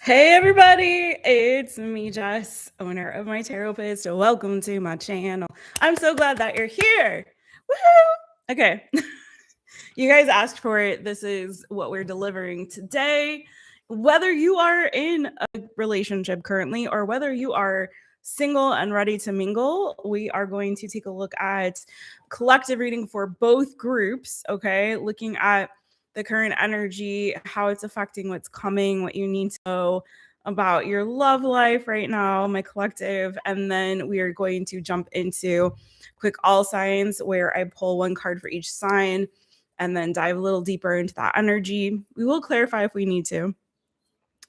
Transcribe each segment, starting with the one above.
Hey everybody, it's me, Jess, owner of my Taropist. Welcome to my channel. I'm so glad that you're here. Woohoo! Okay, you guys asked for it. This is what we're delivering today. Whether you are in a relationship currently or whether you are single and ready to mingle, we are going to take a look at collective reading for both groups, okay? Looking at the current energy, how it's affecting what's coming, what you need to know about your love life right now, my collective. And then we are going to jump into quick all signs where I pull one card for each sign and then dive a little deeper into that energy. We will clarify if we need to,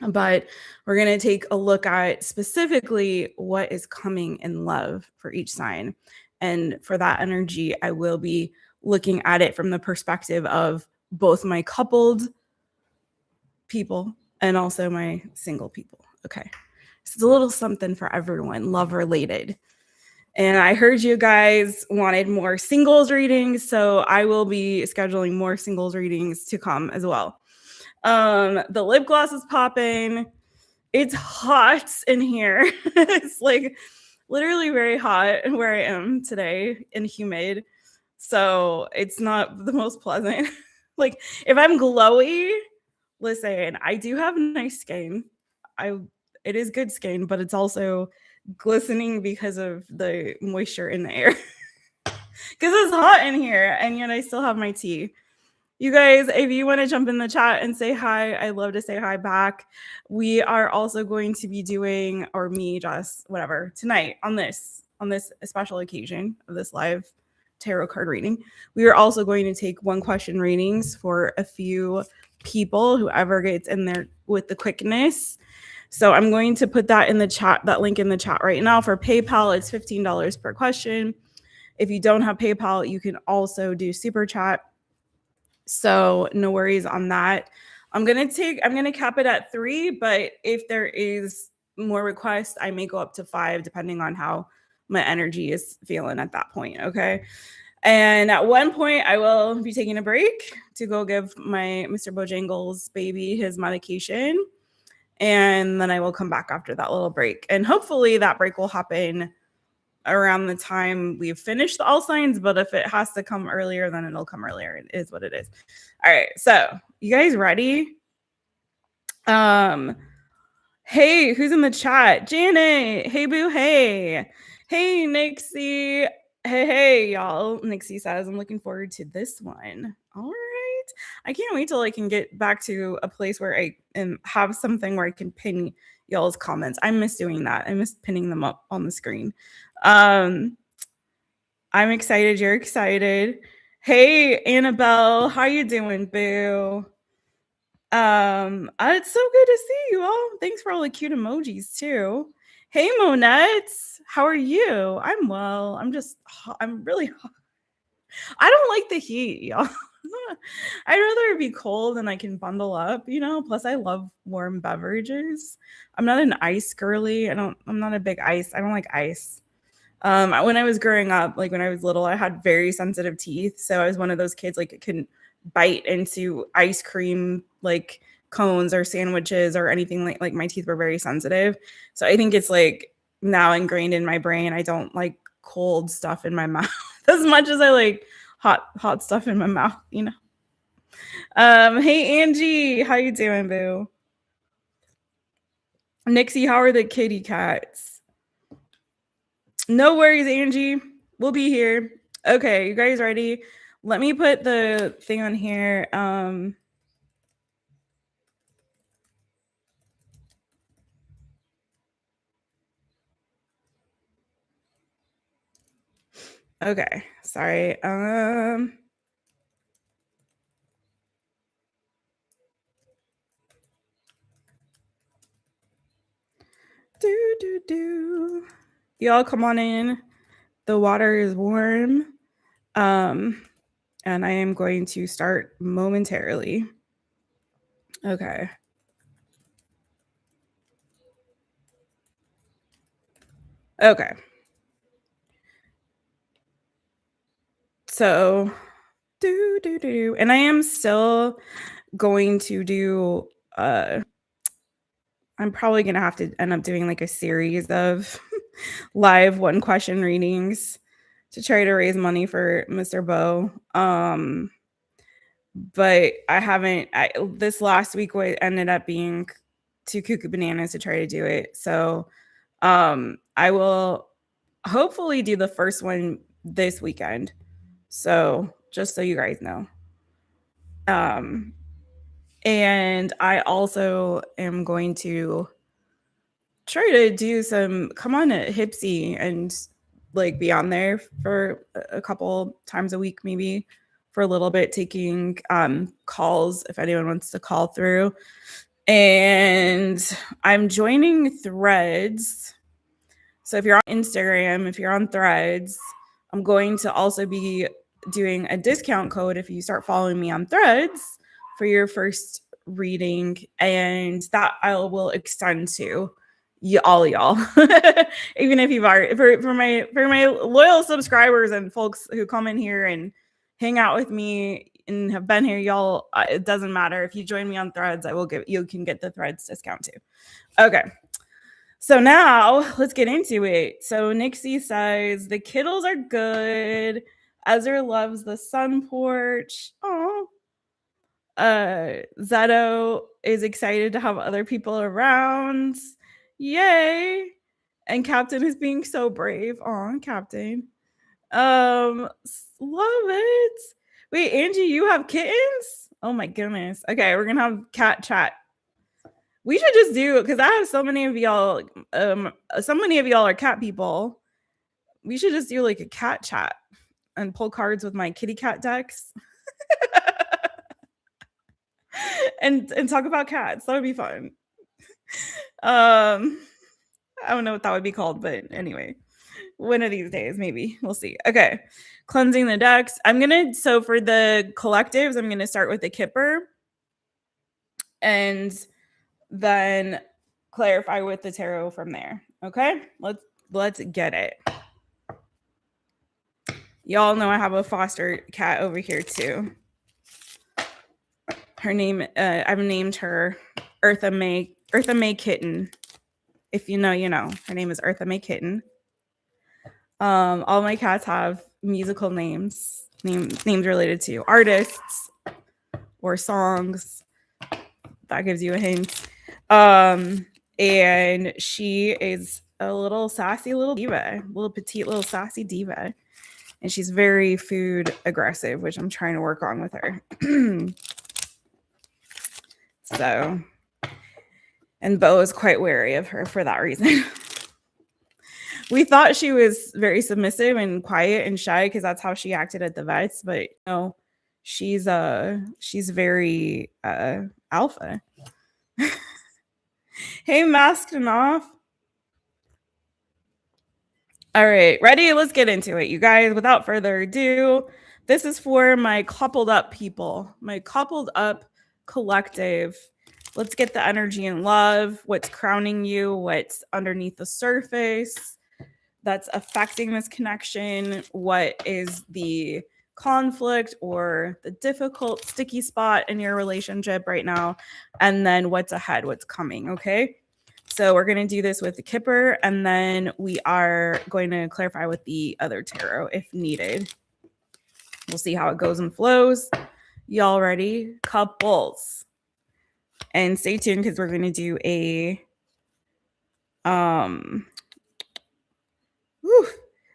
but we're going to take a look at specifically what is coming in love for each sign. And for that energy, I will be looking at it from the perspective of both my coupled people and also my single people. Okay. So it's a little something for everyone, love related. And I heard you guys wanted more singles readings, so I will be scheduling more singles readings to come as well. The lip gloss is popping. It's hot in here. It's like literally very hot where I am today and humid. So it's not the most pleasant. Like if I'm glowy, listen, I do have nice skin. It is good skin, but it's also glistening because of the moisture in the air. Because it's hot in here, and yet I still have my tea. You guys, if you want to jump in the chat and say hi, I love to say hi back. We are also going to be doing, or me, just whatever, tonight on this special occasion of this live tarot card reading. We are also going to take one question readings for a few people, whoever gets in there with the quickness. So I'm going to put that in the chat, that link in the chat right now. For PayPal, it's $15 per question. If you don't have PayPal, you can also do super chat. So no worries on that. I'm going to cap it at 3, but if there is more requests, I may go up to 5 depending on how my energy is feeling at that point, okay? And at one point, I will be taking a break to go give my Mr. Bojangles baby his medication. And then I will come back after that little break. And hopefully that break will happen around the time we've finished the all signs. But if it has to come earlier, then it'll come earlier. It is what it is. All right. So you guys ready? Hey, who's in the chat? Janet. Hey, boo. Hey. Hey, Nixie. Hey, y'all. Nixie says, I'm looking forward to this one. All right. I can't wait till I can get back to a place where I have something where I can pin y'all's comments. I miss doing that. I miss pinning them up on the screen. I'm excited. You're excited. Hey, Annabelle. How you doing, boo? It's so good to see you all. Thanks for all the cute emojis too. Hey, Monette, how are you? I'm well. I'm really hot. I don't like the heat, y'all. I'd rather be cold and I can bundle up, you know. Plus, I love warm beverages. I'm not an ice girly. I'm not a big ice. I don't like ice. When I was growing up, like when I was little, I had very sensitive teeth. So I was one of those kids like couldn't bite into ice cream like cones or sandwiches or anything like my teeth were very sensitive. So I think it's like now ingrained in my brain. I don't like cold stuff in my mouth as much as I like hot stuff in my mouth, you know. Hey Angie, how you doing, boo? Nixie, how are the kitty cats? No worries, Angie. We'll be here. Okay, you guys ready? Let me put the thing on here. Okay, sorry. Y'all come on in. The water is warm. And I am going to start momentarily. Okay. Okay. So and I am still going to do I'm probably going to have to end up doing like a series of live one question readings to try to raise money for Mr. Bo. But I haven't, this last week ended up being too cuckoo bananas to try to do it. So I will hopefully do the first one this weekend. So just so you guys know. And I also am going to try to do some come on at Hipsy and like be on there for a couple times a week, maybe for a little bit, taking calls if anyone wants to call through. And I'm joining Threads. So if you're on Instagram, if you're on Threads, I'm going to also be doing a discount code if you start following me on Threads for your first reading, and that I will extend to all y'all. Even if you've already for my loyal subscribers and folks who come in here and hang out with me and have been here, y'all, it doesn't matter. If you join me on Threads, you can get the Threads discount too. Okay. So now let's get into it. So Nixie says the Kittles are good. Ezra loves the sun porch. Oh. Zeto is excited to have other people around. Yay. And Captain is being so brave. Oh, Captain. Love it. Wait, Angie, you have kittens? Oh my goodness. Okay, we're gonna have cat chat. We should just do, because I have so many of y'all are cat people. We should just do like a cat chat and pull cards with my kitty cat decks. and talk about cats. That would be fun. I don't know what that would be called, but anyway, one of these days, maybe. We'll see. Okay. Cleansing the decks. So for the collectives, I'm gonna start with the Kipper and then clarify with the tarot from there. Okay, let's get it. Y'all know I have a foster cat over here too. Her name, I've named her Eartha May Kitten. If you know, you know. Her name is Eartha May Kitten. All my cats have musical names related to artists or songs. That gives you a hint. And she is a little sassy little diva, little petite little sassy diva. And she's very food aggressive, which I'm trying to work on with her. So, and Bo is quite wary of her for that reason. We thought she was very submissive and quiet and shy because that's how she acted at the vets, but no, she's very alpha. Hey, masked and off. All right, ready? Let's get into it, you guys. Without further ado, this is for my coupled up people, my coupled up collective. Let's get the energy and love, what's crowning you, what's underneath the surface that's affecting this connection, what is the conflict or the difficult, sticky spot in your relationship right now, and then what's ahead, what's coming, okay? So we're going to do this with the Kipper, and then we are going to clarify with the other tarot if needed. We'll see how it goes and flows. Y'all ready? Couples. And stay tuned because we're going to do a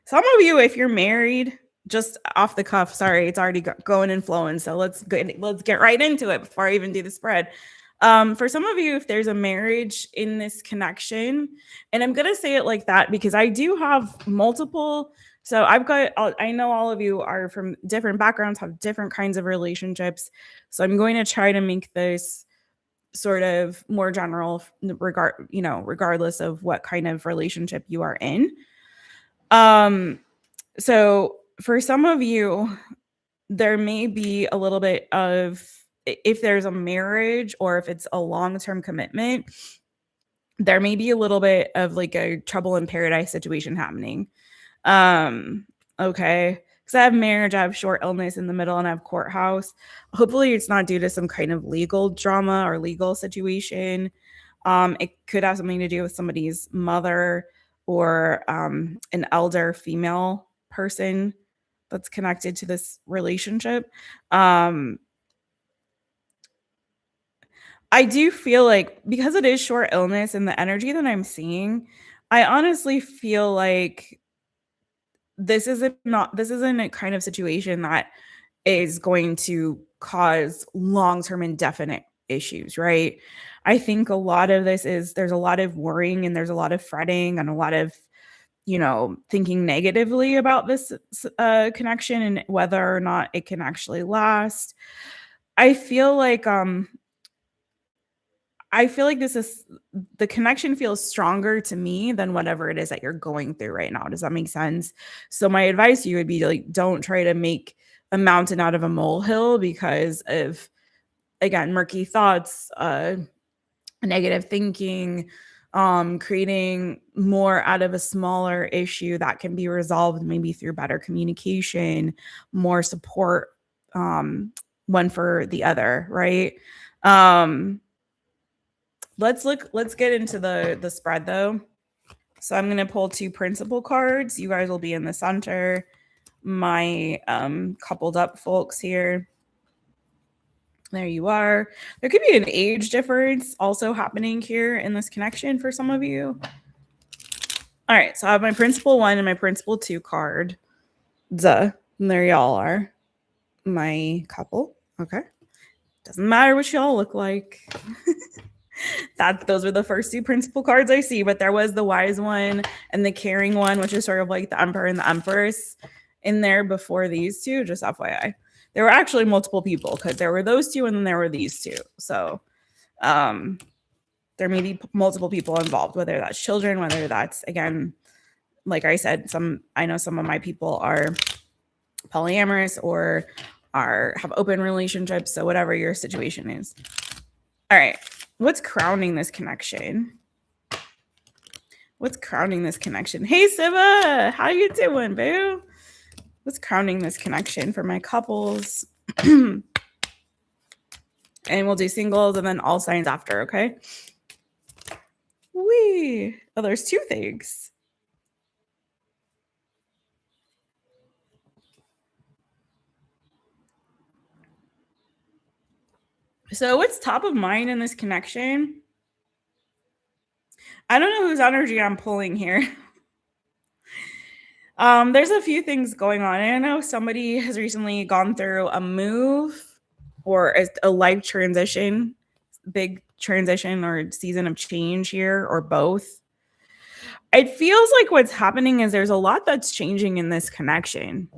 some of you, if you're married, just off the cuff, sorry, it's already going and flowing. So let's get right into it before I even do the spread. For some of you, if there's a marriage in this connection, and I'm going to say it like that because I do have multiple. So I know all of you are from different backgrounds, have different kinds of relationships. So I'm going to try to make this sort of more general regardless of what kind of relationship you are in. So for some of you, there may be a little bit of, if there's a marriage or if it's a long-term commitment, there may be a little bit of like a trouble in paradise situation happening. Okay. Because I have marriage, I have short illness in the middle, and I have courthouse. Hopefully it's not due to some kind of legal drama or legal situation. It could have something to do with somebody's mother or an elder female person that's connected to this relationship. I do feel like because it is short illness and the energy that I'm seeing, I honestly feel like this isn't a kind of situation that is going to cause long-term indefinite issues, right? I think a lot of this is there's a lot of worrying and there's a lot of fretting and a lot of thinking negatively about this connection and whether or not it can actually last. I feel like this is the connection feels stronger to me than whatever it is that you're going through right now. Does that make sense? So my advice to you would be like, don't try to make a mountain out of a molehill because of, again, murky thoughts, negative thinking, creating more out of a smaller issue that can be resolved maybe through better communication, more support, one for the other, right? Let's get into the spread though. So I'm going to pull 2 principal cards. You guys will be in the center. My coupled up folks here. There you are. There could be an age difference also happening here in this connection for some of you. All right, so I have my principal 1 and my principal 2 card. Duh. And there y'all are. My couple. Okay. Doesn't matter what y'all look like. Those were the first 2 principal cards I see, but there was the wise one and the caring one, which is sort of like the emperor and the empress in there before these 2, just FYI. There were actually multiple people because there were those 2 and then there were these 2. So there may be multiple people involved, whether that's children, whether that's, again, like I said, I know some of my people are polyamorous or have open relationships. So whatever your situation is. All right. What's crowning this connection? What's crowning this connection? Hey, Siva, how you doing, boo? What's crowning this connection for my couples? And we'll do singles and then all signs after, okay? Wee. Oh, there's 2 things. So what's top of mind in this connection? I don't know whose energy I'm pulling here. There's a few things going on. I know somebody has recently gone through a move or a life transition, big transition or season of change here, or both. It feels like what's happening is there's a lot that's changing in this connection.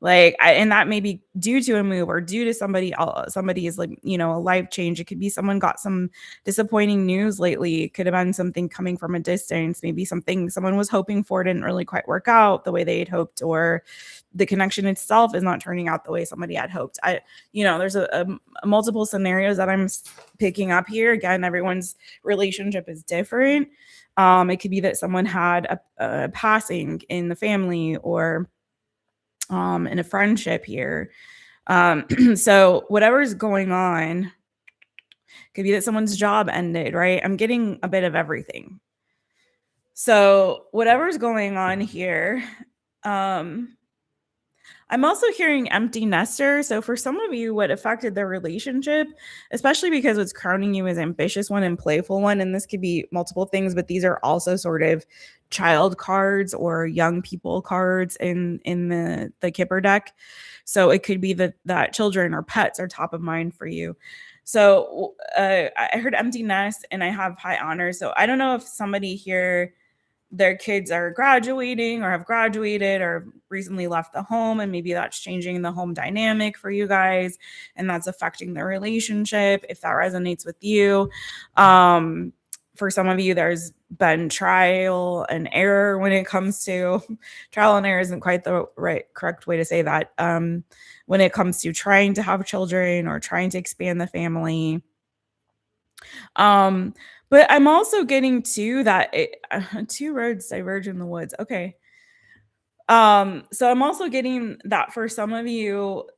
And that may be due to a move or due to somebody is like, a life change. It could be someone got some disappointing news lately. It could have been something coming from a distance. Maybe something someone was hoping for didn't really quite work out the way they had hoped, or the connection itself is not turning out the way somebody had hoped. There's a multiple scenarios that I'm picking up here. Again, everyone's relationship is different. It could be that someone had a passing in the family or in a friendship here. So whatever's going on, could be that someone's job ended, right? I'm getting a bit of everything. So whatever's going on here, I'm also hearing empty nester. So for some of you, what affected their relationship, especially because what's crowning you is ambitious one and playful one, and this could be multiple things, but these are also sort of child cards or young people cards in the Kipper deck. So it could be that children or pets are top of mind for you. So I heard empty nest and I have high honor. So I don't know if somebody here, their kids are graduating or have graduated or recently left the home, and maybe that's changing the home dynamic for you guys and that's affecting the relationship, if that resonates with you. For some of you, there's been trial and error when it comes to trial and error isn't quite the correct way to say that. When it comes to trying to have children or trying to expand the family. But I'm also getting to that 2 roads diverge in the woods. Okay. So I'm also getting that for some of you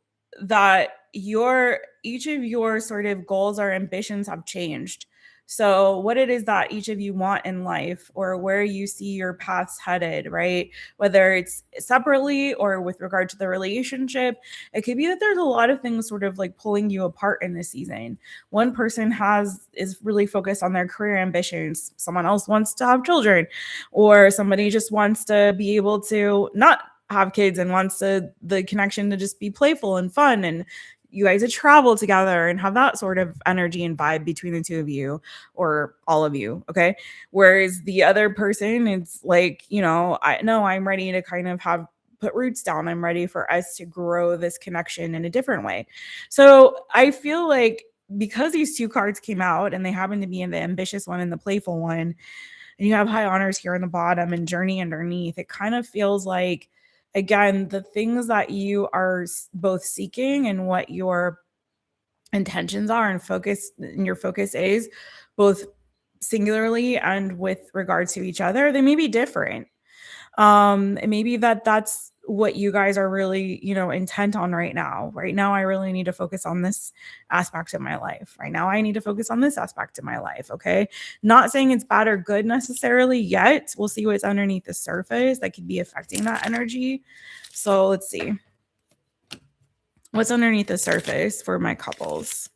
that each of your sort of goals or ambitions have changed. So, what it is that each of you want in life, or where you see your paths headed, right? Whether it's separately or with regard to the relationship, it could be that there's a lot of things sort of like pulling you apart in this season. One person is really focused on their career ambitions, someone else wants to have children, or somebody just wants to be able to not have kids and wants the connection to just be playful and fun, and you guys to travel together and have that sort of energy and vibe between the two of you, or all of you. Okay. Whereas the other person, it's like, I know I'm ready to kind of put roots down. I'm ready for us to grow this connection in a different way. So I feel like, because these two cards came out and they happen to be in the ambitious one and the playful one, and you have high honors here in the bottom and journey underneath, it kind of feels like, again, the things that you are both seeking and what your intentions are and your focus is, both singularly and with regard to each other, they may be different. And maybe that's what you guys are really, intent on right now. Right now, I really need to focus on this aspect of my life. Right now, I need to focus on this aspect of my life. Okay. Not saying it's bad or good necessarily yet. We'll see what's underneath the surface that could be affecting that energy. So let's see what's underneath the surface for my couples.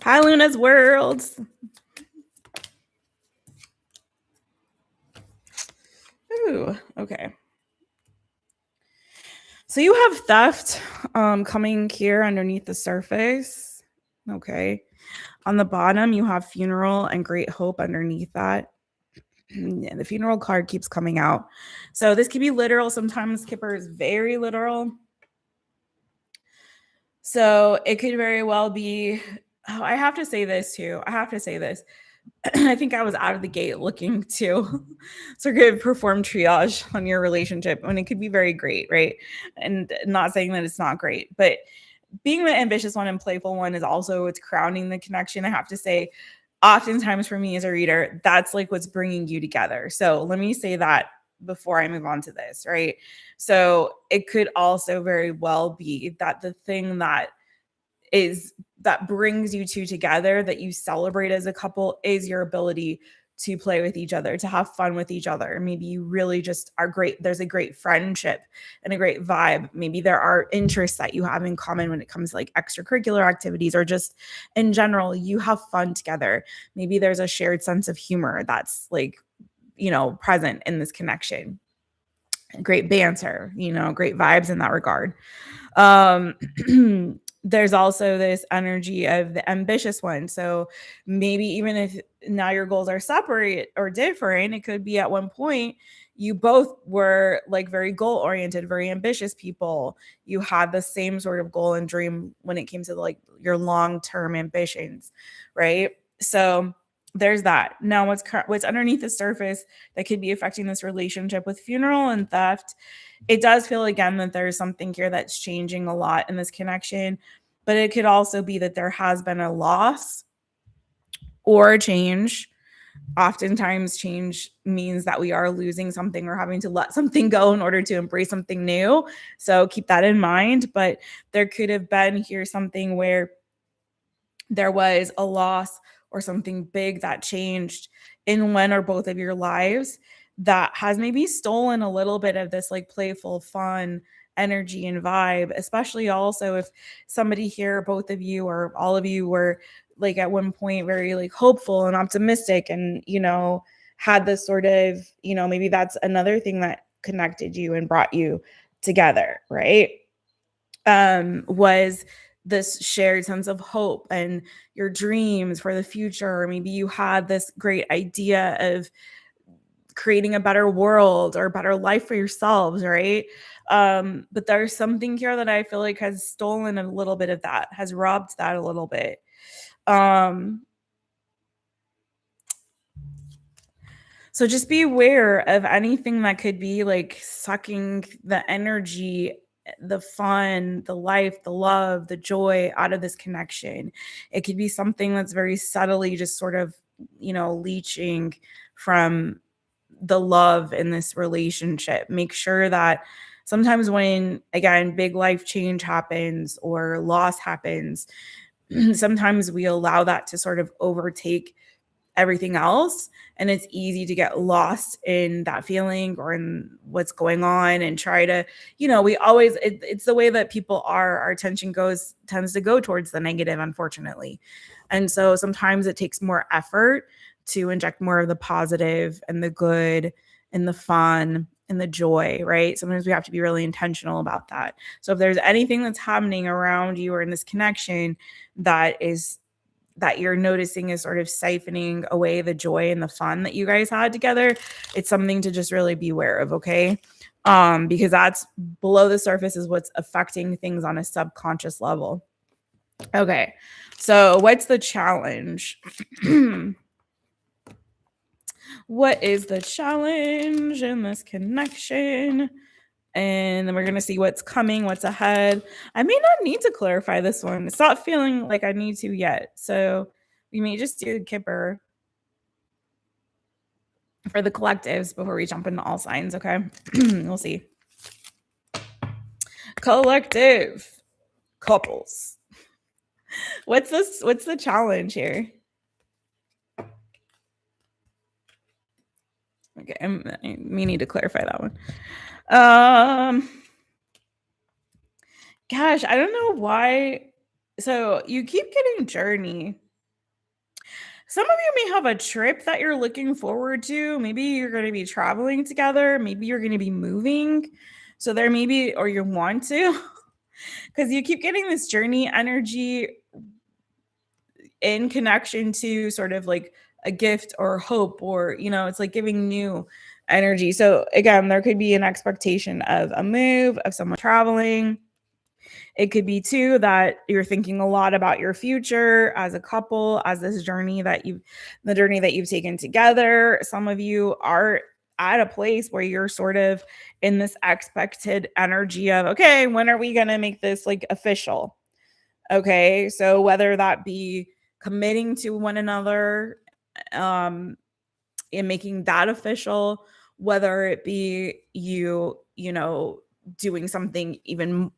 Hi, Luna's World. Ooh, okay. So you have theft coming here underneath the surface. Okay. On the bottom, you have funeral and great hope underneath that. Yeah, the funeral card keeps coming out. So this could be literal. Sometimes Kipper is very literal. So it could very well be, I have to say this too. I think I was out of the gate looking to sort of perform triage on your relationship when it could be very great, right? And not saying that it's not great, but being the ambitious one and playful one is also what's crowning the connection. I have to say, oftentimes for me as a reader, that's like what's bringing you together. So let me say that before I move on to this, right? So it could also very well be that the thing that brings you two together, that you celebrate as a couple, is your ability to play with each other, to have fun with each other. Maybe you really just are great. There's a great friendship and a great vibe. Maybe there are interests that you have in common when it comes to like extracurricular activities, or just in general, you have fun together. Maybe there's a shared sense of humor that's like, present in this connection. Great banter, great vibes in that regard. There's also this energy of the ambitious one. So maybe even if now your goals are separate or different, it could be at one point you both were like very goal oriented, very ambitious people. You had the same sort of goal and dream when it came to like your long-term ambitions, right? So there's that. Now what's underneath the surface that could be affecting this relationship with funeral and theft, it does feel again that there's something here that's changing a lot in this connection, but it could also be that there has been a loss or a change. Oftentimes change means that we are losing something or having to let something go in order to embrace something new. So keep that in mind. But there could have been here something where there was a loss or something big that changed in one or both of your lives that has maybe stolen a little bit of this like playful, fun energy and vibe, especially also if somebody here, both of you or all of you, were like at one point very like hopeful and optimistic and, had this sort of, maybe that's another thing that connected you and brought you together, right? Was this shared sense of hope and your dreams for the future. Or maybe you had this great idea of creating a better world or a better life for yourselves, right? But there's something here that I feel like has stolen a little bit of that, has robbed that a little bit. So just be aware of anything that could be like sucking the energy, the fun, the life, the love, the joy out of this connection. It could be something that's very subtly just sort of, leaching from the love in this relationship. Make sure that sometimes when, again, big life change happens or loss happens, sometimes we allow that to sort of overtake everything else, and it's easy to get lost in that feeling or in what's going on and try to, we always, it's the way that people are, our attention tends to go towards the negative, unfortunately. And so sometimes it takes more effort to inject more of the positive and the good and the fun and the joy, right? Sometimes we have to be really intentional about that. So if there's anything that's happening around you or in this connection that you're noticing is sort of siphoning away the joy and the fun that you guys had together, it's something to just really be aware of, okay? Because that's below the surface is what's affecting things on a subconscious level. Okay, so what's the challenge? What is the challenge in this connection? And then we're going to see what's coming, what's ahead. I may not need to clarify this one. It's not feeling like I need to yet. So we may just do Kipper for the collectives before we jump into all signs, okay? We'll see. Collective couples. What's the challenge here? Okay, I may need to clarify that one. Gosh, I don't know why. So you keep getting journey. Some of you may have a trip that you're looking forward to. Maybe you're going to be traveling together. Maybe you're going to be moving. So there may be, or you want to, because you keep getting this journey energy in connection to sort of like a gift or hope, or, it's like giving new energy. So again, there could be an expectation of a move, of someone traveling. It could be too that you're thinking a lot about your future as a couple, as this journey that you've taken together. Some of you are at a place where you're sort of in this expected energy of, okay, when are we going to make this like official? Okay. So whether that be committing to one another, and making that official, whether it be you doing something even,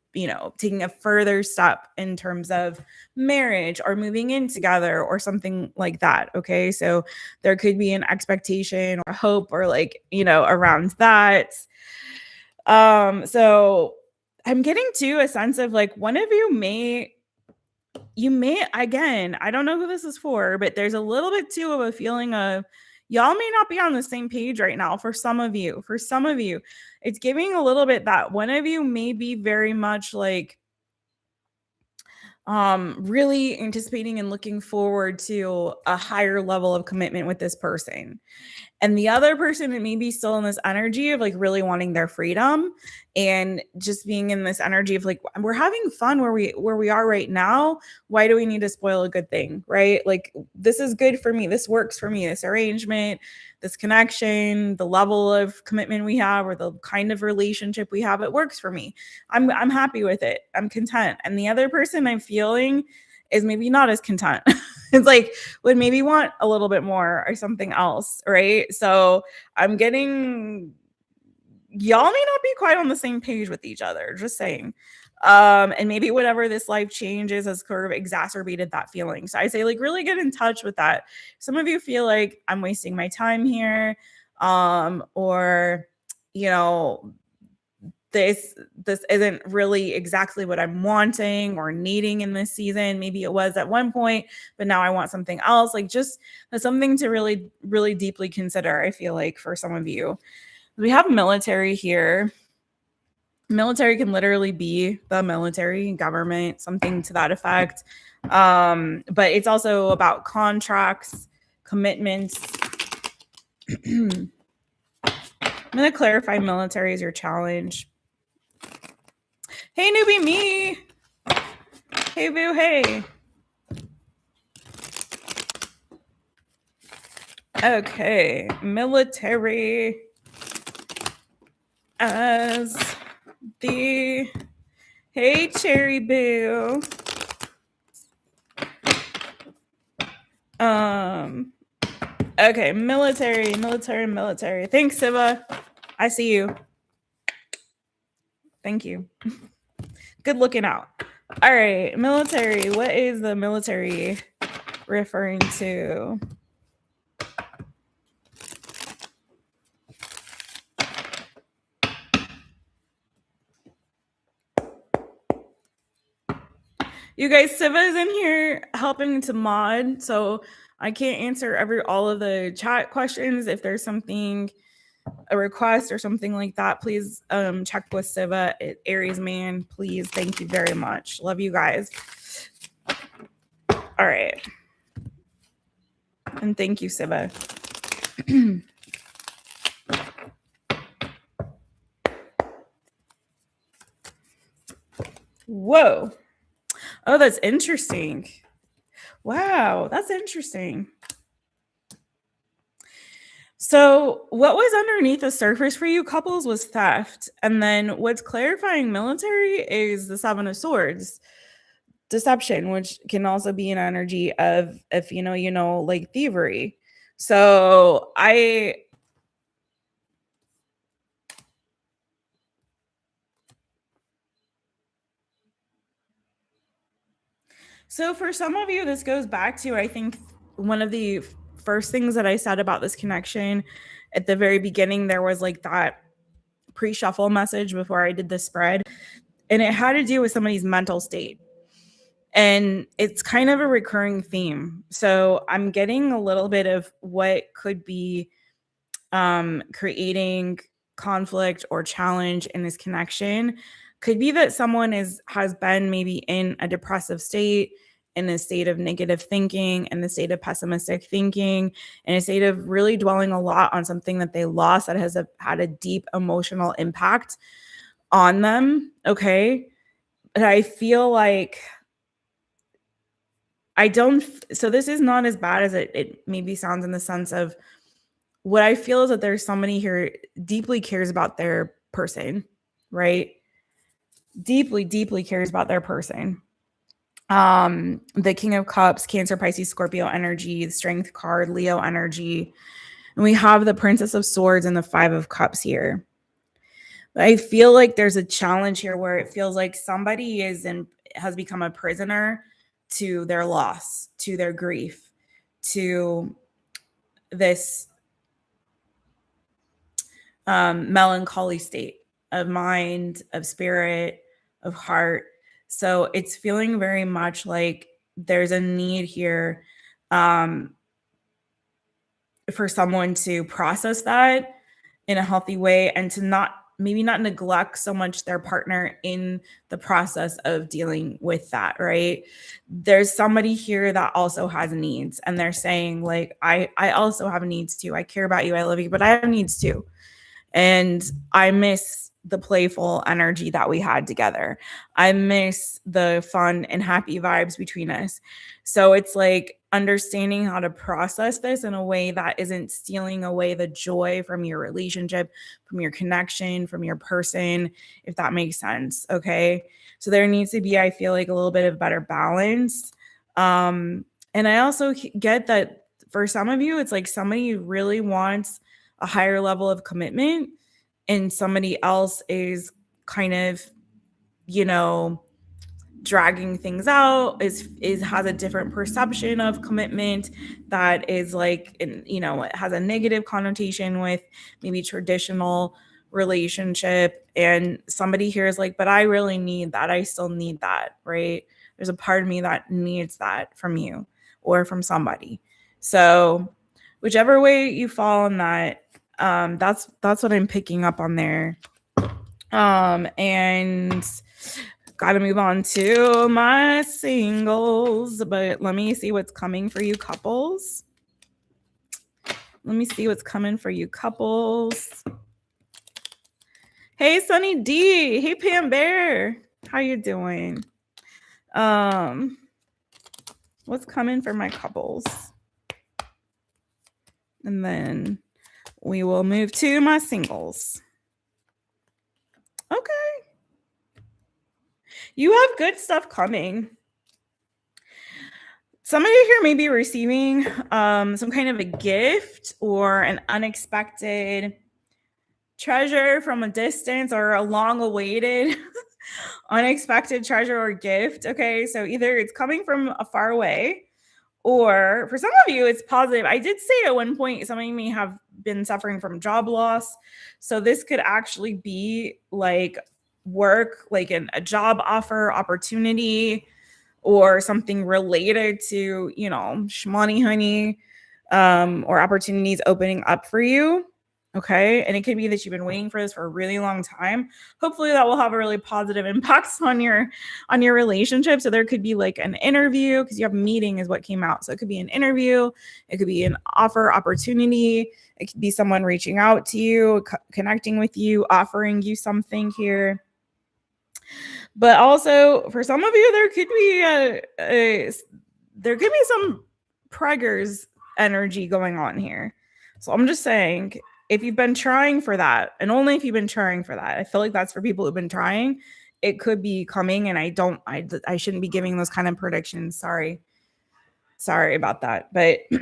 taking a further step in terms of marriage or moving in together or something like that. Okay. So there could be an expectation or hope or like, around that. So I'm getting to a sense of like one of you may, again, I don't know who this is for, but there's a little bit too of a feeling of y'all may not be on the same page right now. For some of you, it's giving a little bit that one of you may be very much like really anticipating and looking forward to a higher level of commitment with this person. And the other person may be still in this energy of like really wanting their freedom and just being in this energy of like, we're having fun where we are right now. Why do we need to spoil a good thing? Right? Like, this is good for me. This works for me. This arrangement, this connection, the level of commitment we have, or the kind of relationship we have, it works for me. I'm happy with it. I'm content. And the other person I'm feeling is maybe not as content. It's like would maybe want a little bit more or something else, right? So I'm getting, y'all may not be quite on the same page with each other, just saying. And maybe whatever this life changes has sort of exacerbated that feeling. So I say like really get in touch with that. Some of you feel like I'm wasting my time here, or this isn't really exactly what I'm wanting or needing in this season. Maybe it was at one point, but now I want something else. Like, just that's something to really, really deeply consider, I feel like, for some of you. We have military here. Military can literally be the military, government, something to that effect. But it's also about contracts, commitments. I'm going to clarify military is your challenge. Hey, newbie me. Hey, boo, hey. Okay, military as the... Hey, cherry boo. Okay, military. Thanks, Siva. I see you. Thank you. Good looking out. All right, military. What is the military referring to? You guys, Siva is in here helping to mod, so I can't answer all of the chat questions. If there's something, a request or something like that, please check with Siva at Aries Man, please. Thank you very much. Love you guys. All right. And thank you, Siva. Whoa. Oh, that's interesting. Wow, that's interesting. So what was underneath the surface for you couples was theft. And then what's clarifying military is the Seven of Swords. Deception, which can also be an energy of, if you know, like thievery. So So for some of you, this goes back to, I think, one of the first things that I said about this connection at the very beginning. There was like that pre-shuffle message before I did the spread, and it had to do with somebody's mental state. And it's kind of a recurring theme. So I'm getting a little bit of what could be creating conflict or challenge in this connection. Could be that someone has been maybe in a depressive state, in a state of negative thinking, in a state of pessimistic thinking, in a state of really dwelling a lot on something that they lost that has had a deep emotional impact on them. Okay. But I feel like so this is not as bad as it maybe sounds, in the sense of, what I feel is that there's somebody here deeply cares about their person, right? Deeply, deeply cares about their person. The King of Cups, Cancer, Pisces, Scorpio energy, the Strength card, Leo energy. And we have the Princess of Swords and the Five of Cups here. But I feel like there's a challenge here where it feels like somebody has become a prisoner to their loss, to their grief, to this melancholy state of mind, of spirit, of heart. So it's feeling very much like there's a need here for someone to process that in a healthy way, and to maybe not neglect so much their partner in the process of dealing with that, right? There's somebody here that also has needs, and they're saying like, I also have needs too. I care about you, I love you, but I have needs too. And I miss the playful energy that we had together. I miss the fun and happy vibes between us. So it's like understanding how to process this in a way that isn't stealing away the joy from your relationship, from your connection, from your person, if that makes sense. Okay. So there needs to be, I feel like, a little bit of better balance. And I also get that for some of you, it's like somebody really wants a higher level of commitment, and somebody else is kind of, dragging things out, has a different perception of commitment that is like, it has a negative connotation with maybe traditional relationship. And somebody here is like, but I really need that. I still need that, right? There's a part of me that needs that from you or from somebody. So whichever way you fall in that, that's what I'm picking up on there. And gotta move on to my singles, but let me see what's coming for you couples. Let me see what's coming for you couples. Hey, Sunny D. Hey, Pam Bear. How you doing? What's coming for my couples? And then we will move to my singles. Okay. You have good stuff coming. Somebody here may be receiving some kind of a gift or an unexpected treasure from a distance or a long awaited unexpected treasure or gift. Okay, so either it's coming from a far away, or for some of you it's positive. I did say at one point some of you may have been suffering from job loss, so this could actually be like work, like a job offer opportunity, or something related to, you know, shmoney honey, or opportunities opening up for you. Okay. And it could be that you've been waiting for this for a really long time. Hopefully that will have a really positive impact on your relationship. So there could be like an interview, because you have meeting is what came out. So it could be an interview, it could be an offer opportunity, it could be someone reaching out to you, connecting with you, offering you something here. But also for some of you, there could be some preggers energy going on here. So I'm just saying, if you've been trying for that, and only if you've been trying for that, I feel like that's for people who've been trying, it could be coming. And I shouldn't be giving those kind of predictions. Sorry about that. But but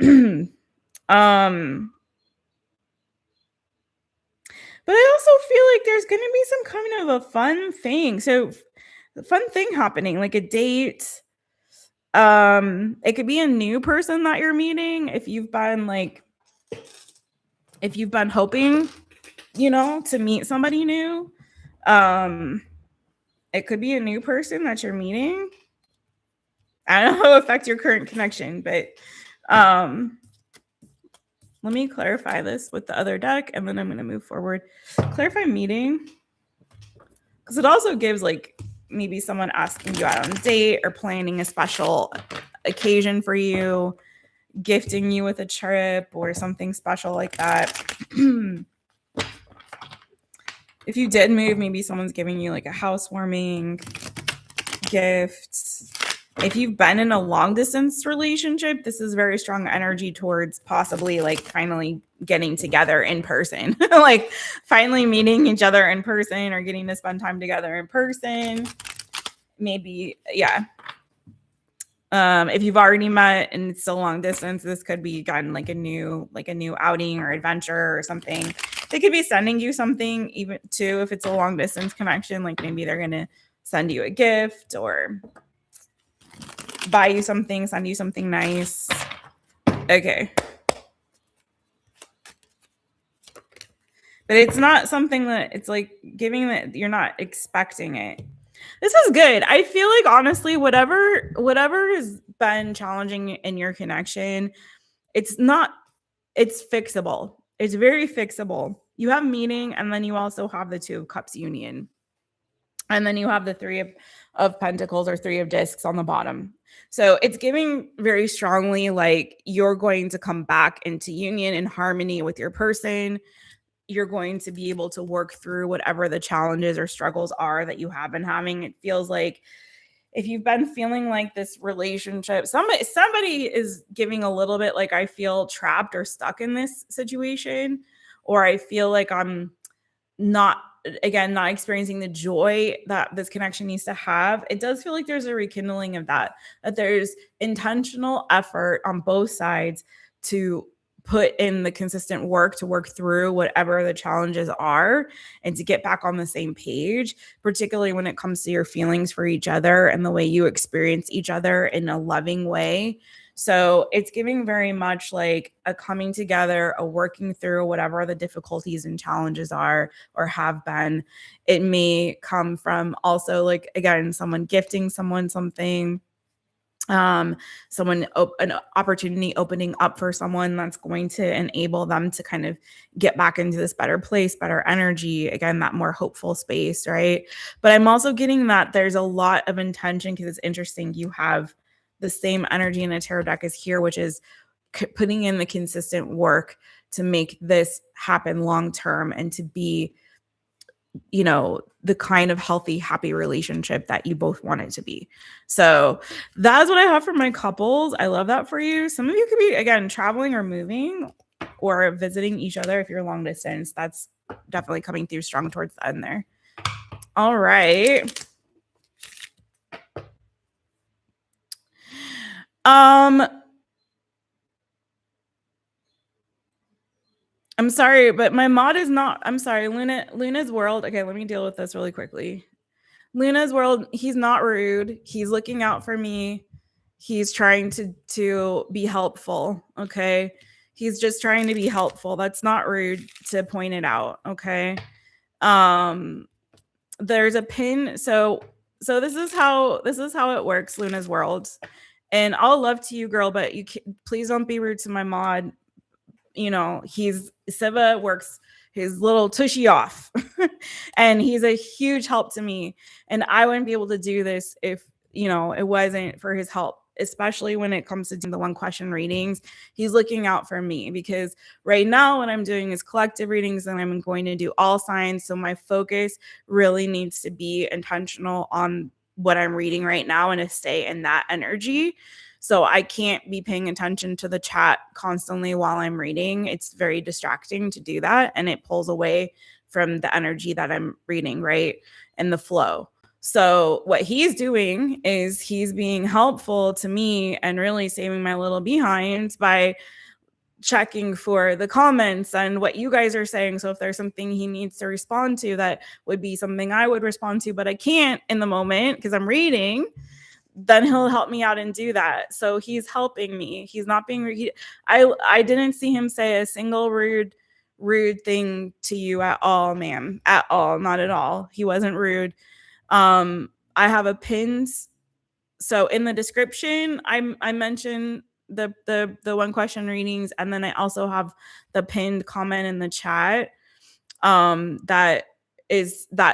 I also feel like there's going to be some kind of a fun thing. So the fun thing happening, like a date. It could be a new person that you're meeting. If you've been hoping, you know, to meet somebody new, it could be a new person that you're meeting. I don't know how it affects your current connection, but let me clarify this with the other deck, and then I'm going to move forward. Clarify meeting, because it also gives like maybe someone asking you out on a date or planning a special occasion for you, gifting you with a trip or something special like that. If you did move, maybe someone's giving you like a housewarming gift. If you've been in a long distance relationship, this is very strong energy towards possibly like finally getting together in person, like finally meeting each other in person or getting to spend time together in person. Maybe, yeah. If you've already met and it's still long distance, this could be gotten like a new outing or adventure or something. They could be sending you something, even too, if it's a long distance connection, like maybe they're going to send you a gift or buy you something, send you something nice. Okay. But it's not something that it's like giving that you're not expecting it. This is good. I feel like honestly, whatever has been challenging in your connection, it's fixable. It's very fixable. You have meaning, and then you also have the Two of Cups union. And then you have the Three of Pentacles or Three of Discs on the bottom. So it's giving very strongly like you're going to come back into union and harmony with your person. You're going to be able to work through whatever the challenges or struggles are that you have been having. It feels like if you've been feeling like this relationship, somebody is giving a little bit like I feel trapped or stuck in this situation, or I feel like I'm not experiencing the joy that this connection needs to have. It does feel like there's a rekindling of that there's intentional effort on both sides to put in the consistent work to work through whatever the challenges are and to get back on the same page, particularly when it comes to your feelings for each other and the way you experience each other in a loving way. So it's giving very much like a coming together, a working through whatever the difficulties and challenges are or have been. It may come from also like, again, someone gifting someone something, an opportunity opening up for someone that's going to enable them to kind of get back into this better place, better energy, again, that more hopeful space, right? But I'm also getting that there's a lot of intention, because it's interesting, you have the same energy in a tarot deck as here, which is putting in the consistent work to make this happen long term and to be, you know, the kind of healthy, happy relationship that you both want it to be. So that's what I have for my couples. I love that for you. Some of you could be, again, traveling or moving or visiting each other if you're long distance. That's definitely coming through strong towards the end there. All right. I'm sorry, but my mod is not. I'm sorry, Luna's world. Okay, let me deal with this really quickly. Luna's world. He's not rude. He's looking out for me. He's trying to be helpful. Okay, he's just trying to be helpful. That's not rude to point it out. Okay. There's a pin. So this is how it works. Luna's world. And all love to you, girl, but please don't be rude to my mod. You know, Siva works his little tushy off and he's a huge help to me. And I wouldn't be able to do this if, you know, it wasn't for his help, especially when it comes to doing the one question readings. He's looking out for me because right now what I'm doing is collective readings and I'm going to do all signs. So my focus really needs to be intentional on what I'm reading right now and to stay in that energy. So I can't be paying attention to the chat constantly while I'm reading. It's very distracting to do that. And it pulls away from the energy that I'm reading, right? And the flow. So what he's doing is he's being helpful to me and really saving my little behind by checking for the comments and what you guys are saying. So if there's something he needs to respond to, that would be something I would respond to, but I can't in the moment because I'm reading, then he'll help me out and do that. So he's helping me. He's not being rude. I didn't see him say a single rude thing to you at all, ma'am. At all. Not at all. He wasn't rude. I have a pinned. So in the description, I mentioned the one question readings, and then I also have the pinned comment in the chat that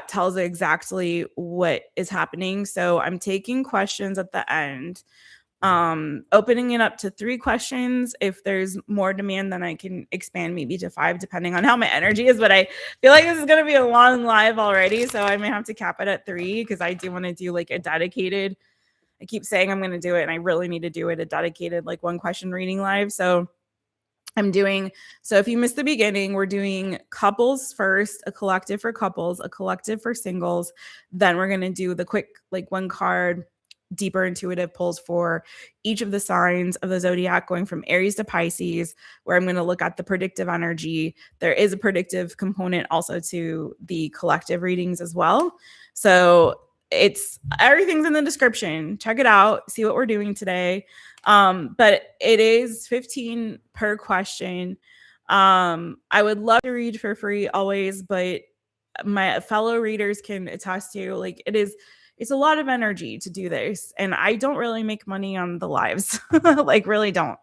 tells exactly what is happening. So I'm taking questions at the end, opening it up to 3 questions. If there's more demand, then I can expand maybe to 5, depending on how my energy is. But I feel like this is going to be a long live already, so I may have to cap it at 3 because I do want to do like a dedicated. I keep saying I'm going to do it, and I really need to do it, a dedicated like one question reading live. So if you missed the beginning, we're doing couples first, a collective for couples, a collective for singles. Then we're going to do the quick, like one card, deeper intuitive pulls for each of the signs of the zodiac, going from Aries to Pisces, where I'm going to look at the predictive energy. There is a predictive component also to the collective readings as well. So everything's in the description. Check it out. See what we're doing today. But it is 15 per question. I would love to read for free always, but my fellow readers can attest to, like, it's a lot of energy to do this, and I don't really make money on the lives. Like, really don't.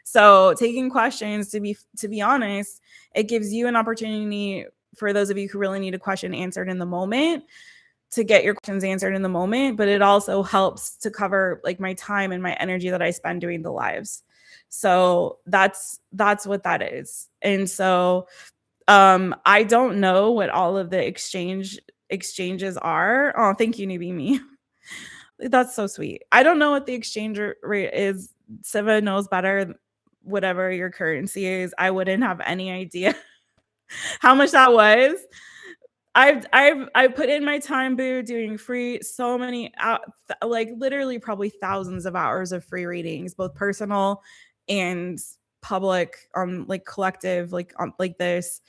So taking questions, to be honest, it gives you an opportunity, for those of you who really need a question answered in the moment, to get your questions answered in the moment, but it also helps to cover like my time and my energy that I spend doing the lives. So that's what that is. And so I don't know what all of the exchanges are. Oh, thank you, newbie me. That's so sweet. I don't know what the exchange rate is. Siva knows better. Whatever your currency is, I wouldn't have any idea how much that was. I've put in my time, boo, doing free, so many like literally probably thousands of hours of free readings, both personal and public, on like collective, like on like this,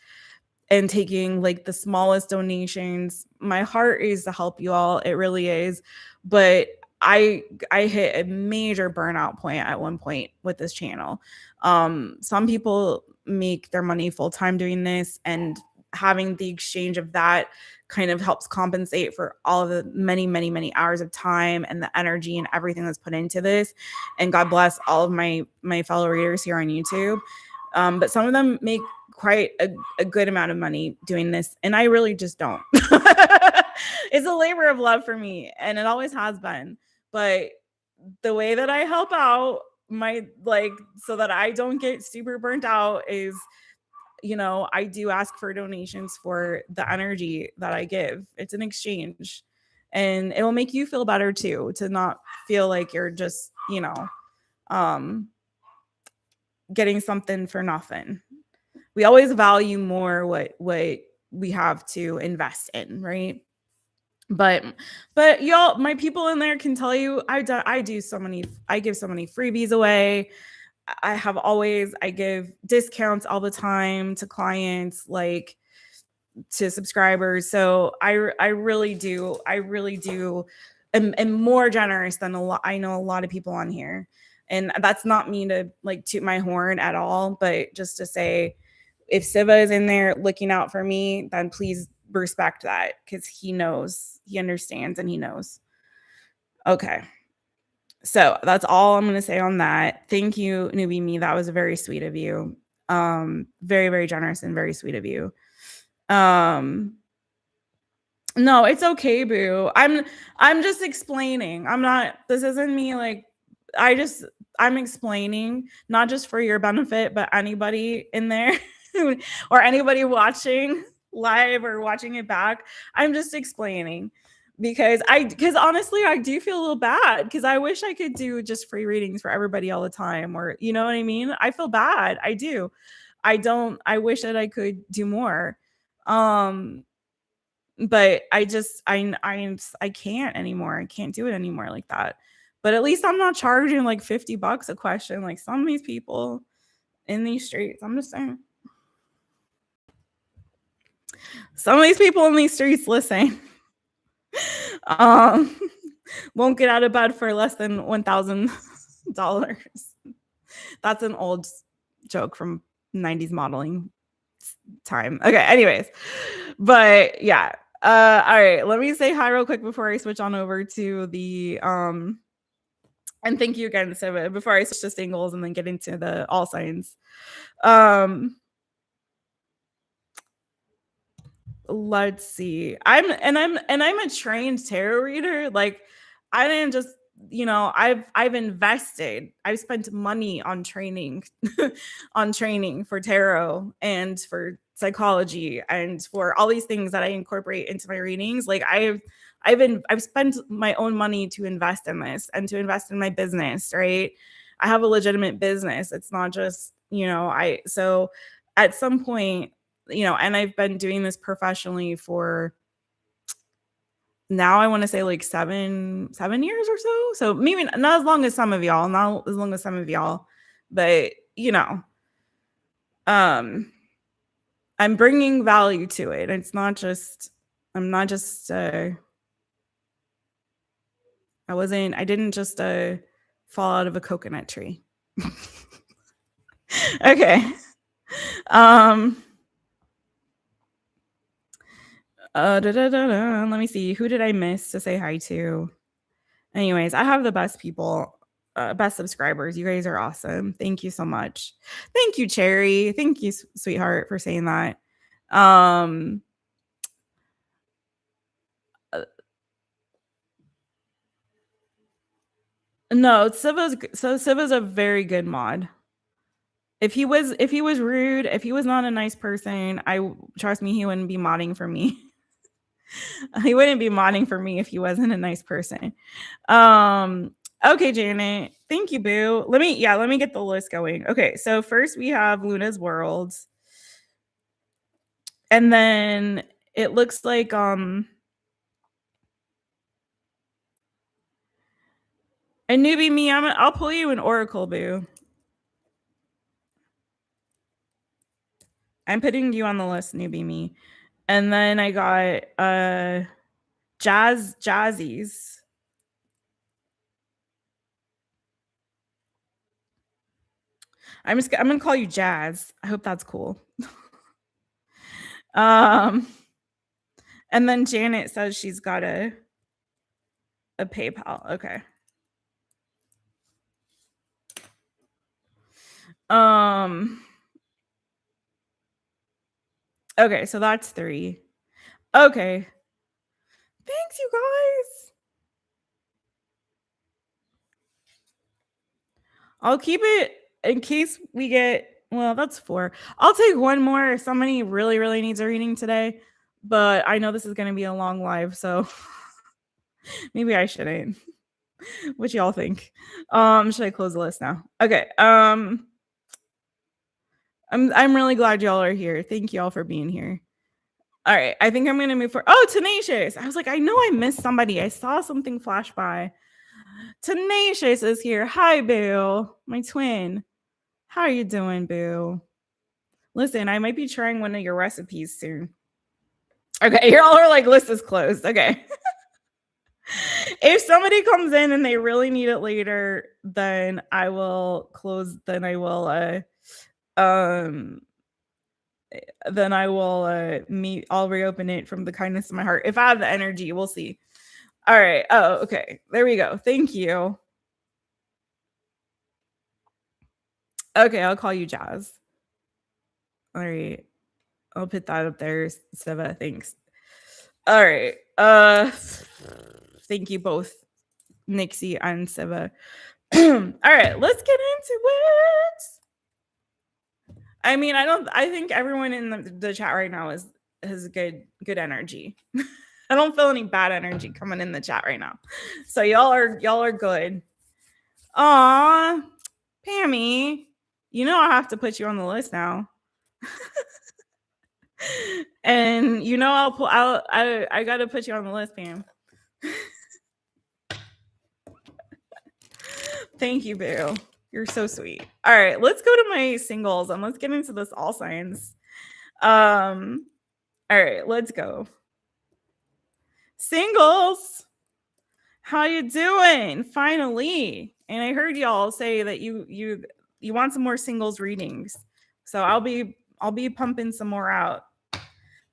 and taking like the smallest donations. My heart is to help you all. It really is. But I hit a major burnout point at one point with this channel. Some people make their money full time doing this, and having the exchange of that kind of helps compensate for all of the many hours of time and the energy and everything that's put into this. And God bless all of my fellow readers here on YouTube. But some of them make quite a good amount of money doing this, and I really just don't. It's a labor of love for me, and it always has been. But the way that I help out so that I don't get super burnt out is, you know, I do ask for donations for the energy that I give. It's an exchange, and it will make you feel better too, to not feel like you're just, you know, getting something for nothing. We always value more what we have to invest in, right? But y'all, my people in there can tell you, I give so many freebies away. I give discounts all the time to clients, like to subscribers. So I really do am more generous than I know a lot of people on here. And that's not me to like toot my horn at all, but just to say, if Siva is in there looking out for me, then please respect that, because he knows, he understands, and he knows. Okay. So that's all I'm going to say on that. Thank you, Newbie Me. That was very sweet of you. Very, very generous and very sweet of you. No, it's okay, boo. I'm just explaining. This isn't me like, I'm explaining, not just for your benefit, but anybody in there or anybody watching live or watching it back. I'm just explaining because honestly, I do feel a little bad, because I wish I could do just free readings for everybody all the time, or you know what I mean? I feel bad. I do. I wish that I could do more. But I can't anymore. I can't do it anymore like that. But at least I'm not charging like $50 a question like some of these people in these streets. I'm just saying. Some of these people in these streets, listen, won't get out of bed for less than $1,000. That's an old joke from 90s modeling time. Okay, anyways. But yeah. All right, let me say hi real quick before I switch on over to the and thank you again, Siva, before I switch to singles and then get into the all signs. Let's see. I'm a trained tarot reader. Like, I didn't just, I've invested. I've spent money on training for tarot and for psychology and for all these things that I incorporate into my readings. Like, I've spent my own money to invest in this and to invest in my business, right? I have a legitimate business. It's not just, so at some point, and I've been doing this professionally for now, I want to say like 7 years or so. So maybe not as long as some of y'all, but I'm bringing value to it. It's not just, I didn't just fall out of a coconut tree. Okay. Let me see. Who did I miss to say hi to? Anyways, I have the best people, best subscribers. You guys are awesome. Thank you so much. Thank you, Cherry. Thank you, sweetheart, for saying that. No, Siva's a very good mod. If he was rude, if he was not a nice person, trust me, he wouldn't be modding for me. He wouldn't be modding for me if he wasn't a nice person. Okay, Janet. Thank you, boo. Let me get the list going. Okay, so first we have LUNASWORLD. And then it looks like and Newbie Me, I'll pull you an oracle, boo. I'm putting you on the list, Newbie Me. And then I got Jazzies. I'm gonna call you Jazz. I hope that's cool. And then Janet says she's got a PayPal. Okay. Okay, so that's 3. Okay. Thanks, you guys. I'll keep it in case we get, well, that's 4. I'll take one more if somebody really, really needs a reading today. But I know this is going to be a long live, so maybe I shouldn't. What y'all think? Should I close the list now? Okay. I'm really glad y'all are here. Thank y'all for being here. All right, I think I'm gonna move for. Oh, Tenacious! I was like, I know I missed somebody. I saw something flash by. Tenacious is here. Hi, Boo, my twin. How you doing, boo? Listen, I might be trying one of your recipes soon. Okay, y'all are like, list is closed. Okay. If somebody comes in and they really need it later, then I will close. Um, then I will meet. I'll reopen it from the kindness of my heart. If I have the energy, we'll see. All right. Oh, okay. There we go. Thank you. Okay, I'll call you Jazz. All right. I'll put that up there, Seva. Thanks. All right. Thank you both, Nixie and Seva. All right, let's get into it. I mean, I think everyone in the chat right now has good energy. I don't feel any bad energy coming in the chat right now. So y'all are good. Aw, Pammy, you know I have to put you on the list now. And you know I gotta put you on the list, Pam. Thank you, Boo. You're so sweet. All right, let's go to my singles and let's get into this all signs. All right, let's go. Singles, how you doing? Finally. And I heard y'all say that you want some more singles readings. So I'll be pumping some more out.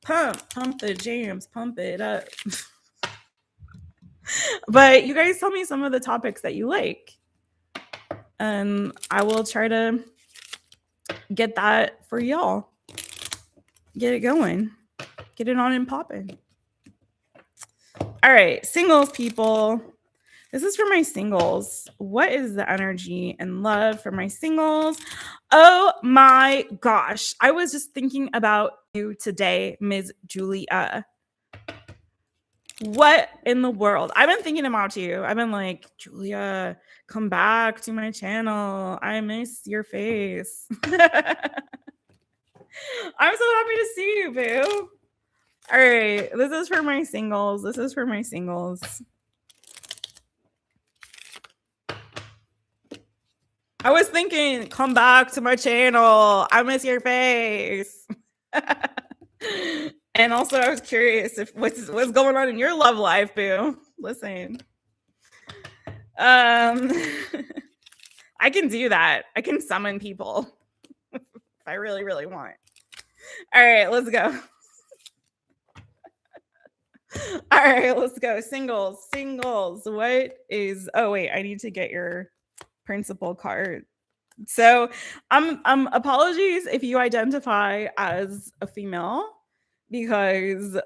Pump the jams, pump it up. But you guys tell me some of the topics that you like. And I will try to get that for y'all. Get it going. Get it on and popping. All right, singles people. This is for my singles. What is the energy and love for my singles? Oh my gosh. I was just thinking about you today, Ms. Julia. What in the world? I've been thinking about you. I've been like, Julia, come back to my channel. I miss your face. I'm so happy to see you, boo. All right. This is for my singles. I was thinking, come back to my channel. I miss your face. And also, I was curious if what's going on in your love life, boo. Listen, I can do that. I can summon people if I really, really want. All right, let's go. All right, let's go. Singles. What is? Oh wait, I need to get your principal card. So, apologies if you identify as a female, because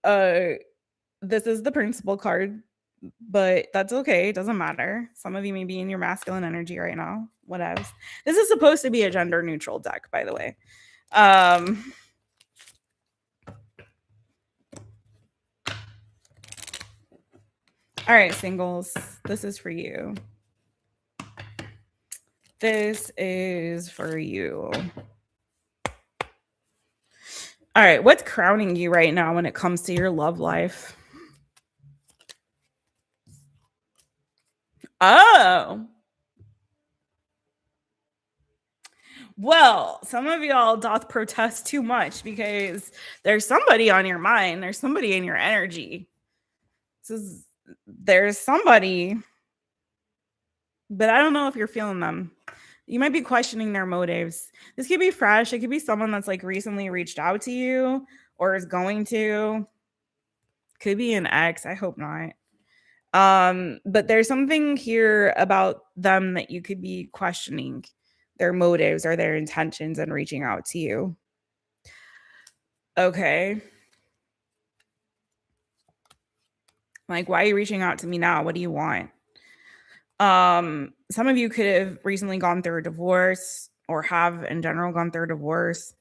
this is the principal card, but that's okay. It doesn't matter. Some of you may be in your masculine energy right now. Whatever. This is supposed to be a gender neutral deck, by the way. All right, singles. This is for you. This is for you. All right, what's crowning you right now when it comes to your love life? Oh. Well, some of y'all doth protest too much because there's somebody on your mind. There's somebody in your energy. There's somebody, but I don't know if you're feeling them. You might be questioning their motives. This could be fresh. It could be someone that's like recently reached out to you or is going to. Could be an ex. I hope not. But there's something here about them that you could be questioning their motives or their intentions and reaching out to you. Okay. Like, why are you reaching out to me now? What do you want? Some of you could have recently gone through a divorce or have in general gone through a divorce.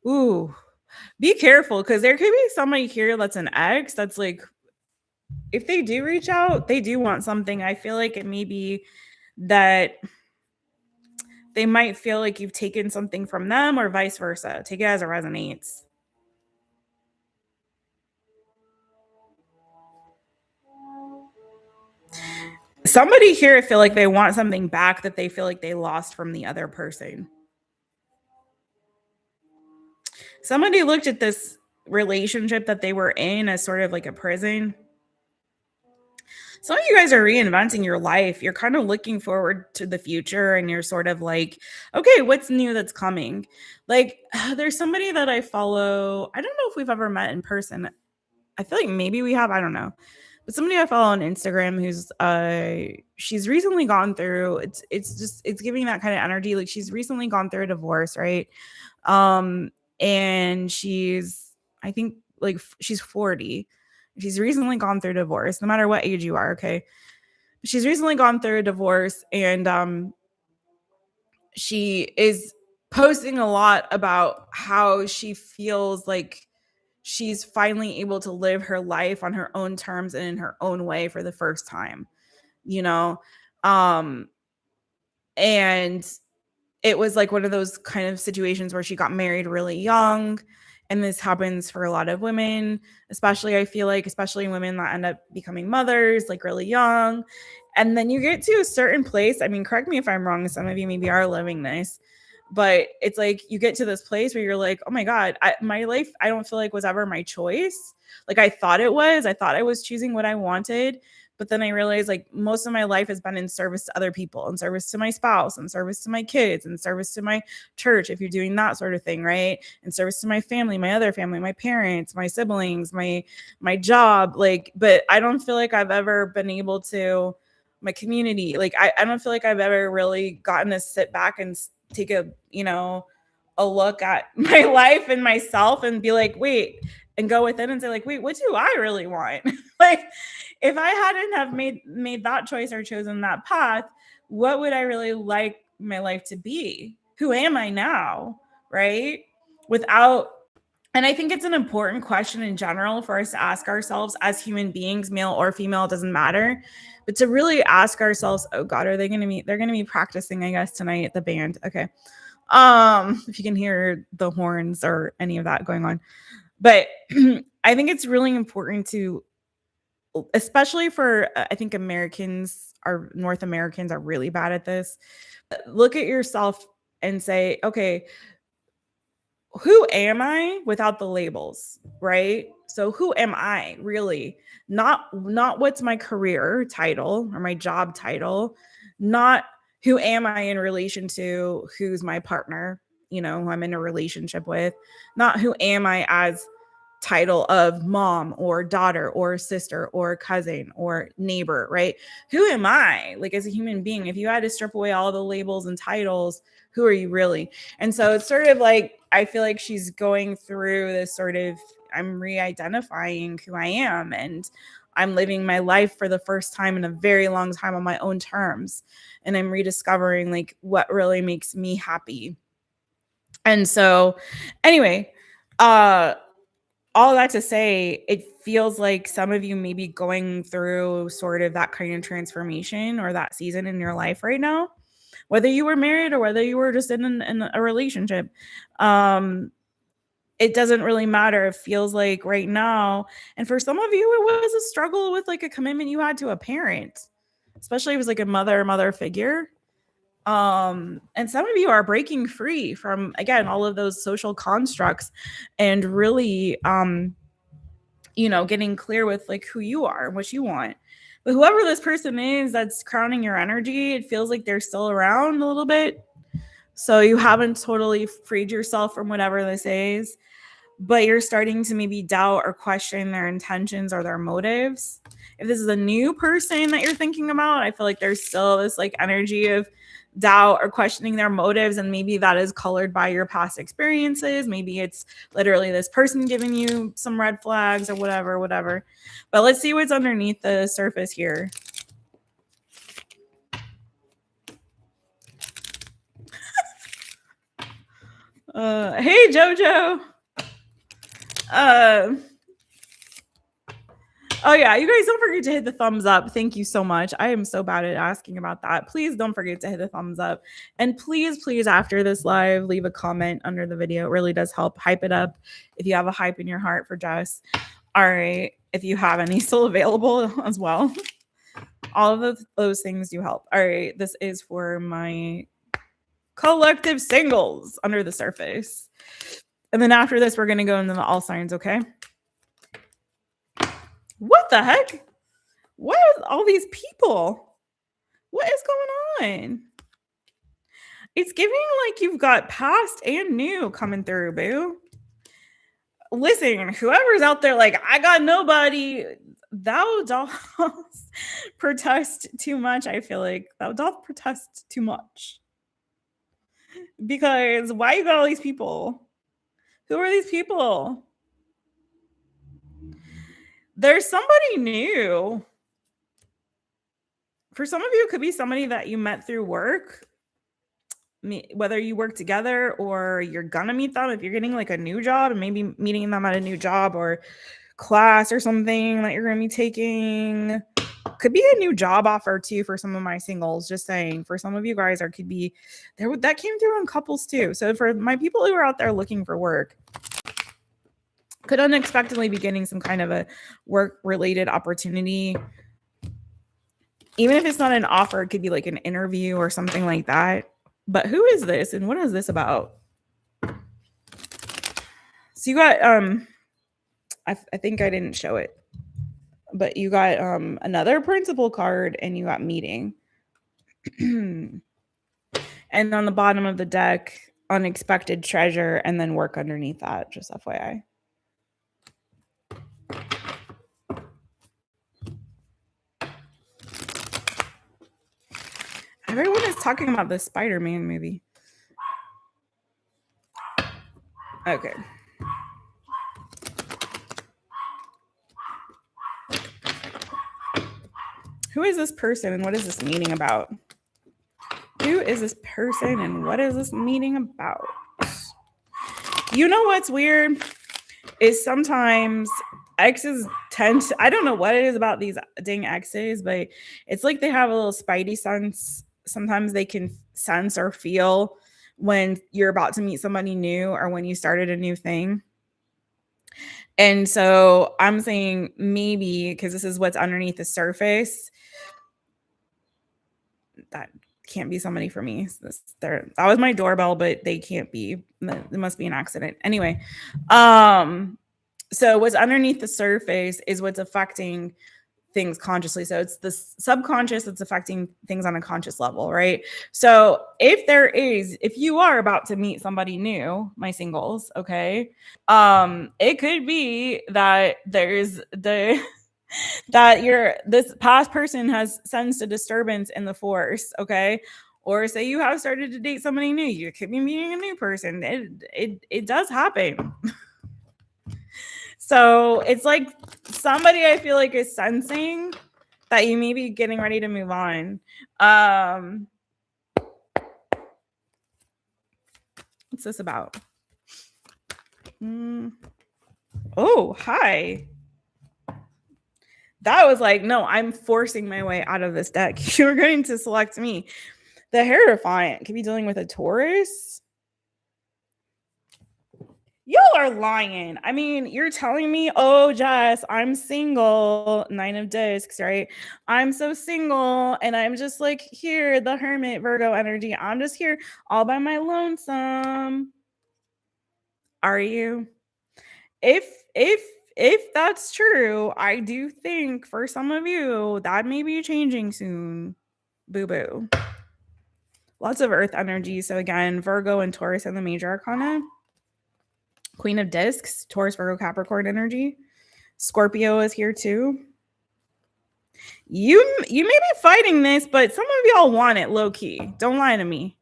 Ooh, be careful, because there could be somebody here that's an ex that's like, if they do reach out, they do want something. I feel like it may be that they might feel like you've taken something from them or vice versa. Take it as it resonates. Somebody here, I feel like they want something back that they feel like they lost from the other person. Somebody looked at this relationship that they were in as sort of like a prison. Some of you guys are reinventing your life. You're kind of looking forward to the future and you're sort of like, okay, what's new that's coming? Like, there's somebody that I follow. I don't know if we've ever met in person. I feel like maybe we have. I don't know. But somebody I follow on Instagram who's she's recently gone through, it's giving that kind of energy. Like she's recently gone through a divorce, right? And she's, I think like she's 40. She's recently gone through divorce, no matter what age you are, okay? She's recently gone through a divorce and she is posting a lot about how she feels like she's finally able to live her life on her own terms and in her own way for the first time, you know? And it was like one of those kind of situations where she got married really young. And this happens for a lot of women, especially I feel like, especially women that end up becoming mothers like really young. And then you get to a certain place. I mean, correct me if I'm wrong. Some of you maybe are living this, but it's like you get to this place where you're like, oh my God, my life, I don't feel like was ever my choice. Like I thought it was. I thought I was choosing what I wanted. But then I realized like most of my life has been in service to other people, in service to my spouse, in service to my kids, in service to my church, if you're doing that sort of thing, right? In service to my family, my other family, my parents, my siblings, my job. Like, but I don't feel like I've ever been able to, my community, like I don't feel like I've ever really gotten to sit back and take a, you know, a look at my life and myself and be like, wait, and go within and say like, wait, what do I really want? Like, if I hadn't have made that choice or chosen that path, what would I really like my life to be? Who am I now? Right? And I think it's an important question in general for us to ask ourselves as human beings, male or female, doesn't matter, but to really ask ourselves, oh God, they're going to be practicing, I guess, tonight at the band. Okay. If you can hear the horns or any of that going on. But I think it's really important to, especially for, I think North Americans are really bad at this. Look at yourself and say, okay, who am I without the labels, right? So who am I really? Not what's my career title or my job title, not who am I in relation to who's my partner, you know, who I'm in a relationship with, not who am I as title of mom or daughter or sister or cousin or neighbor, right? Who am I like as a human being? If you had to strip away all the labels and titles, who are you really? And so it's sort of like, I feel like she's going through this sort of, I'm re-identifying who I am and I'm living my life for the first time in a very long time on my own terms. And I'm rediscovering like what really makes me happy. And so anyway, all that to say, it feels like some of you may be going through sort of that kind of transformation or that season in your life right now, whether you were married or whether you were just in a relationship. It doesn't really matter. It feels like right now, and for some of you, it was a struggle with like a commitment you had to a parent, especially if it was like a mother figure. And some of you are breaking free from, again, all of those social constructs and really you know, getting clear with like who you are and what you want. But whoever this person is that's crowning your energy, it feels like they're still around a little bit. So you haven't totally freed yourself from whatever this is, but you're starting to maybe doubt or question their intentions or their motives. If this is a new person that you're thinking about, I feel like there's still this like energy of doubt or questioning their motives, and maybe that is colored by your past experiences. Maybe it's literally this person giving you some red flags or whatever. But let's see what's underneath the surface here. Hey Jojo. Oh yeah, you guys don't forget to hit the thumbs up. Thank you so much. I am so bad at asking about that. Please don't forget to hit the thumbs up. And please, after this live, leave a comment under the video. It really does help hype it up if you have a hype in your heart for Jess. All right, if you have any still available as well. All of those things do help. All right, this is for my collective singles under the surface. And then after this, we're going to go into the all signs, okay? What the heck? What are all these people? What is going on? It's giving like you've got past and new coming through, boo. Listen, whoever's out there like, I got nobody, thou dost protest too much. I feel like thou dost protest too much. Because why you got all these people? Who are these people? There's somebody new. For some of you, it could be somebody that you met through work. Whether you work together or you're gonna meet them, if you're getting like a new job and maybe meeting them at a new job or class or something that you're gonna be taking. Could be a new job offer too for some of my singles. Just saying, for some of you guys, or could be there that came through on couples too. So for my people who are out there looking for work, could unexpectedly be getting some kind of a work-related opportunity. Even if it's not an offer, it could be like an interview or something like that. But who is this and what is this about? So you got I think I didn't show it, but you got another principal card and you got meeting. And on the bottom of the deck, unexpected treasure, and then work underneath that, just FYI. Everyone is talking about the Spider-Man movie. Okay. Who is this person and what is this meeting about? Who is this person and what is this meeting about? You know what's weird is sometimes exes tend to, I don't know what it is about these dang exes, but it's like they have a little spidey sense. Sometimes they can sense or feel when you're about to meet somebody new or when you started a new thing. And so I'm saying maybe, because this is what's underneath the surface, that can't be somebody for me. That was my doorbell, but they can't be. It must be an accident. Anyway, so what's underneath the surface is what's affecting things consciously. So it's the subconscious that's affecting things on a conscious level, right? So if you are about to meet somebody new, my singles, okay, it could be that there's this past person has sensed a disturbance in the force, okay? Or say you have started to date somebody new, you could be meeting a new person. It does happen. So it's like somebody I feel like is sensing that you may be getting ready to move on. What's this about? Oh, hi. That was like, no, I'm forcing my way out of this deck. You're going to select me. The Hierophant could be dealing with a Taurus. You are lying. I mean, you're telling me, oh, Jess, I'm single. 9 of Discs, right? I'm so single. And I'm just like here, the Hermit Virgo energy. I'm just here all by my lonesome. Are you? If that's true, I do think for some of you that may be changing soon. Boo boo. Lots of Earth energy. So again, Virgo and Taurus in the major arcana. Queen of Discs, Taurus, Virgo, Capricorn energy. Scorpio is here too. You may be fighting this, but some of y'all want it low key. Don't lie to me.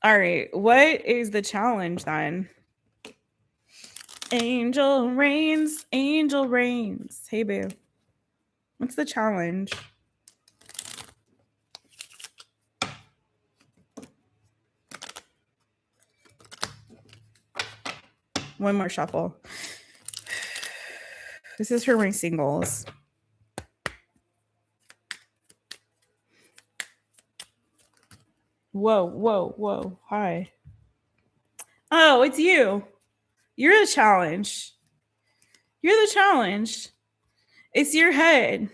All right, what is the challenge then? Angel reigns, angel reigns. Hey, boo. What's the challenge? One more shuffle. This is for my singles. Whoa, whoa, whoa. Hi. Oh, it's you. You're the challenge. You're the challenge. It's your head.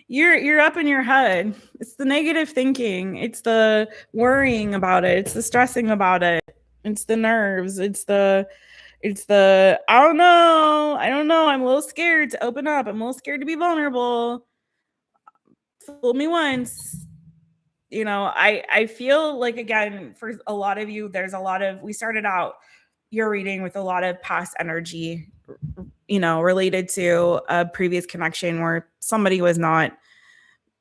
You're up in your head. It's the negative thinking. It's the worrying about it. It's the stressing about it. It's the nerves. It's the I don't know. I don't know. I'm a little scared to open up. I'm a little scared to be vulnerable. Fool me once. You know, I feel like, again, for a lot of you, there's a lot of, we started out your reading with a lot of past energy, you know, related to a previous connection where somebody was not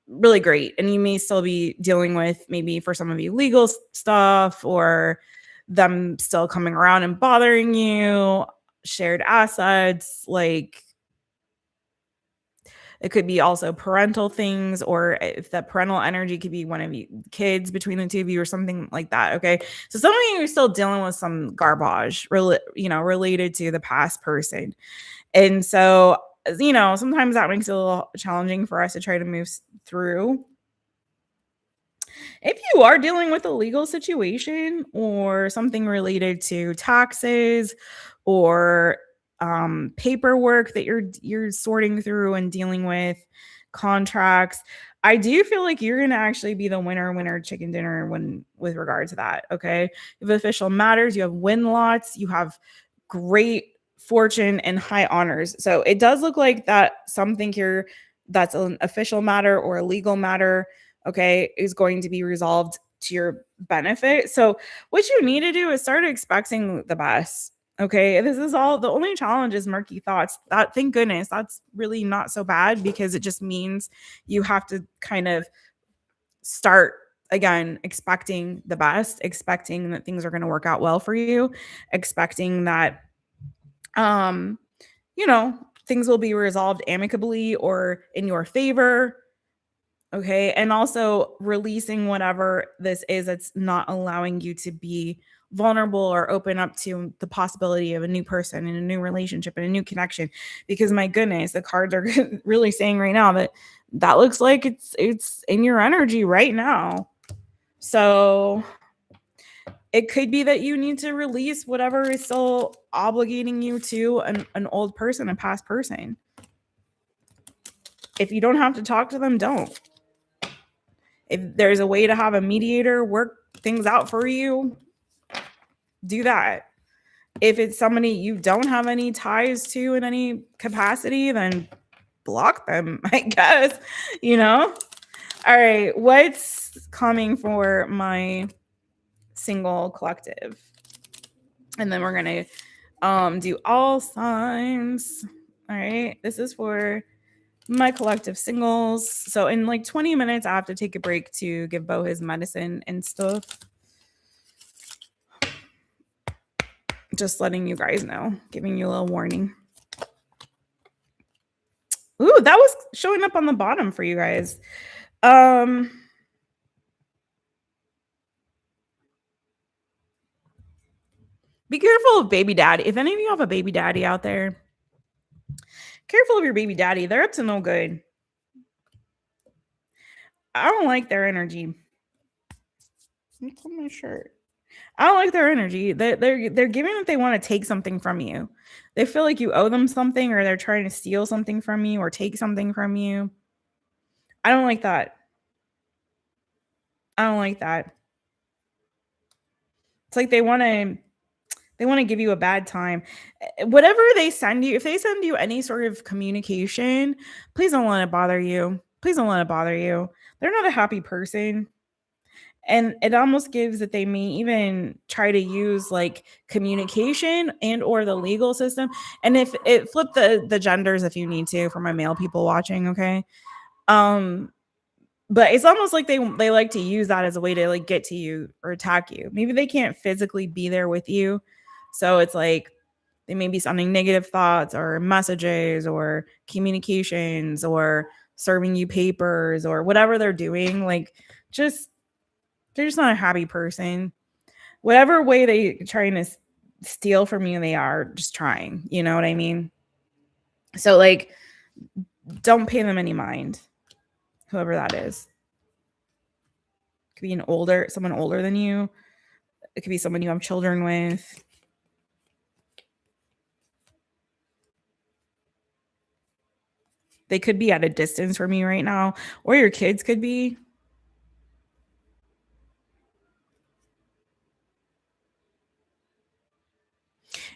really great, and you may still be dealing with, maybe for some of you, legal stuff, or them still coming around and bothering you, shared assets, like it could be also parental things, or if that parental energy could be one of you kids between the two of you or something like that. Okay, so some of you are still dealing with some garbage related to the past person, and so, you know, sometimes that makes it a little challenging for us to try to move through. If you are dealing with a legal situation or something related to taxes or paperwork that you're sorting through and dealing with, contracts, I do feel like you're going to actually be the winner chicken dinner when with regard to that. Okay, you have official matters, you have win lots, you have great fortune and high honors. So it does look like that something here that's an official matter or a legal matter, okay, is going to be resolved to your benefit. So what you need to do is start expecting the best. Okay, this is all, the only challenge is murky thoughts. That, thank goodness, that's really not so bad, because it just means you have to kind of start again expecting the best, expecting that things are going to work out well for you, expecting that you know, things will be resolved amicably or in your favor. Okay. And also releasing whatever this is that's not allowing you to be vulnerable or open up to the possibility of a new person and a new relationship and a new connection. Because my goodness, the cards are really saying right now that that looks like it's in your energy right now. So it could be that you need to release whatever is still obligating you to an old person, a past person. If you don't have to talk to them, don't. If there's a way to have a mediator work things out for you, do that. If it's somebody you don't have any ties to in any capacity, then block them, I guess, you know? All right, what's coming for my single collective? And then we're going to do all signs. All right, this is for my collective singles. So in like 20 minutes, I have to take a break to give Bo his medicine and stuff. Just letting you guys know, giving you a little warning. Ooh, that was showing up on the bottom for you guys. Be careful of baby daddy. If any of you have a baby daddy out there, careful of your baby daddy. They're up to no good. I don't like their energy. What's on my shirt? I don't like their energy. They're giving that they want to take something from you. They feel like you owe them something, or they're trying to steal something from you or take something from you. I don't like that. I don't like that. It's like they want to give you a bad time. Whatever they send you, if they send you any sort of communication, please don't let it bother you. Please don't let it bother you. They're not a happy person. And it almost gives that they may even try to use like communication and or the legal system. And if it flip the genders if you need to, for my male people watching, okay? But it's almost like they like to use that as a way to like get to you or attack you. Maybe they can't physically be there with you. So it's like they may be sending negative thoughts or messages or communications or serving you papers or whatever they're doing. Like they're just not a happy person. Whatever way they trying to steal from you, they are just trying. You know what I mean? So like, don't pay them any mind, whoever that is. It could be someone older than you. It could be someone you have children with. They could be at a distance from you right now, or your kids could be.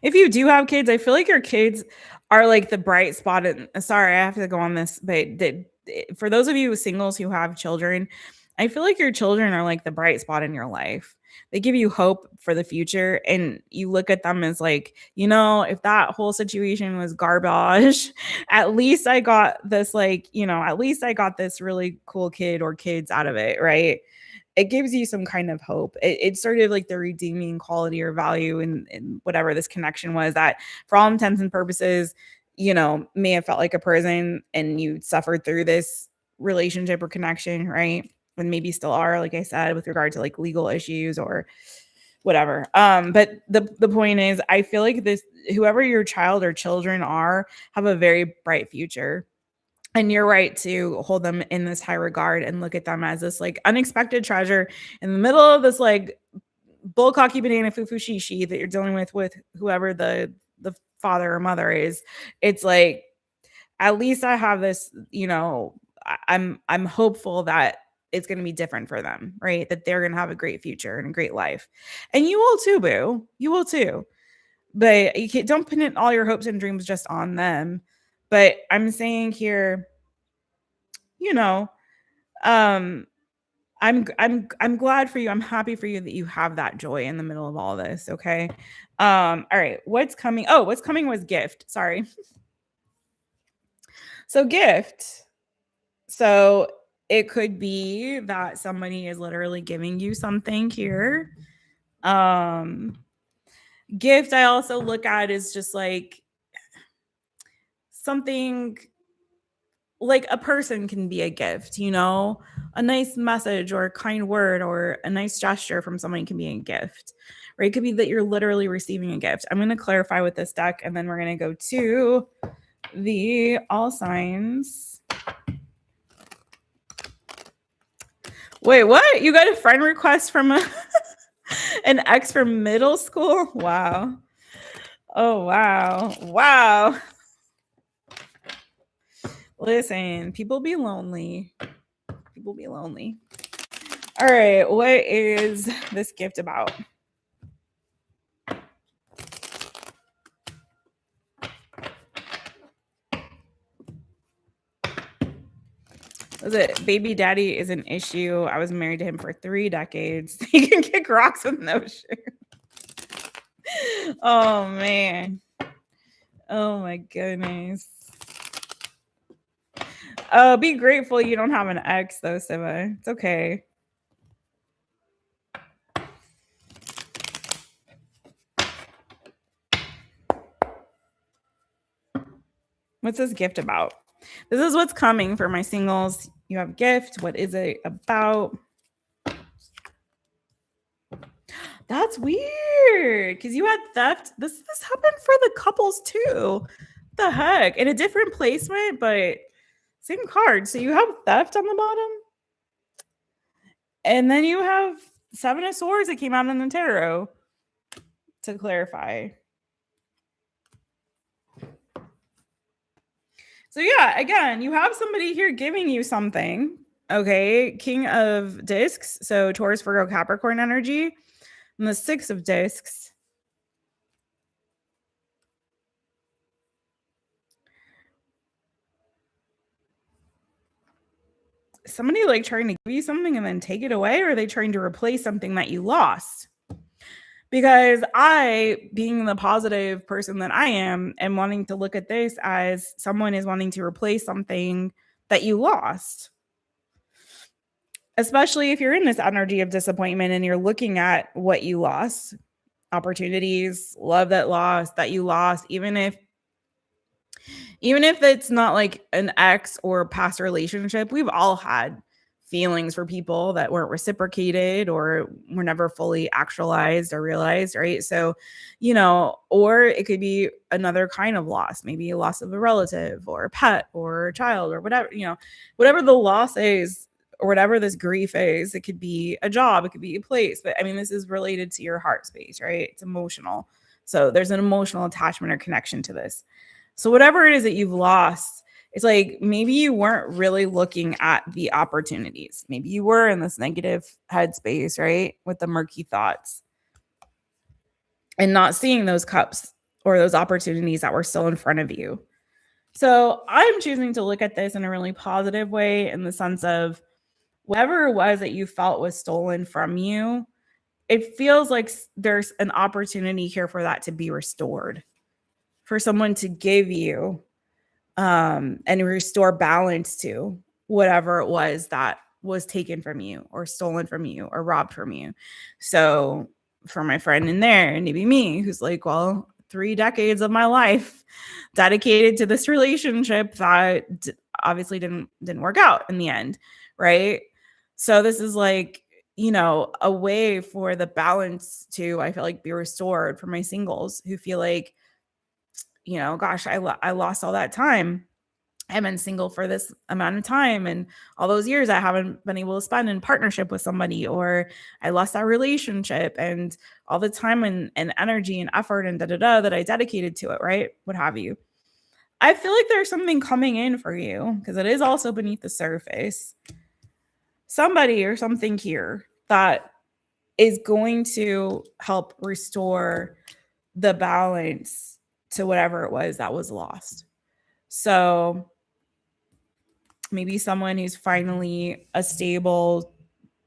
If you do have kids, I feel like your kids are like the bright spot. Sorry, I have to go on this, but for those of you singles who have children, I feel like your children are like the bright spot in your life. They give you hope for the future, and you look at them as like, if that whole situation was garbage, at least I got this, like, at least I got this really cool kid or kids out of it, right? It gives you some kind of hope. It's sort of like the redeeming quality or value in whatever this connection was that, for all intents and purposes, may have felt like a prison, and you suffered through this relationship or connection, right? And maybe still are, like I said, with regard to like legal issues or whatever. But the point is, I feel like whoever your child or children are, have a very bright future. And you're right to hold them in this high regard and look at them as this like unexpected treasure in the middle of this like bullcocky banana foo shishi that you're dealing with whoever the father or mother is. It's like, at least I have this, I'm hopeful that it's going to be different for them, right? That they're going to have a great future and a great life. And you will too, boo. You will too. But don't pin all your hopes and dreams just on them. But I'm saying here, I'm glad for you. I'm happy for you that you have that joy in the middle of all this. Okay. All right. What's coming? Oh, what's coming was gift. Sorry. So gift. So it could be that somebody is literally giving you something here. Gift, I also look at is just like something like a person can be a gift, a nice message or a kind word or a nice gesture from somebody can be a gift, or it could be that you're literally receiving a gift. I'm going to clarify with this deck, and then we're going to go to the all signs. Wait, what? You got a friend request from an ex from middle school? Wow. Oh, wow. Wow. Listen, people be lonely. People be lonely. All right, what is this gift about? Was it baby daddy is an issue? I was married to him for 3 decades. He can kick rocks with no shoe. Oh, man. Oh, my goodness. Oh, be grateful you don't have an ex, though, Siva. It's okay. What's this gift about? This is what's coming for my singles. You have gift. What is it about? That's weird, because you had theft. This happened for the couples too. What the heck? In a different placement, but same card. So you have theft on the bottom. And then you have 7 of Swords that came out in the tarot, to clarify. So yeah, again, you have somebody here giving you something. Okay, King of Discs. So Taurus, Virgo, Capricorn energy. And the 6 of Discs. Somebody like trying to give you something and then take it away, or are they trying to replace something that you lost? Because I, being the positive person that I am wanting to look at this as someone is wanting to replace something that you lost. Especially if you're in this energy of disappointment and you're looking at what you lost, opportunities, love that you lost, even if it's not like an ex or past relationship. We've all had feelings for people that weren't reciprocated or were never fully actualized or realized, right? So, or it could be another kind of loss, maybe a loss of a relative or a pet or a child or whatever, whatever the loss is or whatever this grief is. It could be a job, it could be a place, but I mean, this is related to your heart space, right? It's emotional. So there's an emotional attachment or connection to this. So whatever it is that you've lost, It's like maybe you weren't really looking at the opportunities. Maybe you were in this negative headspace, right? With the murky thoughts and not seeing those cups or those opportunities that were still in front of you. So I'm choosing to look at this in a really positive way, in the sense of whatever it was that you felt was stolen from you, it feels like there's an opportunity here for that to be restored, for someone to give you and restore balance to whatever it was that was taken from you or stolen from you or robbed from you. So for my friend in there, and maybe me, who's like, well, 3 decades of my life dedicated to this relationship that obviously didn't work out in the end, right? So this is like, you know, a way for the balance to, I feel like, be restored for my singles who feel like, you know, gosh, I lost all that time. I've been single for this amount of time, and all those years I haven't been able to spend in partnership with somebody, or I lost that relationship and all the time and energy and effort and that I dedicated to it, right? What have you. I feel like there's something coming in for you, because it is also beneath the surface. Somebody or something here that is going to help restore the balance to whatever it was that was lost. So maybe someone who's finally a stable,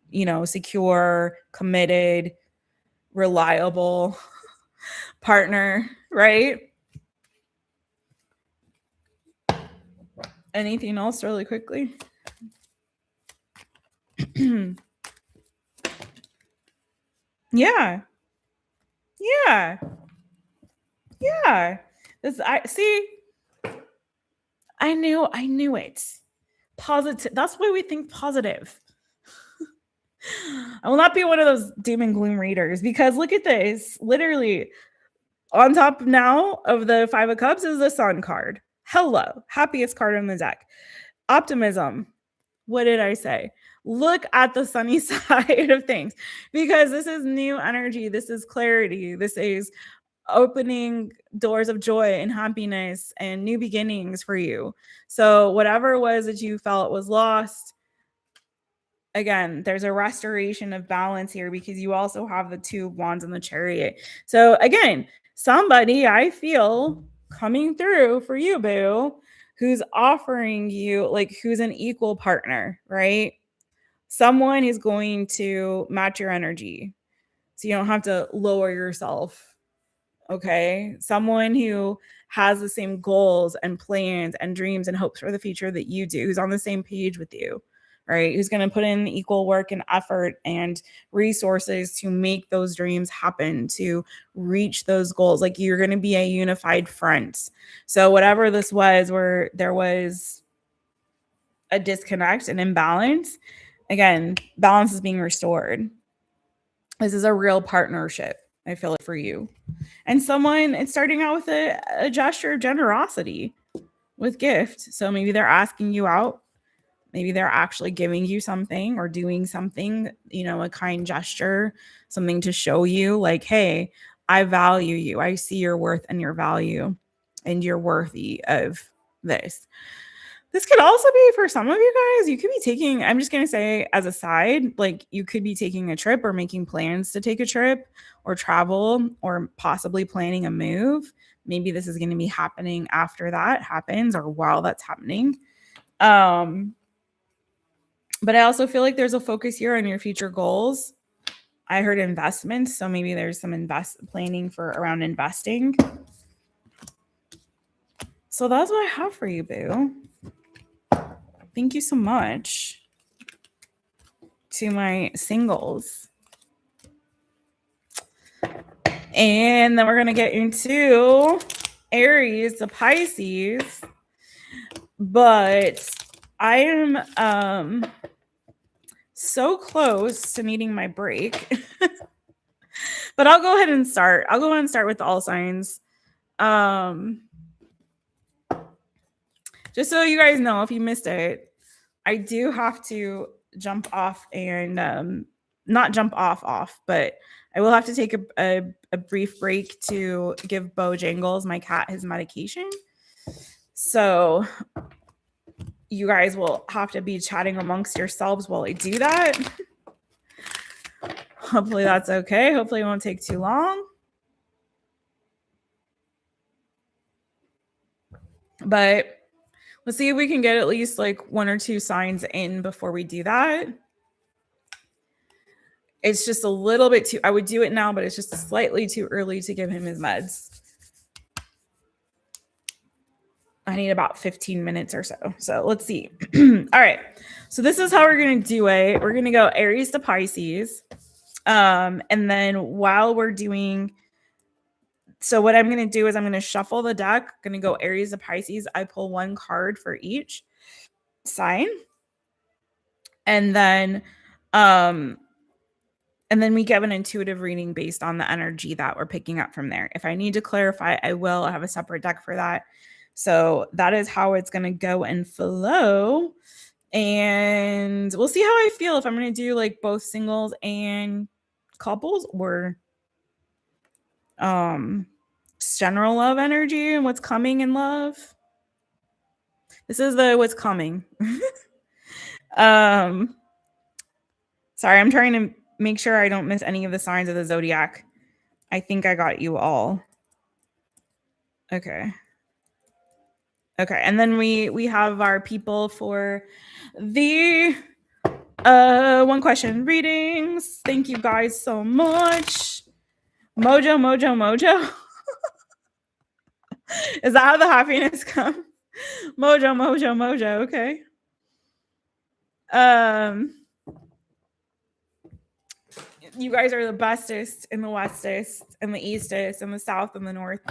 you know, secure, committed, reliable partner, right? Anything else really quickly? Yeah. Yeah. Yeah. I knew it. Positive. That's why we think positive. I will not be one of those doom and gloom readers, because look at this. Literally, on top now of the 5 of Cups is the Sun card. Hello. Happiest card in the deck. Optimism. What did I say? Look at the sunny side of things, because this is new energy. This is clarity. This is opening doors of joy and happiness and new beginnings for you. So whatever it was that you felt was lost, again, there's a restoration of balance here, because you also have the 2 of Wands and the Chariot. So again, somebody I feel coming through for you, boo, who's offering you, like, who's an equal partner, right? Someone is going to match your energy, so you don't have to lower yourself. Okay. Someone who has the same goals and plans and dreams and hopes for the future that you do, who's on the same page with you, right? Who's going to put in equal work and effort and resources to make those dreams happen, to reach those goals. Like, you're going to be a unified front. So whatever this was, where there was a disconnect and imbalance, again, balance is being restored. This is a real partnership, I feel like, for you. And someone, it's starting out with a gesture of generosity with gift. So maybe they're asking you out. Maybe they're actually giving you something or doing something, you know, a kind gesture, something to show you like, hey, I value you. I see your worth and your value, and you're worthy of this. This could also be for some of you guys. You could be taking, I'm just going to say as a side, like, you could be taking a trip or making plans to take a trip or travel, or possibly planning a move. Maybe this is going to be happening after that happens, or while that's happening. But I also feel like there's a focus here on your future goals. I heard investments, so maybe there's some planning for around investing. So that's what I have for you, boo. Thank you so much to my singles. And then we're going to get into Aries to Pisces. But I am so close to needing my break. But I'll go ahead and start. I'll go ahead and start with all signs. Just so you guys know, if you missed it, I do have to jump off and not jump off, but I will have to take a brief break to give Bojangles, my cat, his medication. So you guys will have to be chatting amongst yourselves while I do that. Hopefully that's okay. Hopefully it won't take too long. But let's see if we can get at least like 1 or 2 signs in before we do that. It's just a little bit too, I would do it now, but it's just slightly too early to give him his meds. I need about 15 minutes or so. So let's see. All right. So this is how we're going to do it. We're going to go Aries to Pisces. And then while we're doing, so what I'm going to do is I'm going to shuffle the deck. I'm going to go Aries to Pisces. I pull 1 card for each sign. And then we give an intuitive reading based on the energy that we're picking up from there. If I need to clarify, I will. I have a separate deck for that. So that is how it's going to go and flow. And we'll see how I feel if I'm going to do like both singles and couples, or just general love energy and what's coming in love. This is the what's coming. Sorry, I'm trying to make sure I don't miss any of the signs of the zodiac. I think I got you all. Okay. Okay, and then we have our people for the 1 question readings. Thank you guys so much. Mojo, mojo, mojo. Is that how the happiness comes? Mojo, mojo, mojo. Okay. You guys are the bestest in the westest and the eastest and the south and the north.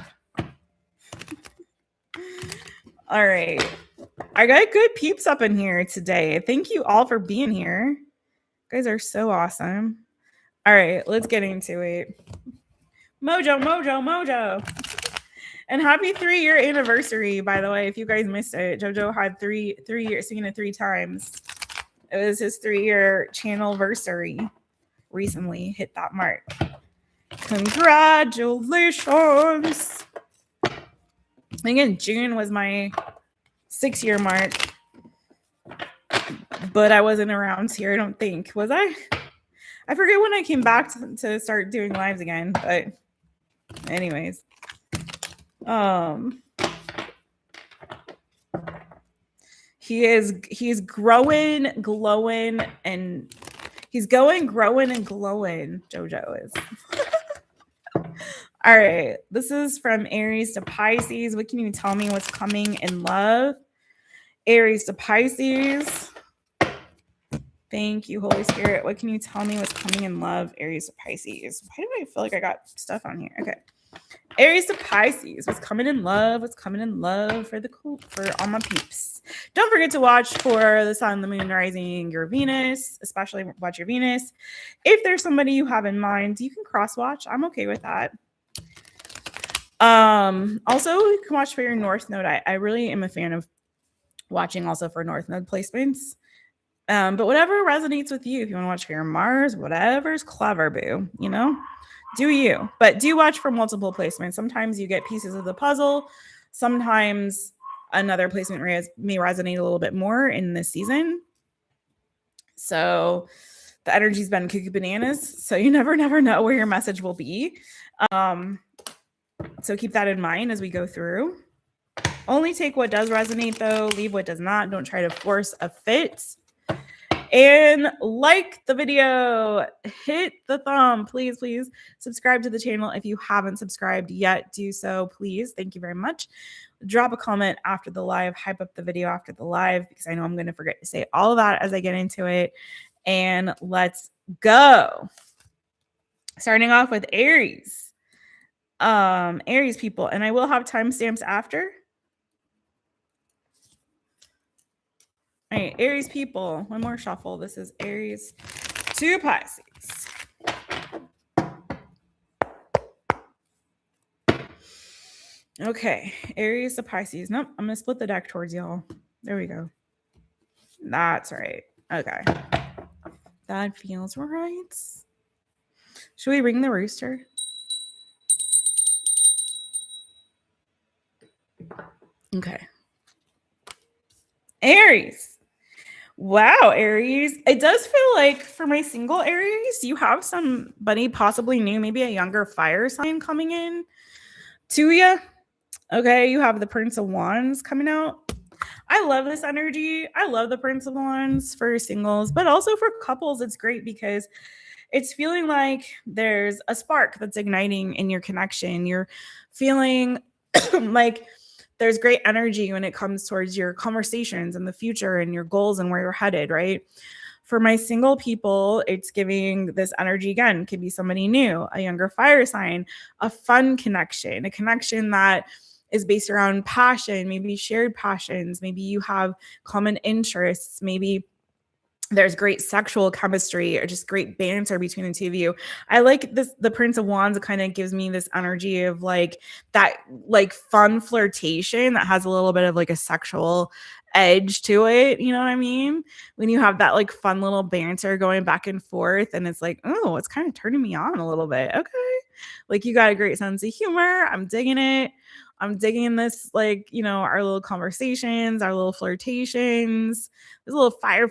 All right. I got good peeps up in here today. Thank you all for being here. You guys are so awesome. All right, let's get into it. Mojo, mojo, mojo. And happy 3-year anniversary, by the way, if you guys missed it. JoJo had 3 years, seen it 3 times. It was his 3-year channelversary. Recently hit that mark. Congratulations. I think in June was my 6-year mark, but I wasn't around here, I don't think. Was I? I forget when I came back to start doing lives again, but anyways. He's growing, glowing, and he's growing and glowing. JoJo is. All right, this is from Aries to Pisces. What can you tell me what's coming in love? Aries to Pisces. Thank you, Holy Spirit. What can you tell me what's coming in love? Aries to Pisces. Why do I feel like I got stuff on here? Okay. Aries to Pisces. What's coming in love? What's coming in love for all my peeps? Don't forget to watch for the sun, the moon, rising, your Venus, especially watch your Venus. If there's somebody you have in mind, you can cross watch. I'm okay with that. Also, you can watch for your North Node. I really am a fan of watching also for North Node placements. But whatever resonates with you. If you want to watch for your Mars, whatever's clever, boo, you know? Do you. But do watch for multiple placements. Sometimes you get pieces of the puzzle. Sometimes another placement may resonate a little bit more in this season. So the energy's been cuckoo bananas. So you never know where your message will be. So keep that in mind as we go through. Only take what does resonate, though. Leave what does not. Don't try to force a fit. And like the video, hit the thumb, please, please. Subscribe to the channel if you haven't subscribed yet. Do so, please. Thank you very much. Drop a comment after the live. Hype up the video after the live because I know I'm going to forget to say all of that as I get into it. And let's go. Starting off with Aries. Aries people, and I will have timestamps after. All right, Aries people, 1 more shuffle. This is Aries to Pisces. Okay, Aries to Pisces. Nope, I'm going to split the deck towards y'all. There we go. That's right. Okay. That feels right. Should we ring the rooster? Okay. Aries. Wow, Aries. It does feel like for my single Aries, you have somebody possibly new, maybe a younger fire sign coming in to you. Okay, you have the Prince of Wands coming out. I love this energy. I love the Prince of Wands for singles, but also for couples, it's great because it's feeling like there's a spark that's igniting in your connection. You're feeling like there's great energy when it comes towards your conversations and the future and your goals and where you're headed, right? For my single people, it's giving this energy again. It could be somebody new, a younger fire sign, a fun connection, a connection that is based around passion, maybe shared passions, maybe you have common interests, maybe there's great sexual chemistry or just great banter between the two of you. I like this. The Prince of Wands kind of gives me this energy of like that, like fun flirtation that has a little bit of like a sexual edge to it. You know what I mean? When you have that like fun little banter going back and forth, and it's like, oh, it's kind of turning me on a little bit. Okay. Like you got a great sense of humor. I'm digging it. I'm digging this, like, you know, our little conversations, our little flirtations. There's a little fire,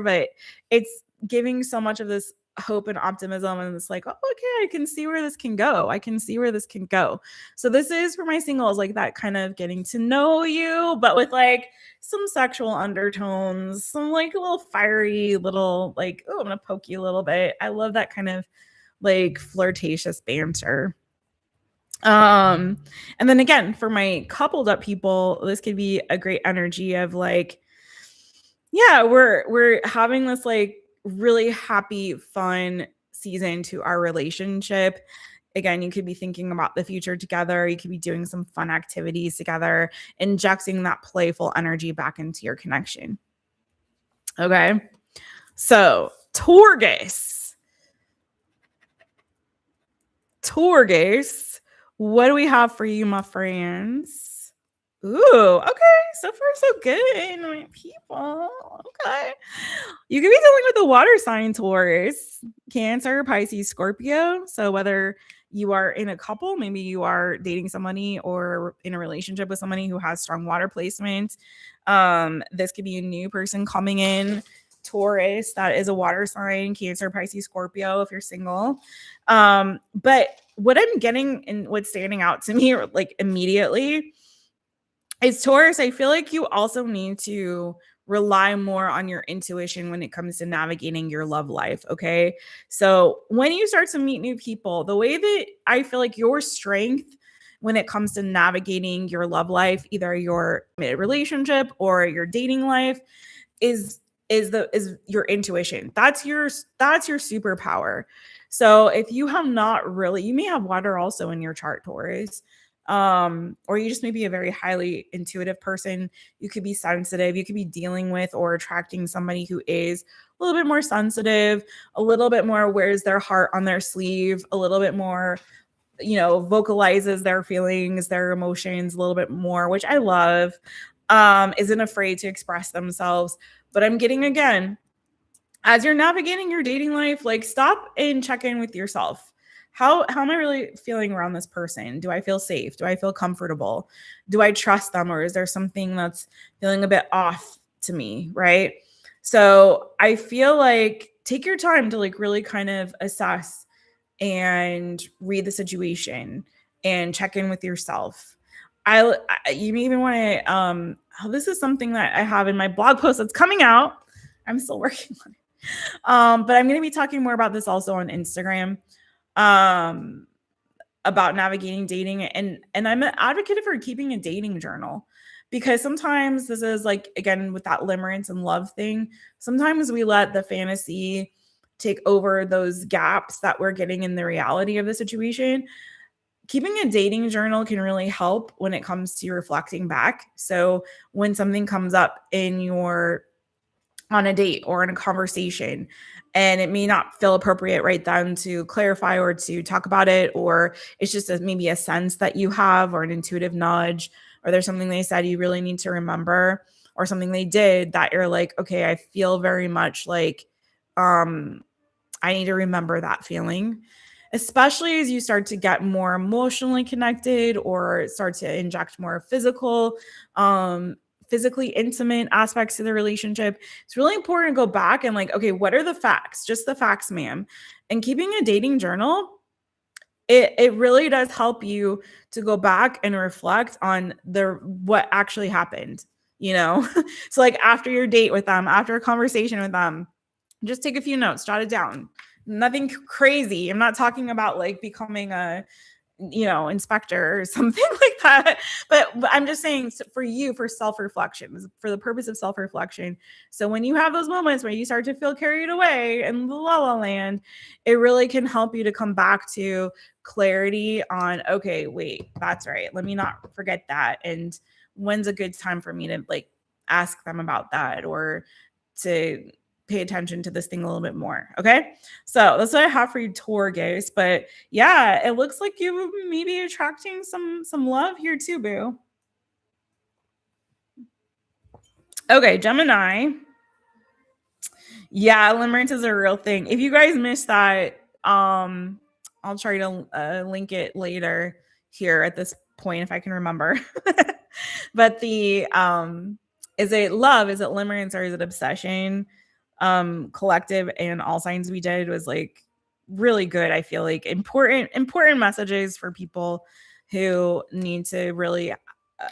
but it's giving so much of this hope and optimism. And it's like, oh, okay, I can see where this can go. I can see where this can go. So this is for my singles, like that kind of getting to know you, but with like some sexual undertones, some like a little fiery little, like, oh, I'm going to poke you a little bit. I love that kind of like flirtatious banter. And then again, for my coupled up people, this could be a great energy of like, yeah, we're having this like really happy, fun season to our relationship. Again, you could be thinking about the future together. You could be doing some fun activities together, injecting that playful energy back into your connection. Okay. So Taurus, what do we have for you, my friends? Ooh, okay. So far, so good, my people. Okay. You could be dealing with the water sign Taurus, Cancer, Pisces, Scorpio. So whether you are in a couple, maybe you are dating somebody or in a relationship with somebody who has strong water placement. This could be a new person coming in. Taurus, that is a water sign, Cancer, Pisces, Scorpio, if you're single. But what I'm getting and what's standing out to me like immediately is Taurus. I feel like you also need to rely more on your intuition when it comes to navigating your love life. Okay. So when you start to meet new people, the way that I feel like your strength when it comes to navigating your love life, either your relationship or your dating life, is your intuition. That's your superpower. So if you have not really, you may have water also in your chart, Taurus, or you just may be a very highly intuitive person. You could be sensitive. You could be dealing with or attracting somebody who is a little bit more sensitive, a little bit more wears their heart on their sleeve, a little bit more, you know, vocalizes their feelings, their emotions a little bit more, which I love. Isn't afraid to express themselves. But I'm getting, again, as you're navigating your dating life, like stop and check in with yourself. How am I really feeling around this person? Do I feel safe? Do I feel comfortable? Do I trust them? Or is there something that's feeling a bit off to me, right? So I feel like take your time to like really kind of assess and read the situation and check in with yourself. You may even want to this is something that I have in my blog post that's coming out. I'm still working on it. But I'm going to be talking more about this also on Instagram, about navigating dating, and I'm an advocate for keeping a dating journal, because sometimes this is like, again, with that limerence and love thing, sometimes we let the fantasy take over those gaps that we're getting in the reality of the situation. Keeping a dating journal can really help when it comes to reflecting back. So when something comes up on a date or in a conversation, and it may not feel appropriate right then to clarify or to talk about it, or it's just maybe a sense that you have or an intuitive nudge, or there's something they said you really need to remember, or something they did that you're like, okay, I feel very much like I need to remember that feeling. Especially as you start to get more emotionally connected or start to inject more physical physically intimate aspects of the relationship, it's really important to go back and like, okay, what are the facts? Just the facts, ma'am. And keeping a dating journal, it really does help you to go back and reflect on what actually happened, you know? So like after your date with them, after a conversation with them, just take a few notes, jot it down. Nothing crazy. I'm not talking about like becoming a inspector or something like that. But I'm just saying for you, for self-reflection, for the purpose of self-reflection. So when you have those moments where you start to feel carried away in the la la land, it really can help you to come back to clarity on, okay, wait, that's right. Let me not forget that. And when's a good time for me to like ask them about that or to pay attention to this thing a little bit more. Okay. So that's what I have for you, Taurus. But yeah, it looks like you may be attracting some love here too, boo. Okay, Gemini. Yeah, limerence is a real thing. If you guys missed that, I'll try to link it later here at this point if I can remember. But the is it love? Is it limerence or is it obsession? Collective and all signs we did was like really good. I feel like important messages for people who need to really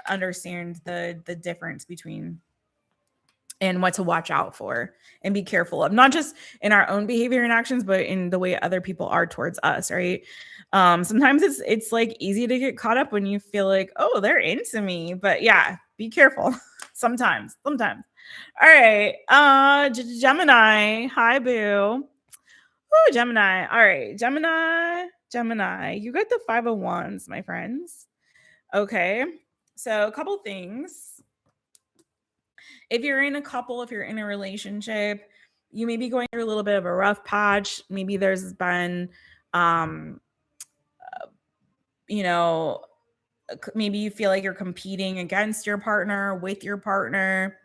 understand the difference between and what to watch out for and be careful of, not just in our own behavior and actions, but in the way other people are towards us, right? Sometimes it's like easy to get caught up when you feel like, oh, they're into me, but yeah, be careful. sometimes. All right, Gemini, hi boo. Oh, Gemini. All right, Gemini, you got the 5 of Wands, my friends. Okay, so a couple things. If you're in a couple, if you're in a relationship, you may be going through a little bit of a rough patch. Maybe there's been, maybe you feel like you're competing against your partner, with your partner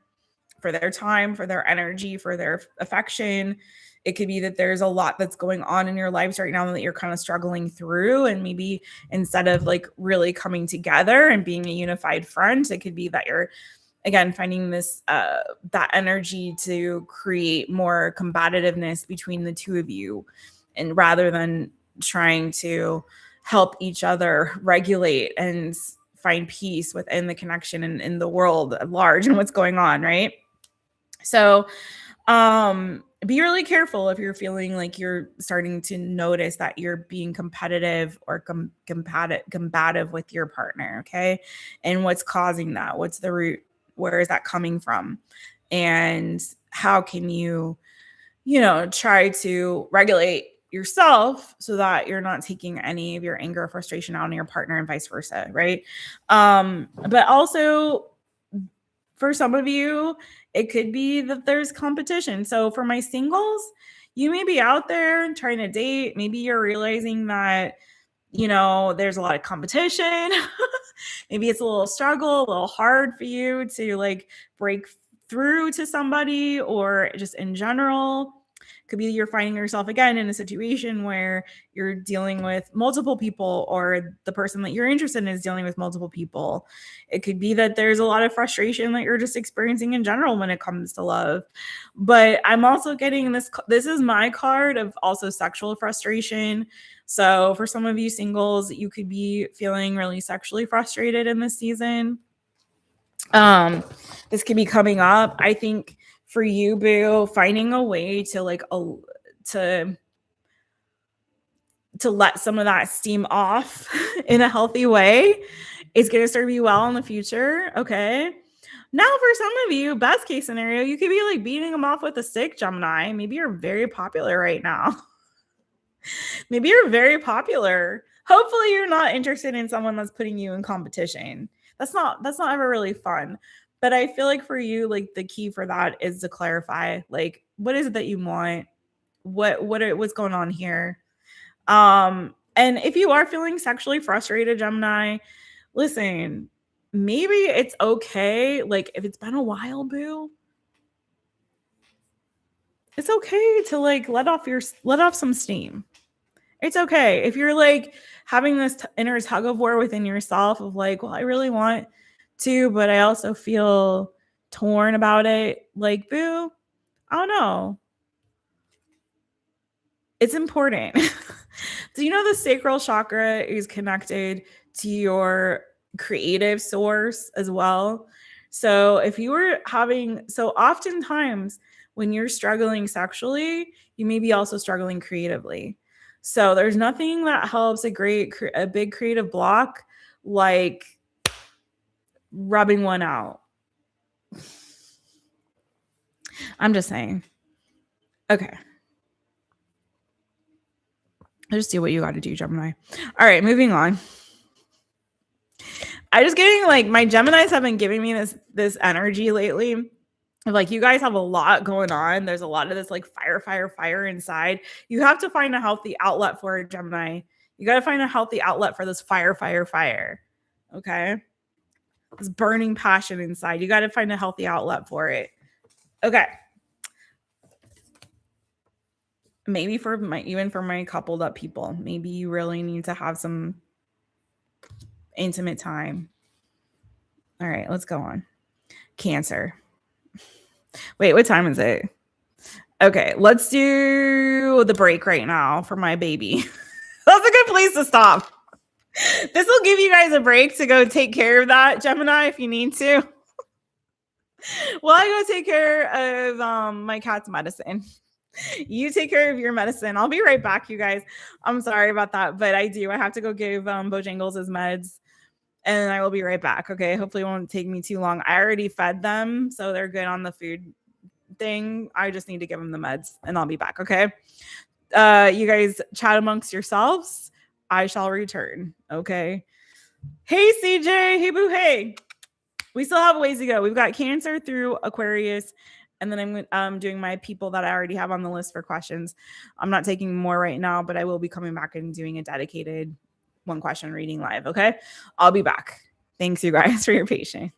for their time, for their energy, for their affection. It could be that there's a lot that's going on in your lives right now that you're kind of struggling through. And maybe instead of like really coming together and being a unified front, it could be that you're, again, finding this that energy to create more combativeness between the two of you, and rather than trying to help each other regulate and find peace within the connection and in the world at large and what's going on, right? So be really careful if you're feeling like you're starting to notice that you're being competitive or combative with your partner, okay? And what's causing that? What's the root? Where is that coming from? And how can you, try to regulate yourself so that you're not taking any of your anger or frustration out on your partner and vice versa, right? But also for some of you, it could be that there's competition. So for my singles, you may be out there trying to date. Maybe you're realizing that there's a lot of competition. Maybe it's a little struggle, a little hard for you to like break through to somebody, or just in general. Could be you're finding yourself again in a situation where you're dealing with multiple people, or the person that you're interested in is dealing with multiple people. It could be that there's a lot of frustration that you're just experiencing in general when it comes to love. But I'm also getting this is my card of also sexual frustration. So for some of you singles, you could be feeling really sexually frustrated in this season. This could be coming up. I think for you, boo, finding a way to like to let some of that steam off in a healthy way is going to serve you well in the future. Okay. Now, for some of you, best case scenario, you could be like beating them off with a stick, Gemini. Maybe you're very popular right now. Maybe you're very popular. Hopefully you're not interested in someone that's putting you in competition. That's not ever really fun. But I feel like for you, like the key for that is to clarify, like, what is it that you want? What's going on here? And if you are feeling sexually frustrated, Gemini, listen, maybe it's okay. Like if it's been a while, boo, it's okay to like let off some steam. It's okay. If you're like having this inner tug of war within yourself of like, well, I really want to, but I also feel torn about it. Like, boo, I don't know. It's important. Do you know the sacral chakra is connected to your creative source as well? So if you were having, so oftentimes when you're struggling sexually, you may be also struggling creatively. So there's nothing that helps a big creative block like rubbing one out. I'm just saying. Okay. Just do what you got to do, Gemini. All right, moving on. I just getting like my Geminis have been giving me this energy lately. Like, you guys have a lot going on. There's a lot of this like fire inside. You have to find a healthy outlet for it, Gemini. You got to find a healthy outlet for this fire. Okay. This burning passion inside. You got to find a healthy outlet for it. Okay. Maybe even for my coupled up people, maybe you really need to have some intimate time. All right, let's go on. Cancer. Wait, what time is it? Okay, let's do the break right now for my baby. That's a good place to stop. This will give you guys a break to go take care of that, Gemini, if you need to. Well, I go take care of my cat's medicine. You take care of your medicine. I'll be right back, you guys. I'm sorry about that, but I have to go give Bojangles his meds, and I will be right back. Okay, hopefully it won't take me too long. I already fed them, so they're good on the food thing. I just need to give them the meds, and I'll be back. Okay, you guys chat amongst yourselves. I shall return. Okay. Hey, CJ. Hey, boo. Hey. We still have a ways to go. We've got Cancer through Aquarius, and then I'm doing my people that I already have on the list for questions. I'm not taking more right now, but I will be coming back and doing a dedicated one question reading live. Okay. I'll be back. Thanks, you guys, for your patience.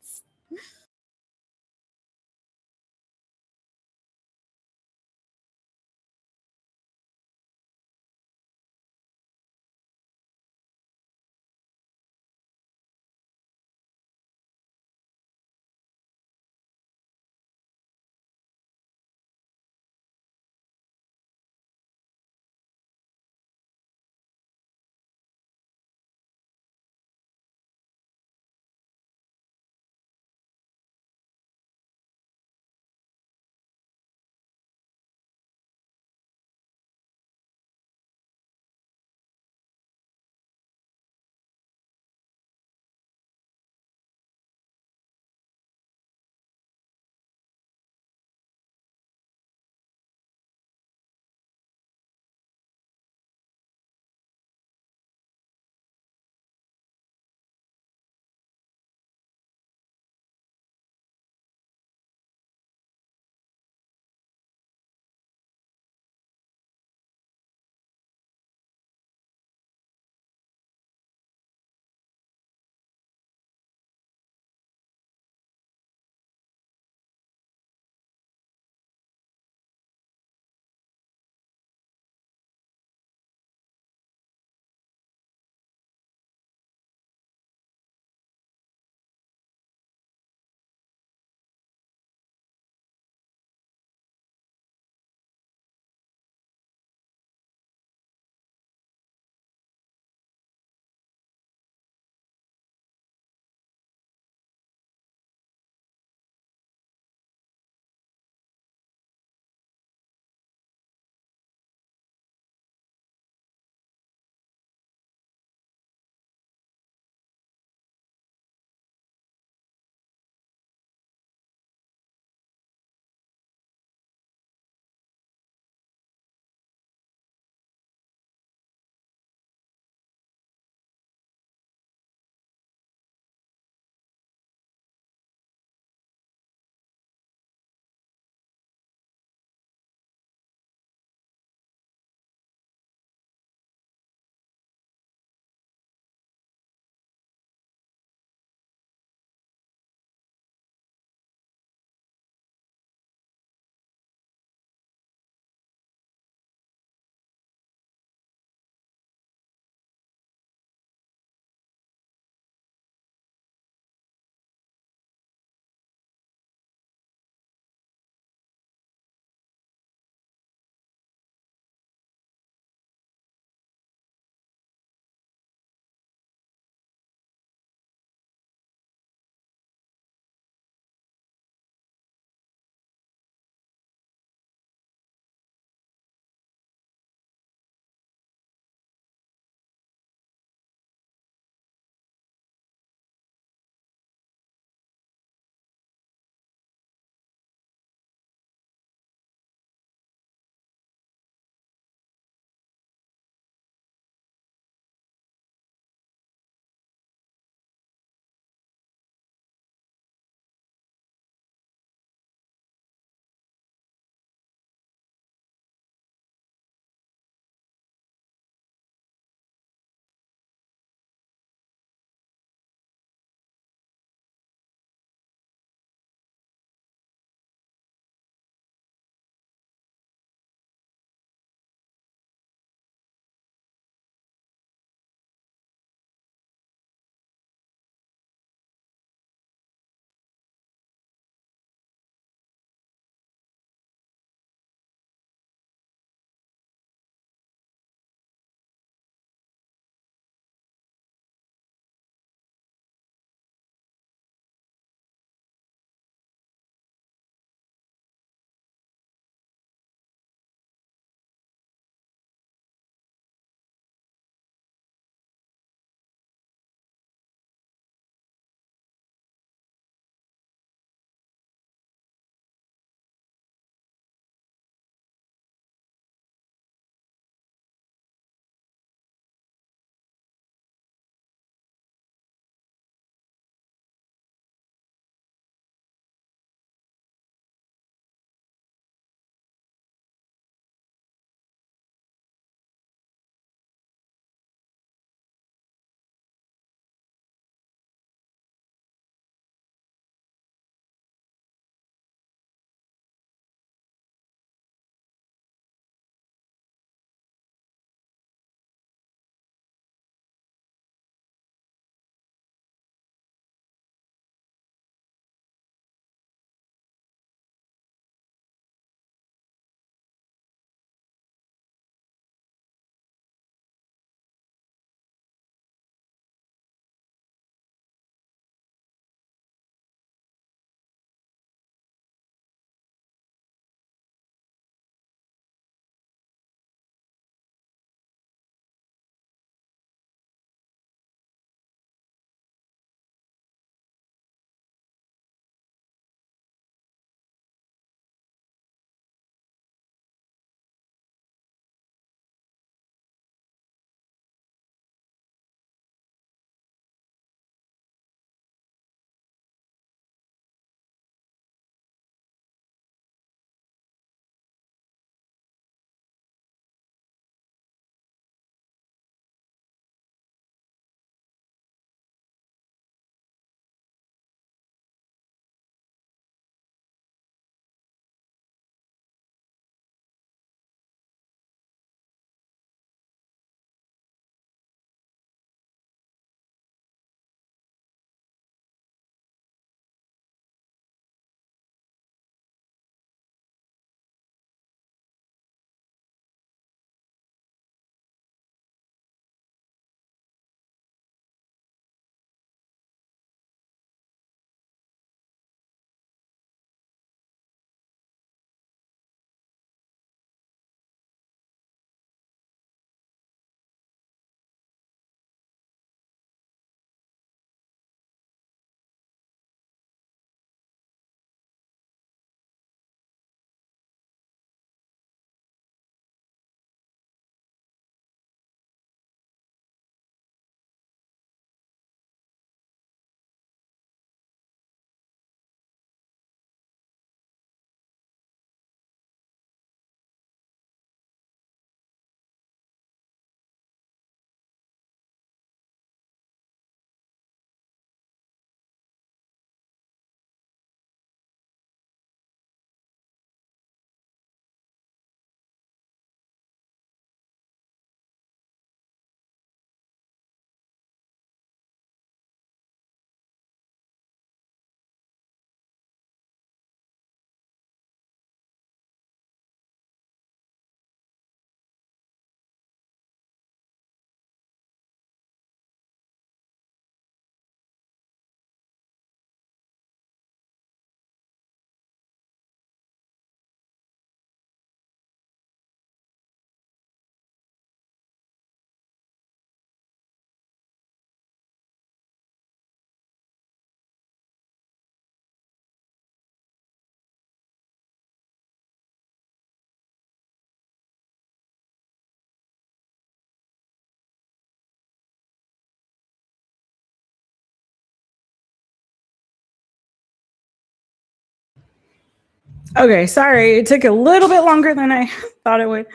Okay, sorry. It took a little bit longer than I thought it would.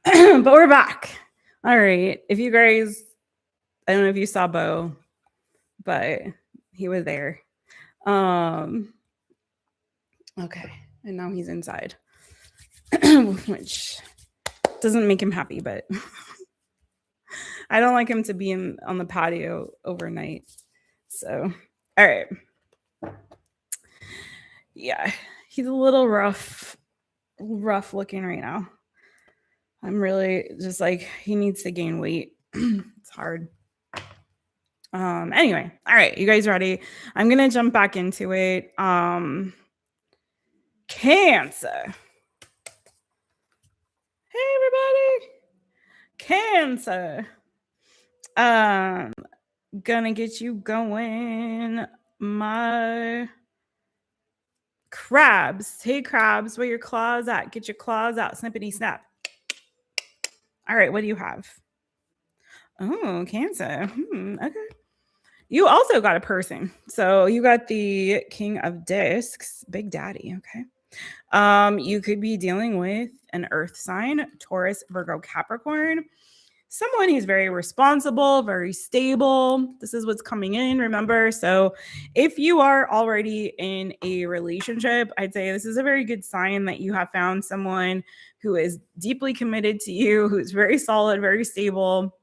But we're back. All right. If you guys, I don't know if you saw Bo, but he was there. Okay. And now he's inside, which doesn't make him happy, but I don't like him to be on the patio overnight. So, all right. Yeah, he's a little rough looking right now. I'm really just like, he needs to gain weight. It's hard. Anyway, all right, you guys ready? I'm gonna jump back into it. Cancer. Hey everybody. Cancer. Gonna get you going. My crabs. Hey crabs, where your claws at? Get your claws out. Snippity snap. All right, what do you have? Oh, Cancer. Okay. You also got a person. So you got the King of Discs, Big Daddy. Okay. You could be dealing with an earth sign, Taurus, Virgo, Capricorn. Someone who's very responsible, very stable. This is what's coming in, remember? So if you are already in a relationship, I'd say this is a very good sign that you have found someone who is deeply committed to you, who's very solid, very stable,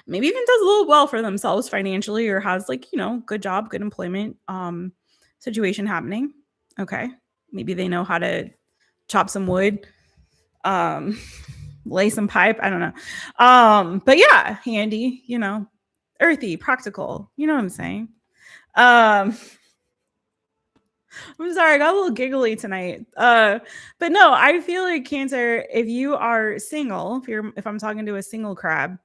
maybe even does a little well for themselves financially, or has like, you know, good job, good employment situation happening. Okay. Maybe they know how to chop some wood, lay some pipe. I don't know. But yeah, handy, you know, earthy, practical. You know what I'm saying? I'm sorry, I got a little giggly tonight. But no, I feel like Cancer, if you are single, if I'm talking to a single crab,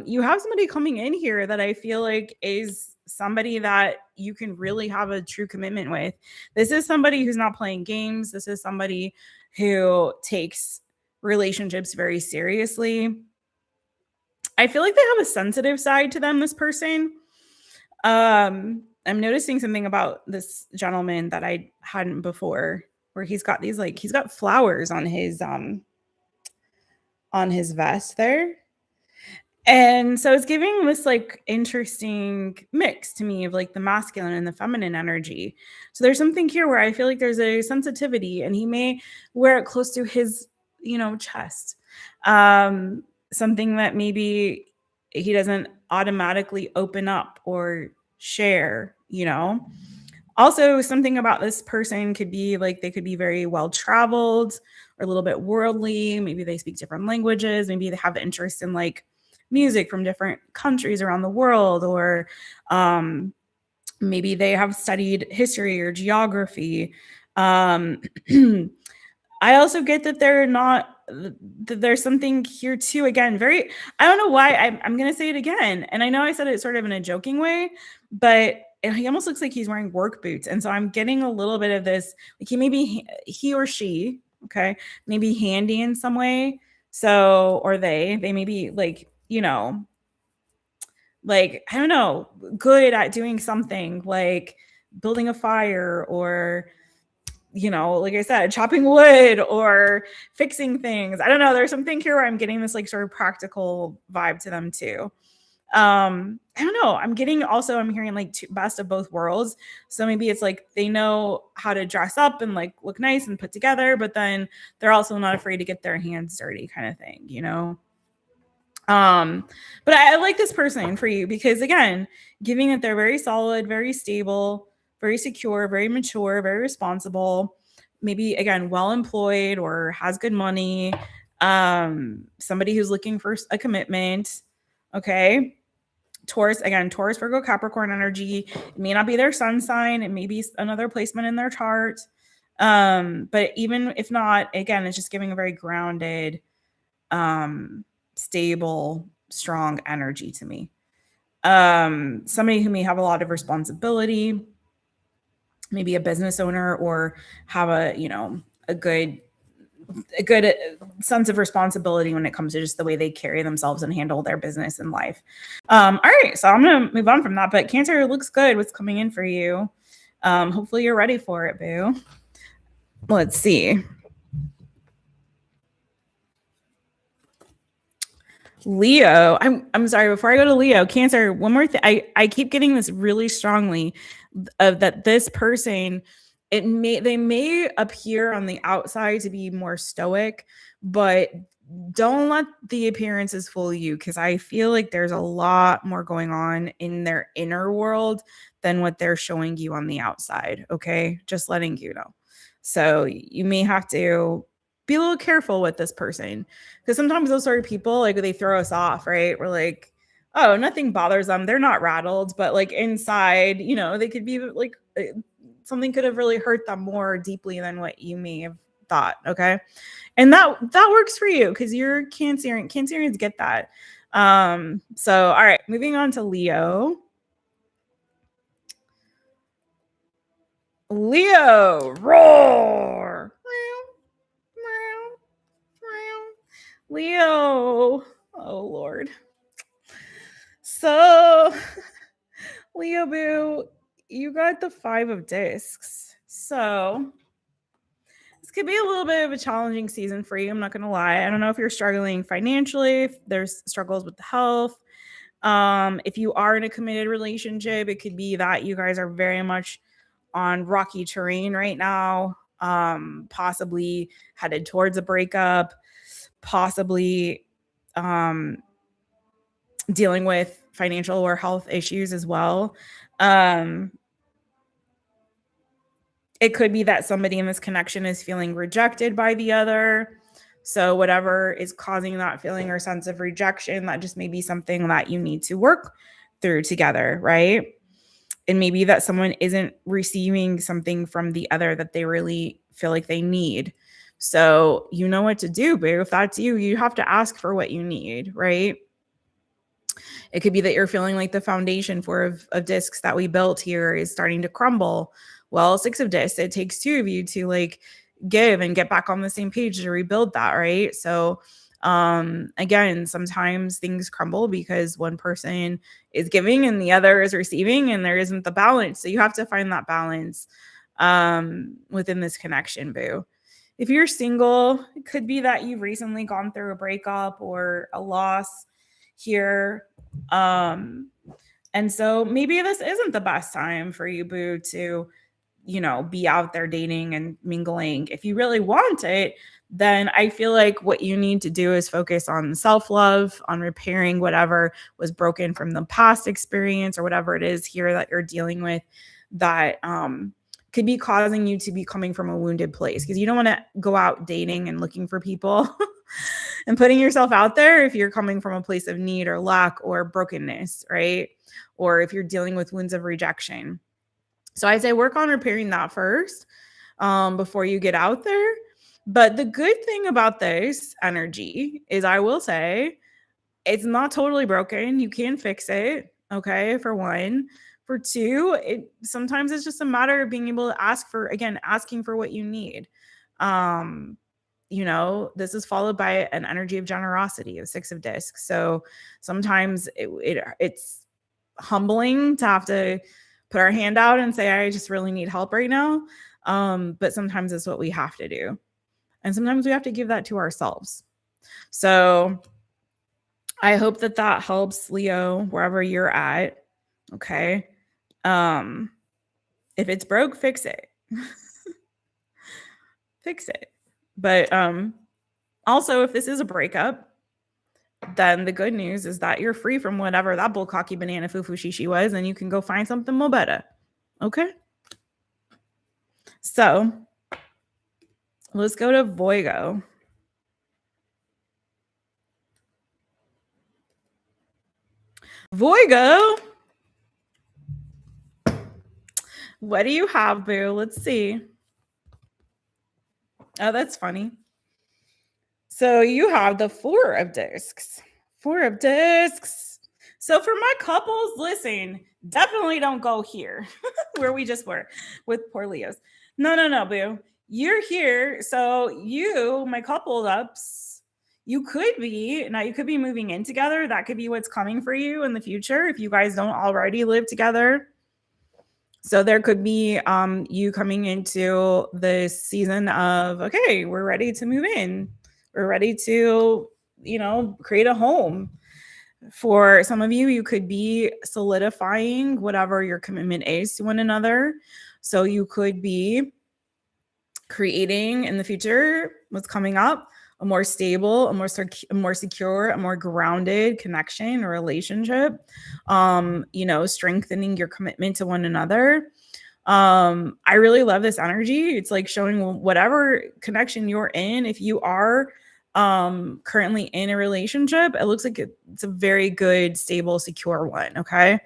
you have somebody coming in here that I feel like is somebody that you can really have a true commitment with. This is somebody who's not playing games. This is somebody who takes relationships very seriously. I feel like they have a sensitive side to them, this person. I'm noticing something about this gentleman that I hadn't before, where he's got these, like, he's got flowers on his vest there. And so it's giving this like interesting mix to me of like the masculine and the feminine energy. So there's something here where I feel like there's a sensitivity, and he may wear it close to his, you know, chest. Something that maybe he doesn't automatically open up or share, you know. Also, something about this person could be like they could be very well traveled or a little bit worldly. Maybe they speak different languages. Maybe they have interest in like music from different countries around the world, or maybe they have studied history or geography. I also get that they're not, that there's something here too, again, very, I don't know why, I'm going to say it again. And I know I said it sort of in a joking way, but he almost looks like he's wearing work boots. And so I'm getting a little bit of this, like he or she, okay, maybe handy in some way. So, or they may be like, you know, like, I don't know, good at doing something like building a fire, or, you know, like I said, chopping wood or fixing things. I don't know. There's something here where I'm getting this like sort of practical vibe to them too. I don't know. I'm hearing like best of both worlds. So maybe it's like they know how to dress up and like look nice and put together, but then they're also not afraid to get their hands dirty, kind of thing, you know? But I like this person for you because, again, giving that they're very solid, very stable, very secure, very mature, very responsible, maybe, again, well employed or has good money, somebody who's looking for a commitment. Okay. Taurus, again, Taurus, Virgo, Capricorn energy. It may not be their sun sign. It may be another placement in their chart. But even if not, again, it's just giving a very grounded, stable, strong energy to me. Somebody who may have a lot of responsibility, maybe a business owner, or have a, you know, a good sense of responsibility when it comes to just the way they carry themselves and handle their business and life. All right, so I'm gonna move on from that, but Cancer, looks good what's coming in for you. Hopefully you're ready for it, boo. Let's see. Leo, I'm sorry, before I go to Leo, Cancer, one more thing. I keep getting this really strongly of that this person, they may appear on the outside to be more stoic, but don't let the appearances fool you, because I feel like there's a lot more going on in their inner world than what they're showing you on the outside. Okay, just letting you know. So you may have to be a little careful with this person, because sometimes those sort of people, like, they throw us off, right? We're like, oh, nothing bothers them, they're not rattled, but like inside, you know, they could be like, something could have really hurt them more deeply than what you may have thought. Okay, and that works for you because you're Cancerian. Cancerians get that. So all right, moving on to Leo. Leo, roar. Leo, oh Lord. So Leo boo, you got the 5 of discs. So this could be a little bit of a challenging season for you. I'm not going to lie. I don't know if you're struggling financially, if there's struggles with the health. If you are in a committed relationship, it could be that you guys are very much on rocky terrain right now, possibly headed towards a breakup, possibly dealing with financial or health issues as well. It could be that somebody in this connection is feeling rejected by the other. So whatever is causing that feeling or sense of rejection, that just may be something that you need to work through together, right? And maybe that someone isn't receiving something from the other that they really feel like they need. So you know what to do, boo. If that's you, you have to ask for what you need, right? It could be that you're feeling like the foundation of discs that we built here is starting to crumble. Well, 6 of discs, it takes 2 of you to like give and get back on the same page to rebuild that, right? So again, sometimes things crumble because one person is giving and the other is receiving, and there isn't the balance. So you have to find that balance within this connection, boo. If you're single, it could be that you've recently gone through a breakup or a loss here. And so maybe this isn't the best time for you, boo, to, you know, be out there dating and mingling. If you really want it, then I feel like what you need to do is focus on self-love, on repairing whatever was broken from the past experience or whatever it is here that you're dealing with that could be causing you to be coming from a wounded place, because you don't want to go out dating and looking for people and putting yourself out there if you're coming from a place of need or lack or brokenness, right? Or if you're dealing with wounds of rejection. So I say work on repairing that first before you get out there. But the good thing about this energy is, I will say, it's not totally broken. You can fix it, okay, for one. For two, sometimes it's just a matter of being able to asking for what you need. You know, this is followed by an energy of generosity, of 6 of discs. So sometimes it's humbling to have to put our hand out and say, I just really need help right now. But sometimes it's what we have to do. And sometimes we have to give that to ourselves. So I hope that helps, Leo, wherever you're at. Okay. If it's broke, fix it. Fix it. But also, if this is a breakup, then the good news is that you're free from whatever that bullcocky banana fufu shishi was, and you can go find something more better. Okay? So let's go to Virgo. Virgo, what do you have, boo? Let's see. Oh, that's funny. So you have the 4 of discs. 4 of discs. So for my couples, listen, definitely don't go here where we just were with poor Leos. No, boo. You're here. So you, my couple ups, you could be moving in together. That could be what's coming for you in the future if you guys don't already live together. So there could be you coming into this season of, okay, we're ready to move in. We're ready to, create a home. For some of you, you could be solidifying whatever your commitment is to one another. So you could be creating in the future what's coming up, a more stable, a more secure, a more grounded connection or relationship, strengthening your commitment to one another. I really love this energy. It's like showing whatever connection you're in, if you are currently in a relationship, it looks like it's a very good, stable, secure one. Okay.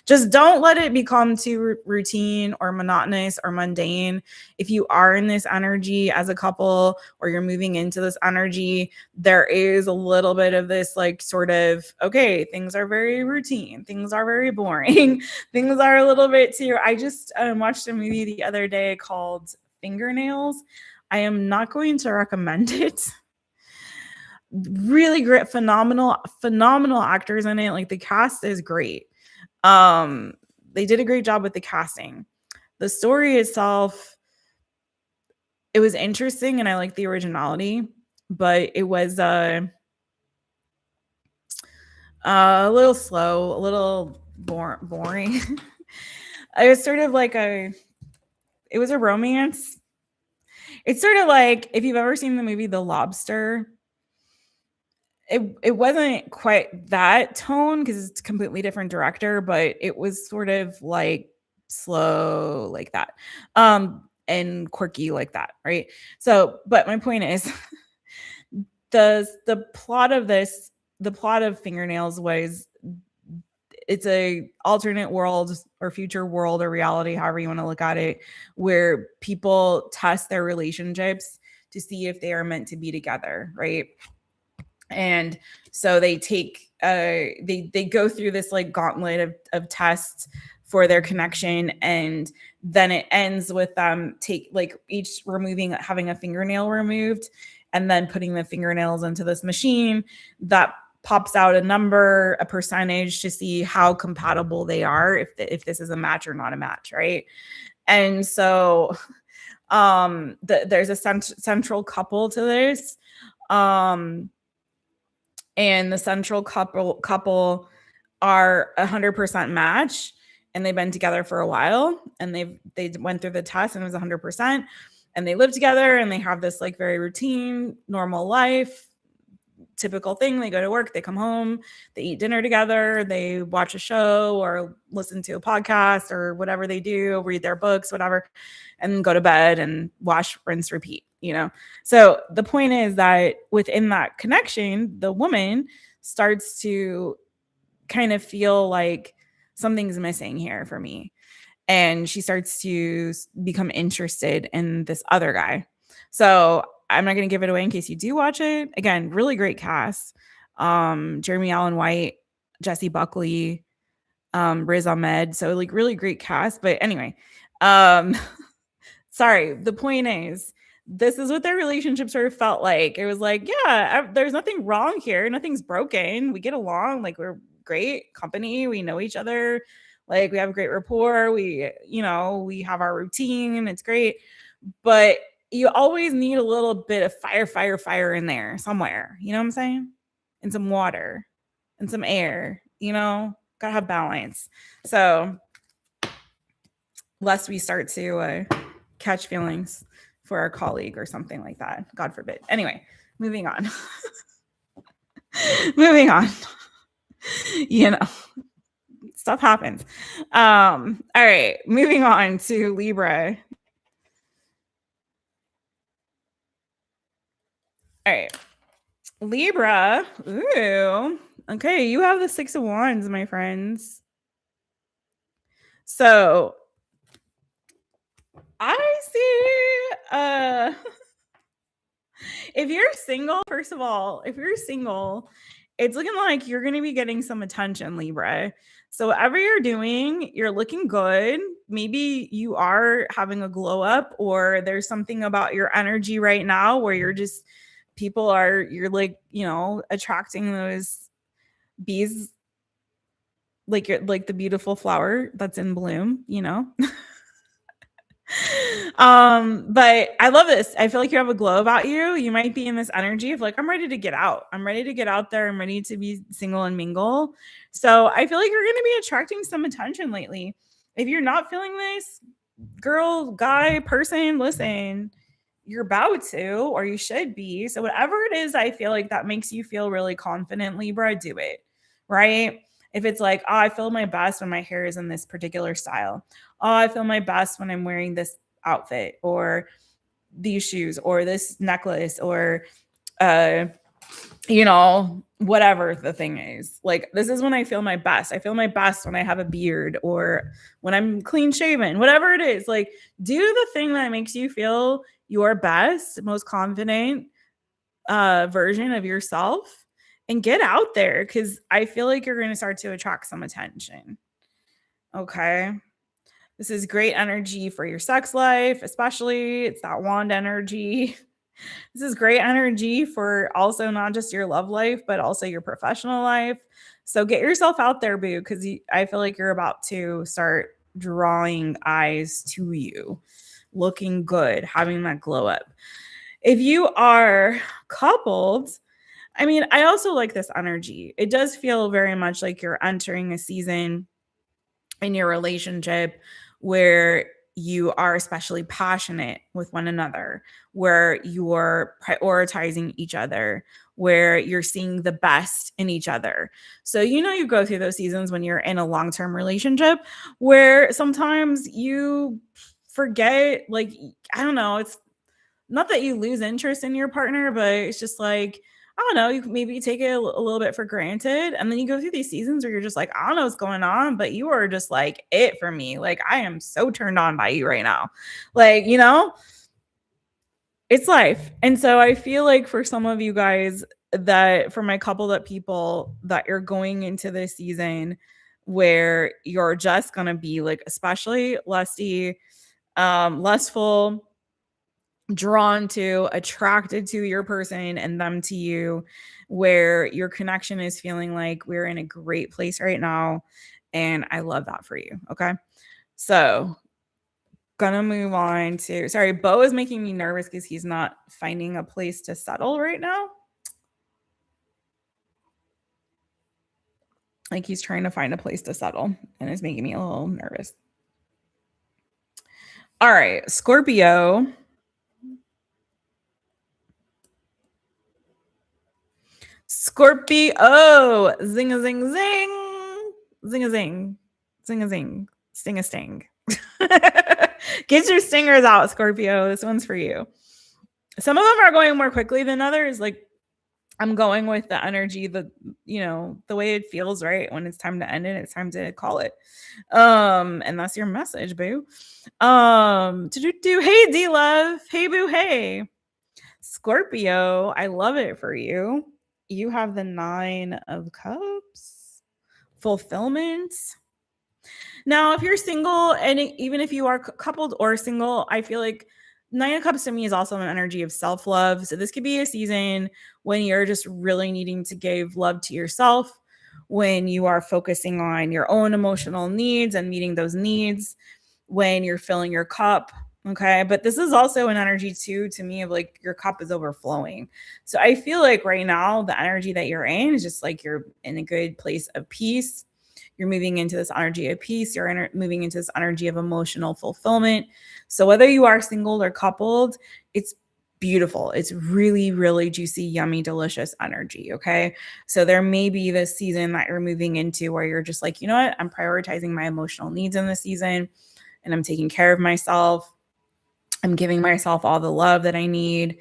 Just don't let it become too routine or monotonous or mundane. If you are in this energy as a couple or you're moving into this energy, there is a little bit of this like sort of, okay, things are very routine. Things are very boring. Things are a little bit too. I just watched a movie the other day called Fingernails. I am not going to recommend it. Really great, phenomenal actors in it. Like the cast is great. They did a great job with the casting. The story itself, it was interesting and I liked the originality, but it was a little slow, a little boring. It was sort of like it was a romance. It's sort of like if you've ever seen the movie The Lobster. It wasn't quite that tone because it's a completely different director, but it was sort of like slow like that, and quirky like that, right? So, but my point is, the plot of Fingernails was it's a alternate world or future world or reality, however you want to look at it, where people test their relationships to see if they are meant to be together, right? And so they take they go through this like gauntlet of tests for their connection, and then it ends with them each having a fingernail removed and then putting the fingernails into this machine that pops out a number, a percentage to see how compatible they are, if this is a match or not a match, right? And so there's a central couple to this, and the central couple are 100% match, and they've been together for a while, and they went through the test and it was 100%, and they live together and they have this like very routine, normal life, typical thing. They go to work, they come home, they eat dinner together, they watch a show or listen to a podcast or whatever they do, read their books, whatever, and go to bed and wash, rinse, repeat, So the point is that within that connection, the woman starts to kind of feel like something's missing here for me. And she starts to become interested in this other guy. So I'm not going to give it away in case you do watch it. Again, really great cast. Jeremy Allen White, Jessie Buckley, Riz Ahmed. So like really great cast. But anyway, sorry. The point is, this is what their relationship sort of felt like. It was like, yeah, there's nothing wrong here. Nothing's broken. We get along. Like we're great company. We know each other. Like we have a great rapport. We have our routine. It's great. But you always need a little bit of fire in there somewhere. You know what I'm saying? And some water and some air, gotta have balance. So lest we start to catch feelings for our colleague or something like that. God forbid. Anyway, moving on. Moving on. Stuff happens. All right, moving on to Libra. All right. Libra. Ooh. Okay, you have the 6 of Wands, my friends. So I see if you're single, first of all, it's looking like you're going to be getting some attention, Libra. So whatever you're doing, you're looking good. Maybe you are having a glow up, or there's something about your energy right now where you're like, attracting those bees, like you're like the beautiful flower that's in bloom, But I love this. I feel like you have a glow about you. You might be in this energy of like, I'm ready to get out. I'm ready to get out there. I'm ready to be single and mingle. So I feel like you're going to be attracting some attention lately. If you're not feeling this, girl, guy, person, listen, you're about to, or you should be. So whatever it is, I feel like that makes you feel really confident, Libra, do it, right? If it's like, oh, I feel my best when my hair is in this particular style. Oh, I feel my best when I'm wearing this outfit or these shoes or this necklace or, you know, whatever the thing is. Like, this is when I feel my best. I feel my best when I have a beard or when I'm clean shaven, whatever it is. Like, do the thing that makes you feel your best, most confident version of yourself and get out there, because I feel like you're going to start to attract some attention. Okay. This is great energy for your sex life, especially. It's that wand energy. This is great energy for also not just your love life, but also your professional life. So get yourself out there, boo, because I feel like you're about to start drawing eyes to you, looking good, having that glow up. If you are coupled, I mean, I also like this energy. It does feel very much like you're entering a season in your relationship where you are especially passionate with one another, where you're prioritizing each other, where you're seeing the best in each other. So, you know, you go through those seasons when you're in a long-term relationship where sometimes you forget, like, I don't know, it's not that you lose interest in your partner, but it's just like, I don't know, you maybe take it a little bit for granted. And then you go through these seasons where you're just like, I don't know what's going on, but you are just like it for me. Like, I am so turned on by you right now. Like, you know, it's life. And so I feel like for some of you guys, that for my couple that people that you're going into this season where you're just going to be like, especially lusty, lustful, drawn to, attracted to your person and them to you, where your connection is feeling like we're in a great place right now. And I love that for you. Okay. So gonna move on to, sorry, Bo is making me nervous because he's not finding a place to settle right now. Like, he's trying to find a place to settle and it's making me a little nervous. All right, Scorpio. Scorpio, zing a zing zing, zing a zing, zing a zing, sting a sting. Get your stingers out, Scorpio. This one's for you. Some of them are going more quickly than others. Like, I'm going with the energy, the, you know, the way it feels right when it's time to end it, it's time to call it. And that's your message, boo. Hey D Love, hey boo, hey. Scorpio, I love it for you. You have the 9 of Cups, fulfillment. Now, if you're single, and even if you are coupled or single, I feel like 9 of Cups to me is also an energy of self-love. So this could be a season when you're just really needing to give love to yourself, when you are focusing on your own emotional needs and meeting those needs, when you're filling your cup. Okay. But this is also an energy too, to me, of like your cup is overflowing. So I feel like right now, the energy that you're in is just like you're in a good place of peace. You're moving into this energy of peace. You're moving into this energy of emotional fulfillment. So whether you are single or coupled, it's beautiful. It's really, really juicy, yummy, delicious energy. Okay. So there may be this season that you're moving into where you're just like, you know what? I'm prioritizing my emotional needs in this season and I'm taking care of myself. I'm giving myself all the love that I need.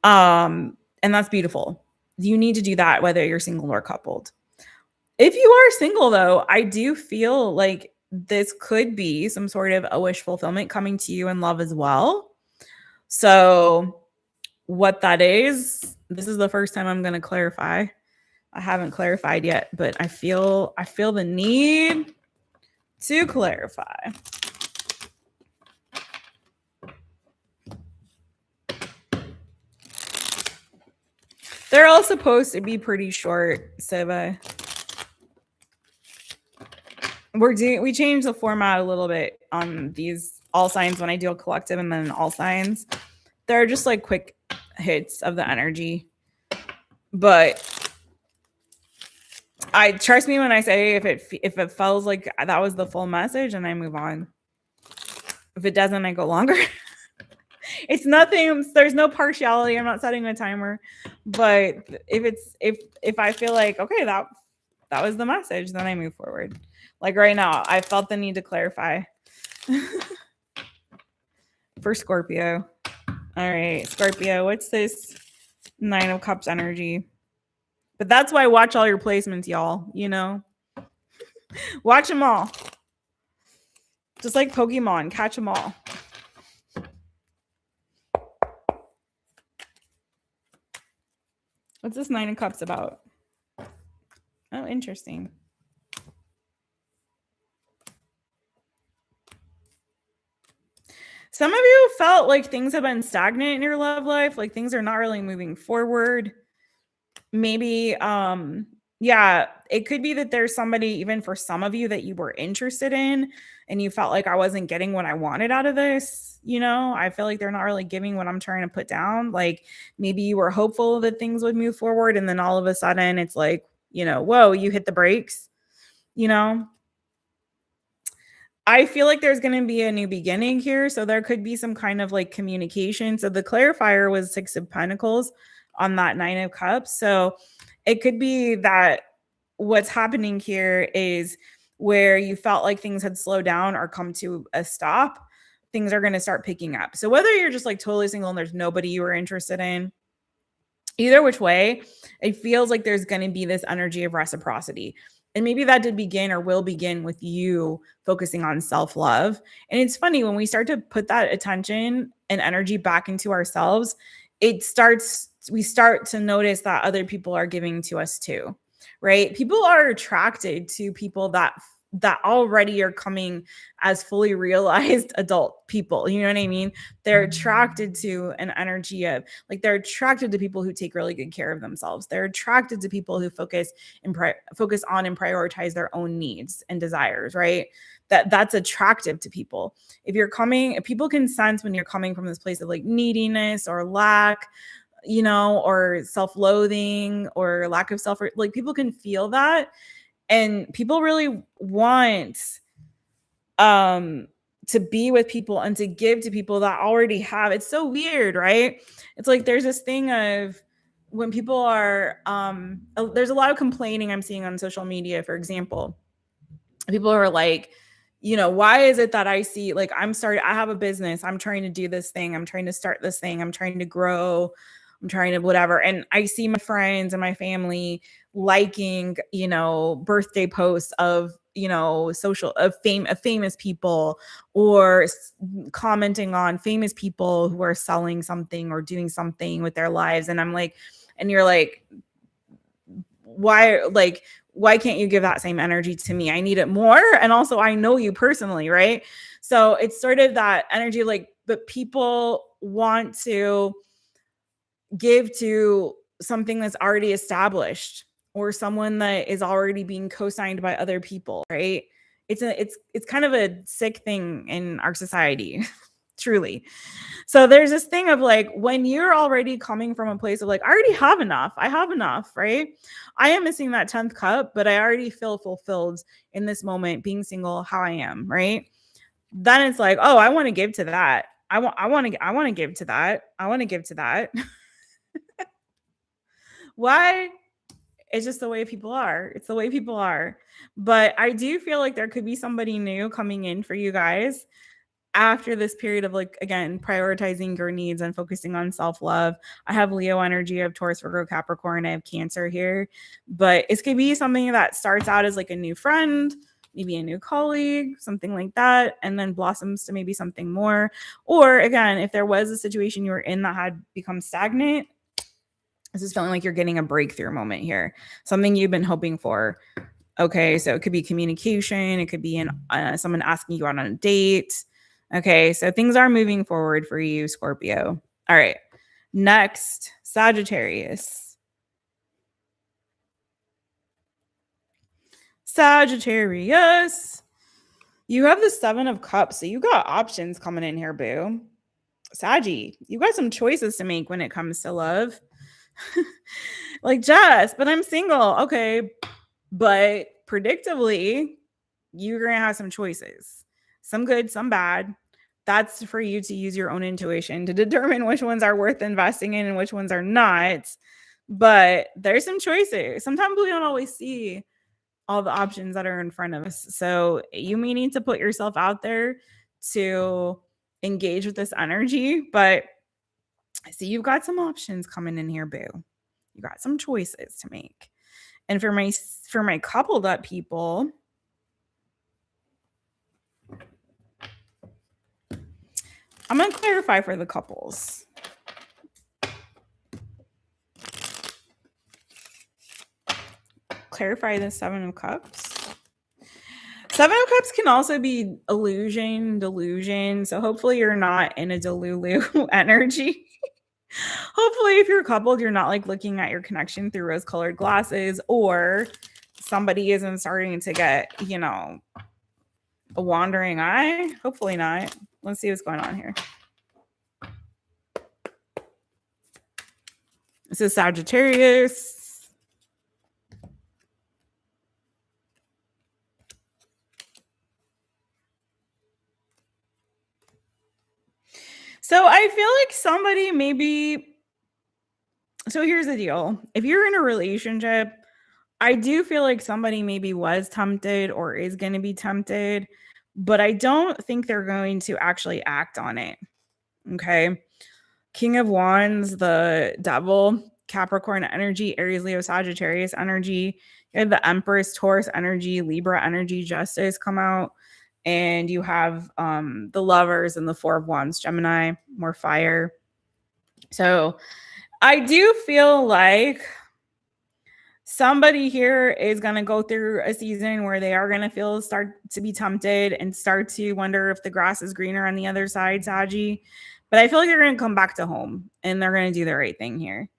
And that's beautiful. You need to do that whether you're single or coupled. If you are single, though, I do feel like this could be some sort of a wish fulfillment coming to you in love as well. So what that is, this is the first time I'm going to clarify. I haven't clarified yet, but I feel the need to clarify. They're all supposed to be pretty short, Siva. We changed the format a little bit on these all signs when I do a collective and then all signs. They're just like quick hits of the energy. But I trust me when I say if it feels like that was the full message, and I move on. If it doesn't, I go longer. It's nothing. There's no partiality. I'm not setting a timer. But if I feel like, okay, that was the message, then I move forward. Like right now, I felt the need to clarify. For Scorpio. All right, Scorpio, what's this 9 of Cups energy? But that's why I watch all your placements, y'all. You know, watch them all. Just like Pokemon, catch them all. What's this 9 of Cups about? Oh, interesting. Some of you felt like things have been stagnant in your love life, like things are not really moving forward. Maybe, yeah, it could be that there's somebody, even for some of you, that you were interested in and you felt like I wasn't getting what I wanted out of this. You know, I feel like they're not really giving what I'm trying to put down. Like maybe you were hopeful that things would move forward, and then all of a sudden it's like, you know, whoa, you hit the brakes, you know? I feel like there's going to be a new beginning here. So there could be some kind of like communication. So the clarifier was 6 of Pentacles on that 9 of Cups. So it could be that what's happening here is where you felt like things had slowed down or come to a stop, things are going to start picking up. So whether you're just like totally single and there's nobody you were interested in, either which way, it feels like there's going to be this energy of reciprocity. And maybe that did begin or will begin with you focusing on self-love. And it's funny, when we start to put that attention and energy back into ourselves, we start to notice that other people are giving to us too, right? People are attracted to people that already are coming as fully realized adult people. You know what I mean? They're attracted to an energy of like, they're attracted to people who take really good care of themselves. They're attracted to people who focus on and prioritize their own needs and desires, right? That's attractive to people. If people can sense when you're coming from this place of like neediness or lack, you know, or self-loathing or lack of self, like people can feel that. And people really want to be with people and to give to people that already have. It's so weird, right? It's like there's this thing of when people are, there's a lot of complaining I'm seeing on social media, for example. People are like, you know, why is it that I see, like, I have a business, I'm trying to do this thing, I'm trying to start this thing, I'm trying to grow, I'm trying to whatever. And I see my friends and my family liking, you know, birthday posts of, you know, of famous people, or commenting on famous people who are selling something or doing something with their lives. And I'm like, and you're like, why can't you give that same energy to me? I need it more. And also I know you personally, right? So it's sort of that energy, like, but people want to give to something that's already established or someone that is already being co-signed by other people, right? It's kind of a sick thing in our society, truly. So there's this thing of like, when you're already coming from a place of like, I already have enough, right? I am missing that 10th cup, but I already feel fulfilled in this moment, being single, how I am, right? Then it's like, oh, I want to give to that. I want to give to that. I want to give to that. Why? It's just the way people are. It's the way people are. But I do feel like there could be somebody new coming in for you guys after this period of, like, again, prioritizing your needs and focusing on self-love. I have Leo energy, I have Taurus, Virgo, Capricorn, I have Cancer here. But it's going to be something that starts out as like a new friend, maybe a new colleague, something like that, and then blossoms to maybe something more. Or again, if there was a situation you were in that had become stagnant, this is feeling like you're getting a breakthrough moment here, something you've been hoping for. Okay, so it could be communication, it could be someone asking you out on a date. Okay, so things are moving forward for you, Scorpio. All right, next, Sagittarius. Sagittarius. You have the 7 of Cups, so you got options coming in here, boo. Saggy, you got some choices to make when it comes to love. Like, Jess, but I'm single. Okay, but predictably, you're going to have some choices. Some good, some bad. That's for you to use your own intuition to determine which ones are worth investing in and which ones are not. But there's some choices. Sometimes we don't always see all the options that are in front of us. So you may need to put yourself out there to engage with this energy. But I see you've got some options coming in here, boo. You got some choices to make. And for my coupled up people, I'm going to clarify for the couples. Clarify the 7 of Cups. 7 of Cups can also be illusion, delusion. So hopefully you're not in a delulu energy. Hopefully if you're coupled, you're not like looking at your connection through rose-colored glasses, or somebody isn't starting to get, you know, a wandering eye. Hopefully not. Let's see what's going on here. This is Sagittarius. So I feel like somebody maybe. So here's the deal. If you're in a relationship, I do feel like somebody maybe was tempted or is going to be tempted, but I don't think they're going to actually act on it. Okay. King of Wands, the Devil, Capricorn energy, Aries, Leo, Sagittarius energy. You have the Empress, Taurus energy, Libra energy, Justice come out. And you have the Lovers and the 4 of Wands, Gemini, more fire. So I do feel like somebody here is going to go through a season where they are going to start to be tempted and start to wonder if the grass is greener on the other side, Saggy. But I feel like they're going to come back to home and they're going to do the right thing here.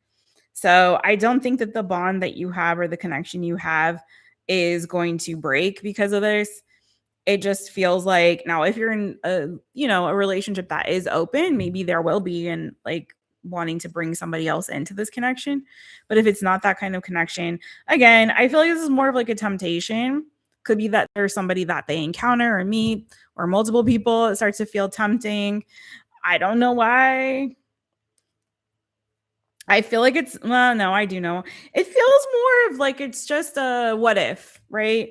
So I don't think that the bond that you have or the connection you have is going to break because of this. It just feels like, now if you're in a relationship that is open, maybe there will be, and like wanting to bring somebody else into this connection. But if it's not that kind of connection, again, I feel like this is more of like a temptation. Could be that there's somebody that they encounter or meet, or multiple people. It starts to feel tempting. I don't know why. I feel like it's, well, no, I do know. It feels more of like it's just a what if, right?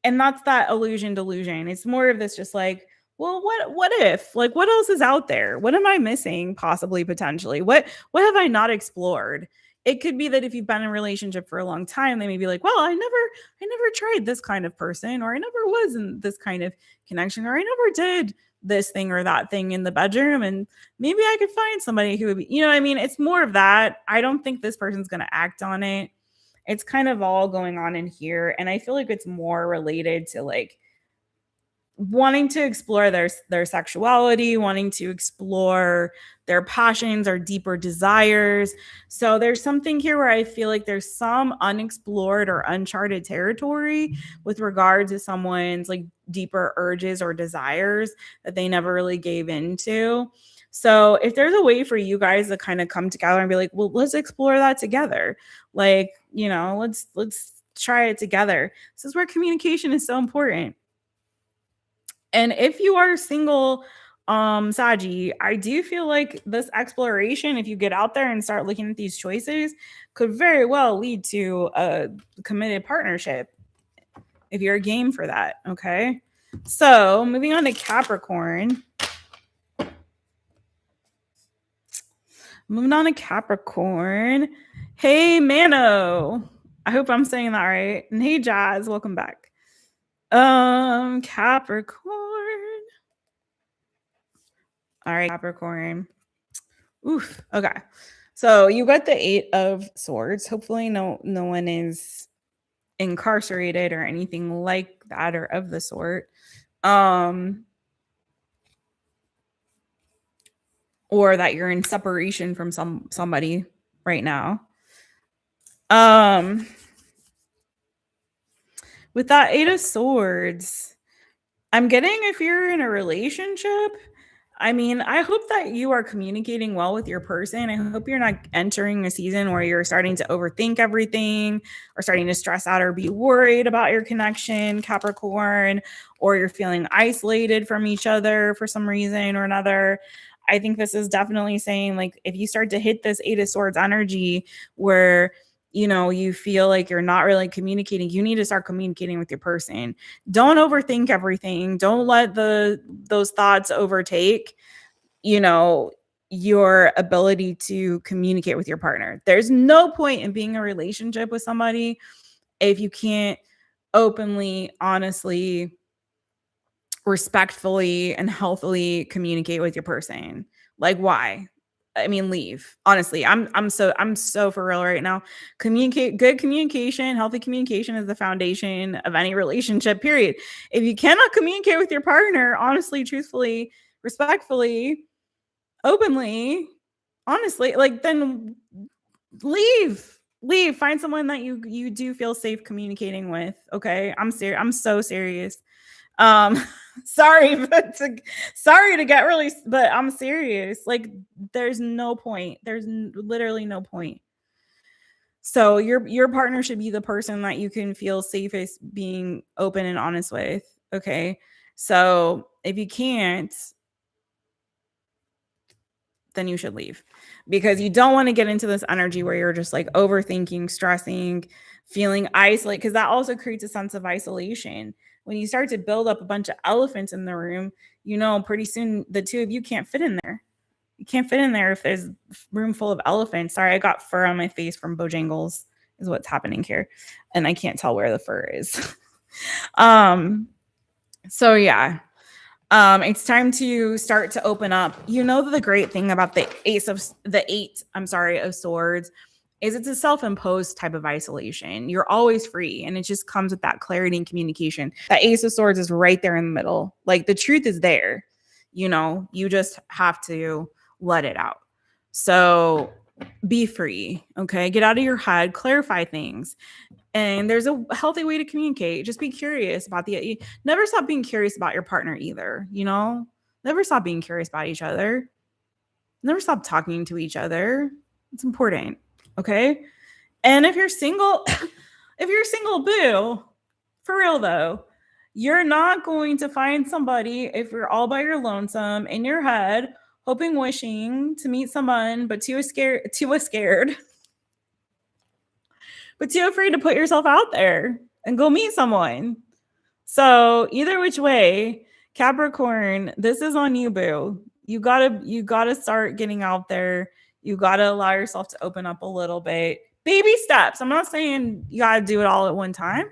And that's that illusion delusion. It's more of this just like, well, what if? Like, what else is out there? What am I missing, possibly, potentially? What have I not explored? It could be that if you've been in a relationship for a long time, they may be like, well, I never tried this kind of person, or I never was in this kind of connection, or I never did this thing or that thing in the bedroom, and maybe I could find somebody who would be, you know what I mean? It's more of that. I don't think this person's going to act on it. It's kind of all going on in here. And I feel like it's more related to like wanting to explore their sexuality, wanting to explore their passions or deeper desires. So there's something here where I feel like there's some unexplored or uncharted territory with regard to someone's like deeper urges or desires that they never really gave into. So if there's a way for you guys to kind of come together and be like, well, let's explore that together. Like, let's try it together. This is where communication is so important. And if you are single, Saji, I do feel like this exploration, if you get out there and start looking at these choices, could very well lead to a committed partnership if you're game for that. Okay. So moving on to Capricorn. Hey, Mano. I hope I'm saying that right. And hey, Jazz, welcome back. Capricorn. All right, Capricorn. Oof. Okay. So you got the 8 of Swords. Hopefully no one is incarcerated or anything like that or of the sort. Or that you're in separation from somebody right now. With that 8 of Swords, I'm getting if you're in a relationship, I mean, I hope that you are communicating well with your person. I hope you're not entering a season where you're starting to overthink everything or starting to stress out or be worried about your connection, Capricorn, or you're feeling isolated from each other for some reason or another. I think this is definitely saying, like, if you start to hit this Eight of Swords energy where you feel like you're not really communicating, you need to start communicating with your person. Don't overthink everything. Don't let those thoughts overtake your ability to communicate with your partner. There's no point in being in a relationship with somebody if you can't openly, honestly, respectfully, and healthily communicate with your person. Like, why? I mean, leave. Honestly, I'm so for real right now. Good communication, healthy communication is the foundation of any relationship, period. If you cannot communicate with your partner, honestly, truthfully, respectfully, openly, honestly, like, then leave. Find someone that you do feel safe communicating with. Okay. I'm so serious. Um, sorry, sorry to get really, but I'm serious. Like, there's no point. There's literally no point. So your partner should be the person that you can feel safest being open and honest with. Okay. So if you can't, then you should leave, because you don't want to get into this energy where you're just like overthinking, stressing, feeling isolated, because that also creates a sense of isolation. When you start to build up a bunch of elephants in the room, pretty soon the two of you can't fit in there. You can't fit in there if there's room full of elephants. Sorry, I got fur on my face from Bojangles is what's happening here, and I can't tell where the fur is. So yeah. It's time to start to open up. The great thing about the eight of swords is it's a self-imposed type of isolation. You're always free, and it just comes with that clarity and communication. That Ace of Swords is right there in the middle. Like, the truth is there. You just have to let it out. So be free, okay? Get out of your head, clarify things. And there's a healthy way to communicate. Just be curious about never stop being curious about your partner either. Never stop being curious about each other. Never stop talking to each other. It's important. Okay. And if you're single, boo, for real though, you're not going to find somebody if you're all by your lonesome in your head, hoping, wishing to meet someone, but too scared. But too afraid to put yourself out there and go meet someone. So either which way, Capricorn, this is on you, boo. You gotta start getting out there. You gotta allow yourself to open up a little bit. Baby steps. I'm not saying you gotta do it all at one time.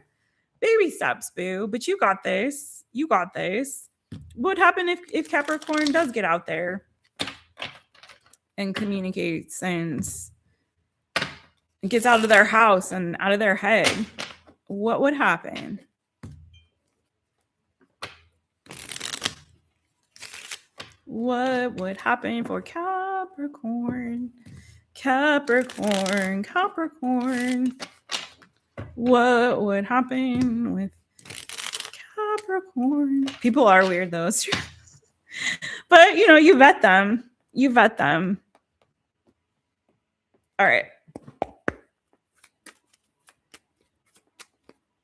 Baby steps, boo. But you got this. You got this. What would happen if Capricorn does get out there and communicates and gets out of their house and out of their head? What would happen? What would happen for Capricorn? Capricorn. What would happen with Capricorn? People are weird though. But you vet them. All right.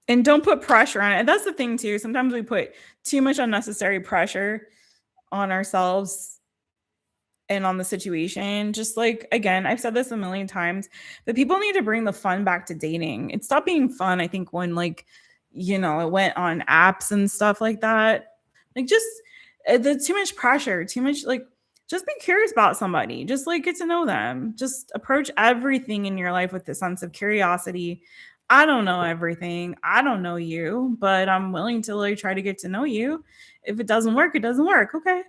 And don't put pressure on it. That's the thing too. Sometimes we put too much unnecessary pressure on ourselves and on the situation. Just like, again, I've said this a million times, but people need to bring the fun back to dating. It stopped being fun, I think, when it went on apps and stuff like that. Like, just the too much pressure, too much, like, just be curious about somebody. Just like get to know them. Just approach everything in your life with a sense of curiosity. I don't know everything. I don't know you, but I'm willing to try to get to know you. If it doesn't work, it doesn't work. Okay.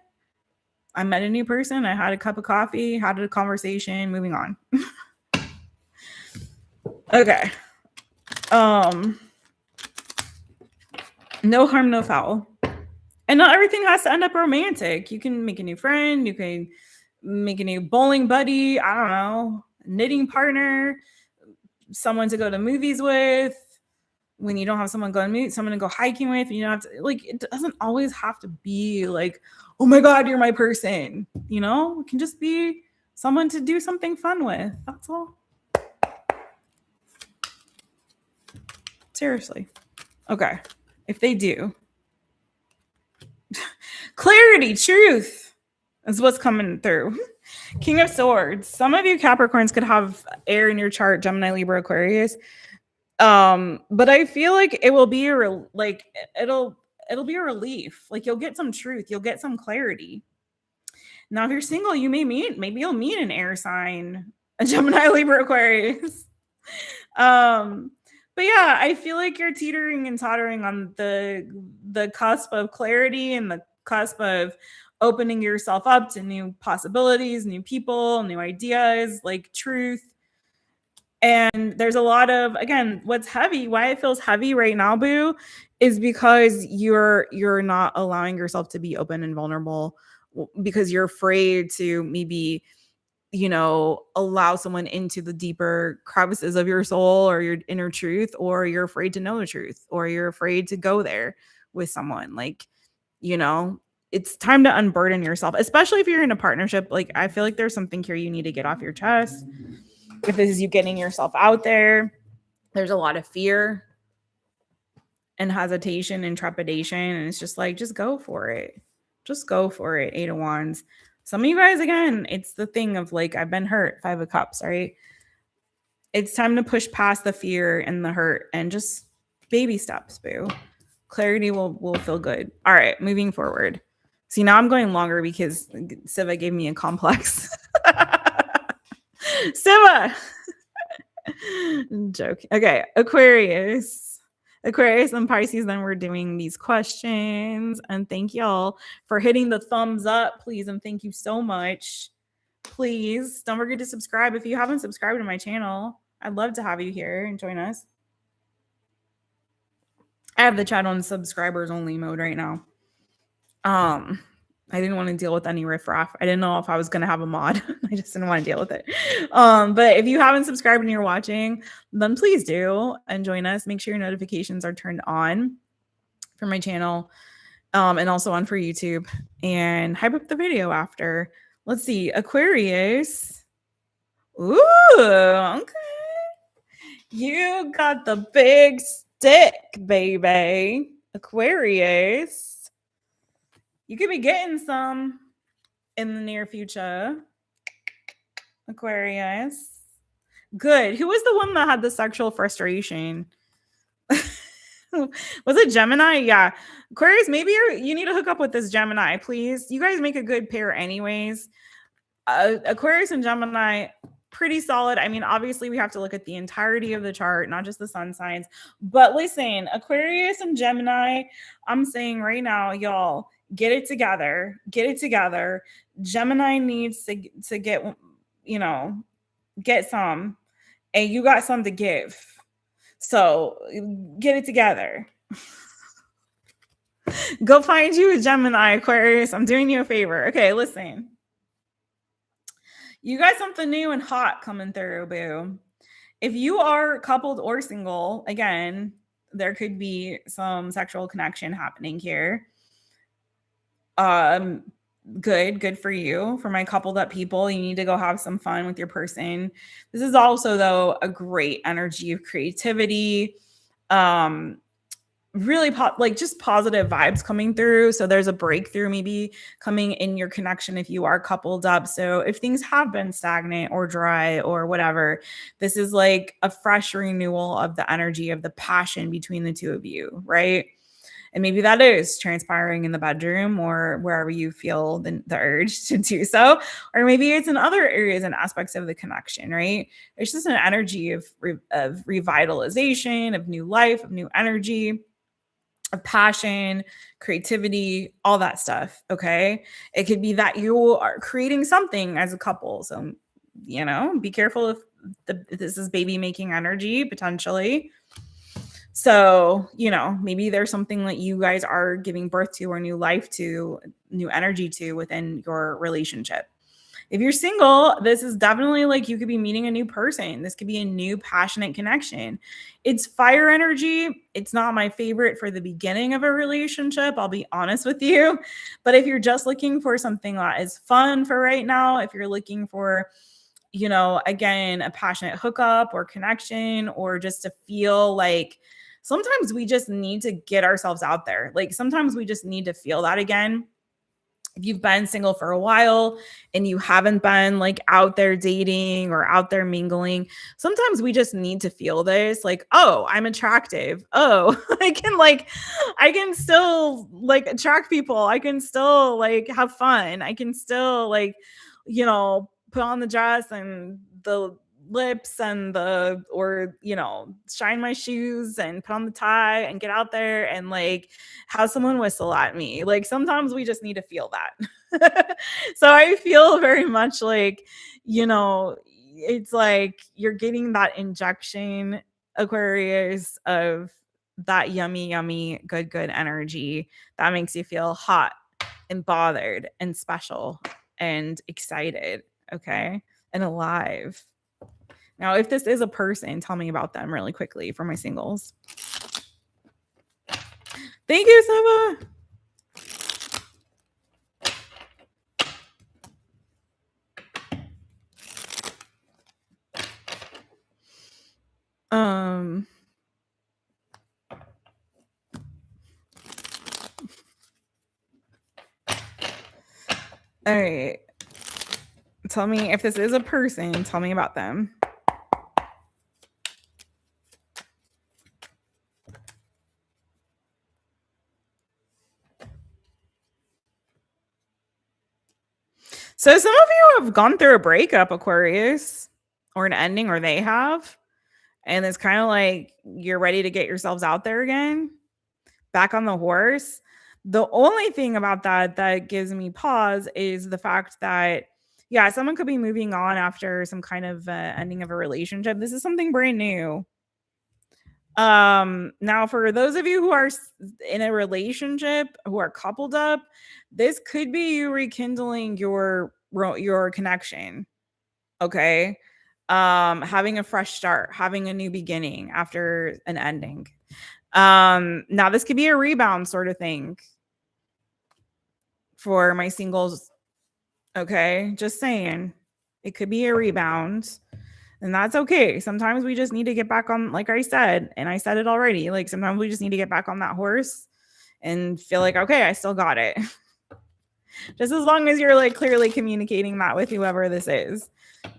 I met a new person. I had a cup of coffee, had a conversation, moving on. Okay. No harm, no foul. And not everything has to end up romantic. You can make a new friend. You can make a new bowling buddy. I don't know, knitting partner, someone to go to movies with, when you don't have someone go meet someone to go hiking with, you don't have to, like, it doesn't always have to be like, oh my God, you're my person. You know, it can just be someone to do something fun with. That's all. Seriously. Okay. If they do. Clarity, truth is what's coming through. King of Swords. Some of you Capricorns could have air in your chart, Gemini, Libra, Aquarius. But I feel like it will be it'll be a relief. Like, you'll get some truth, you'll get some clarity. Now, if you're single, maybe you'll meet an air sign, a Gemini, Libra, Aquarius. But yeah, I feel like you're teetering and tottering on the cusp of clarity and the cusp of opening yourself up to new possibilities, new people, new ideas, like truth. And there's a lot of, again, what's heavy, why it feels heavy right now, boo, is because you're not allowing yourself to be open and vulnerable, because you're afraid to maybe, you know, allow someone into the deeper crevices of your soul or your inner truth, or you're afraid to know the truth, or you're afraid to go there with someone. Like, you know, it's time to unburden yourself, especially if you're in a partnership. Like, I feel like there's something here you need to get off your chest. If this is you getting yourself out there, there's a lot of fear and hesitation and trepidation. And it's just like, just go for it. Just go for it. 8 of Wands. Some of you guys, again, it's the thing of like, I've been hurt. 5 of Cups, right? It's time to push past the fear and the hurt and just baby steps, boo. Clarity will feel good. All right, moving forward. See, now I'm going longer because Siva gave me a complex. Siva! Joke. Okay, Aquarius and Pisces, then we're doing these questions. And thank y'all for hitting the thumbs up, please. And thank you so much. Please don't forget to subscribe. If you haven't subscribed to my channel, I'd love to have you here and join us. I have the chat on subscribers only mode right now. I didn't want to deal with any riffraff. I didn't know if I was going to have a mod. I just didn't want to deal with it. But if you haven't subscribed and you're watching, then please do and join us. Make sure your notifications are turned on for my channel, and also on for YouTube, and hype up the video after. Let's see. Aquarius. Ooh, okay. You got the big stick, baby. Aquarius. You could be getting some in the near future. Aquarius. Good. Who was the one that had the sexual frustration? Was it Gemini? Yeah. Aquarius, maybe you need to hook up with this Gemini, please. You guys make a good pair anyways. Aquarius and Gemini, pretty solid. I mean, obviously we have to look at the entirety of the chart, not just the sun signs. But listen, Aquarius and Gemini, I'm saying right now, y'all, get it together. Get it together. Gemini needs to get, you know, get some, and you got some to give. So get it together. Go find you a Gemini, Aquarius. I'm doing you a favor. Okay, listen. You got something new and hot coming through, boo. If you are coupled or single, again, there could be some sexual connection happening here. Good for you. For my coupled up people, you need to go have some fun with your person. This is also, though, a great energy of creativity. Really just positive vibes coming through. So there's a breakthrough maybe coming in your connection if you are coupled up. So if things have been stagnant or dry or whatever, this is like a fresh renewal of the energy of the passion between the two of you, right? And maybe that is transpiring in the bedroom or wherever you feel the urge to do so. Or maybe it's in other areas and aspects of the connection, right? It's just an energy of revitalization, of new life, of new energy, of passion, creativity, all that stuff, okay? It could be that you are creating something as a couple. So, you know, be careful if this is baby making energy, potentially. So, you know, maybe there's something that you guys are giving birth to or new life to, new energy to within your relationship. If you're single, this is definitely like you could be meeting a new person. This could be a new passionate connection. It's fire energy. It's not my favorite for the beginning of a relationship, I'll be honest with you. But if you're just looking for something that is fun for right now, if you're looking for, you know, again, a passionate hookup or connection, or just to feel like sometimes we just need to get ourselves out there. Like sometimes we just need to feel that again. If you've been single for a while and you haven't been like out there dating or out there mingling, sometimes we just need to feel this like, oh, I'm attractive. Oh, I can still like attract people. I can still like have fun. I can still like, you know, put on the dress and the lips and the, or, you know, shine my shoes and put on the tie and get out there and like have someone whistle at me. Like sometimes we just need to feel that. So I feel very much like, you know, it's like you're getting that injection, Aquarius, of that yummy, yummy, good, good energy that makes you feel hot and bothered and special and excited, okay, and alive. Now, if this is a person, tell me about them really quickly for my singles. Thank you, Saba. All right. Tell me if this is a person, tell me about them. So some of you have gone through a breakup, Aquarius, or an ending, or they have. And it's kind of like you're ready to get yourselves out there again, back on the horse. The only thing about that that gives me pause is the fact that, yeah, someone could be moving on after some kind of ending of a relationship. This is something brand new. Now for those of you who are in a relationship, who are coupled up, this could be you rekindling your connection. Okay. Having a fresh start, having a new beginning after an ending. Now this could be a rebound sort of thing for my singles. Okay, just saying, it could be a rebound, and that's okay. Sometimes we just need to get back on, like I said, and I said it already, like sometimes we just need to get back on that horse and feel like, okay, I still got it. Just as long as you're like clearly communicating that with whoever this is,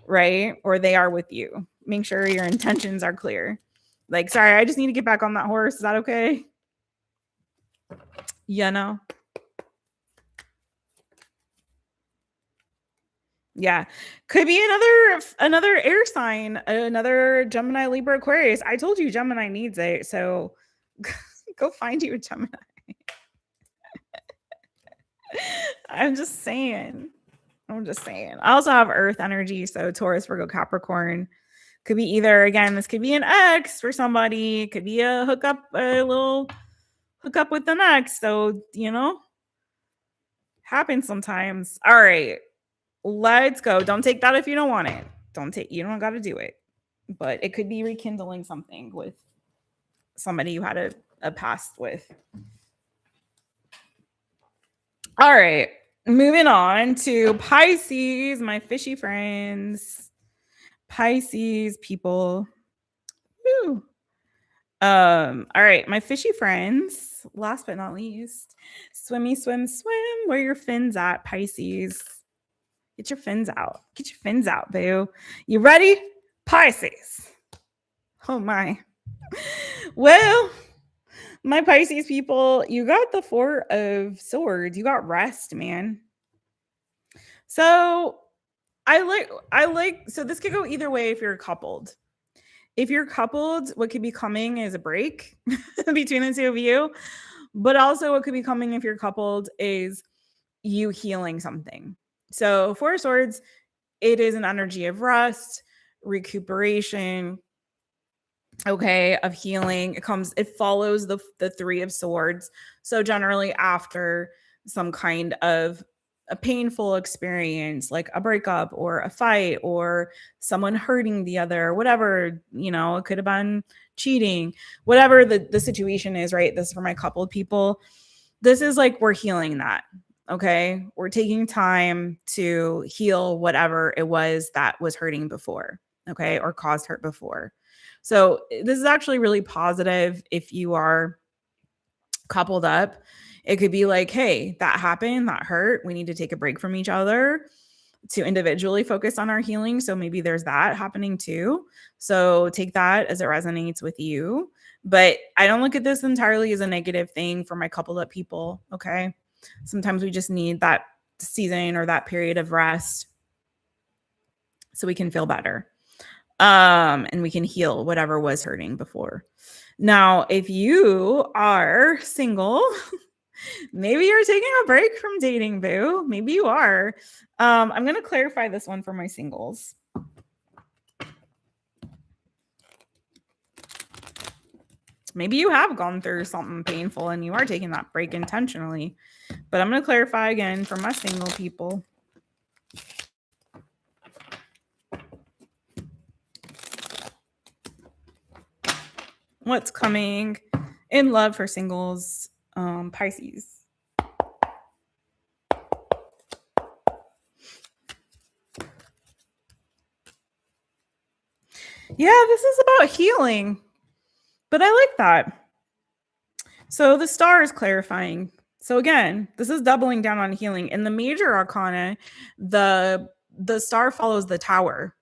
right? Or they are with you. Make sure your intentions are clear. Like, sorry, I just need to get back on that horse. Is that okay? You know? Yeah. Could be another air sign, another Gemini, Libra, Aquarius. I told you Gemini needs it. So go find you a Gemini. I'm just saying. I also have Earth energy. So Taurus, Virgo, Capricorn. Could be either, again, this could be an ex for somebody. It could be a little hookup with an ex. So, you know, happens sometimes. All right. Let's go. Don't take that if you don't want it. You don't got to do it. But it could be rekindling something with somebody you had a past with. All right. Moving on to Pisces, my fishy friends. Pisces people. Woo. All right, my fishy friends. Last but not least, swimmy, swim, swim. Where are your fins at, Pisces? Get your fins out. Get your fins out, boo. You ready? Pisces. Oh my. Well, my Pisces people, you got the Four of Swords. You got rest, man. So I like, so this could go either way if you're coupled. If you're coupled, what could be coming is a break between the two of you. But also what could be coming if you're coupled is you healing something. So Four of Swords, it is an energy of rest, recuperation, okay, of healing. It follows the Three of Swords. So generally after some kind of a painful experience, like a breakup or a fight or someone hurting the other, whatever, you know, it could have been cheating, whatever the situation is, right? This is for my coupled people. This is like, we're healing that. Okay. We're taking time to heal whatever it was that was hurting before. Okay. Or caused hurt before. So this is actually really positive if you are coupled up. It could be like, hey, that happened, that hurt. We need to take a break from each other to individually focus on our healing. So maybe there's that happening too. So take that as it resonates with you. But I don't look at this entirely as a negative thing for my coupled up people. Okay. Sometimes we just need that season or that period of rest so we can feel better. And we can heal whatever was hurting before. Now, if you are single, maybe you're taking a break from dating, boo. Maybe you are. I'm going to clarify this one for my singles. Maybe you have gone through something painful and you are taking that break intentionally. But I'm going to clarify again for my single people. What's coming in love for singles, Pisces? Yeah, this is about healing, but I like that. So the star is clarifying. So again, this is doubling down on healing. In the major arcana, the star follows the tower.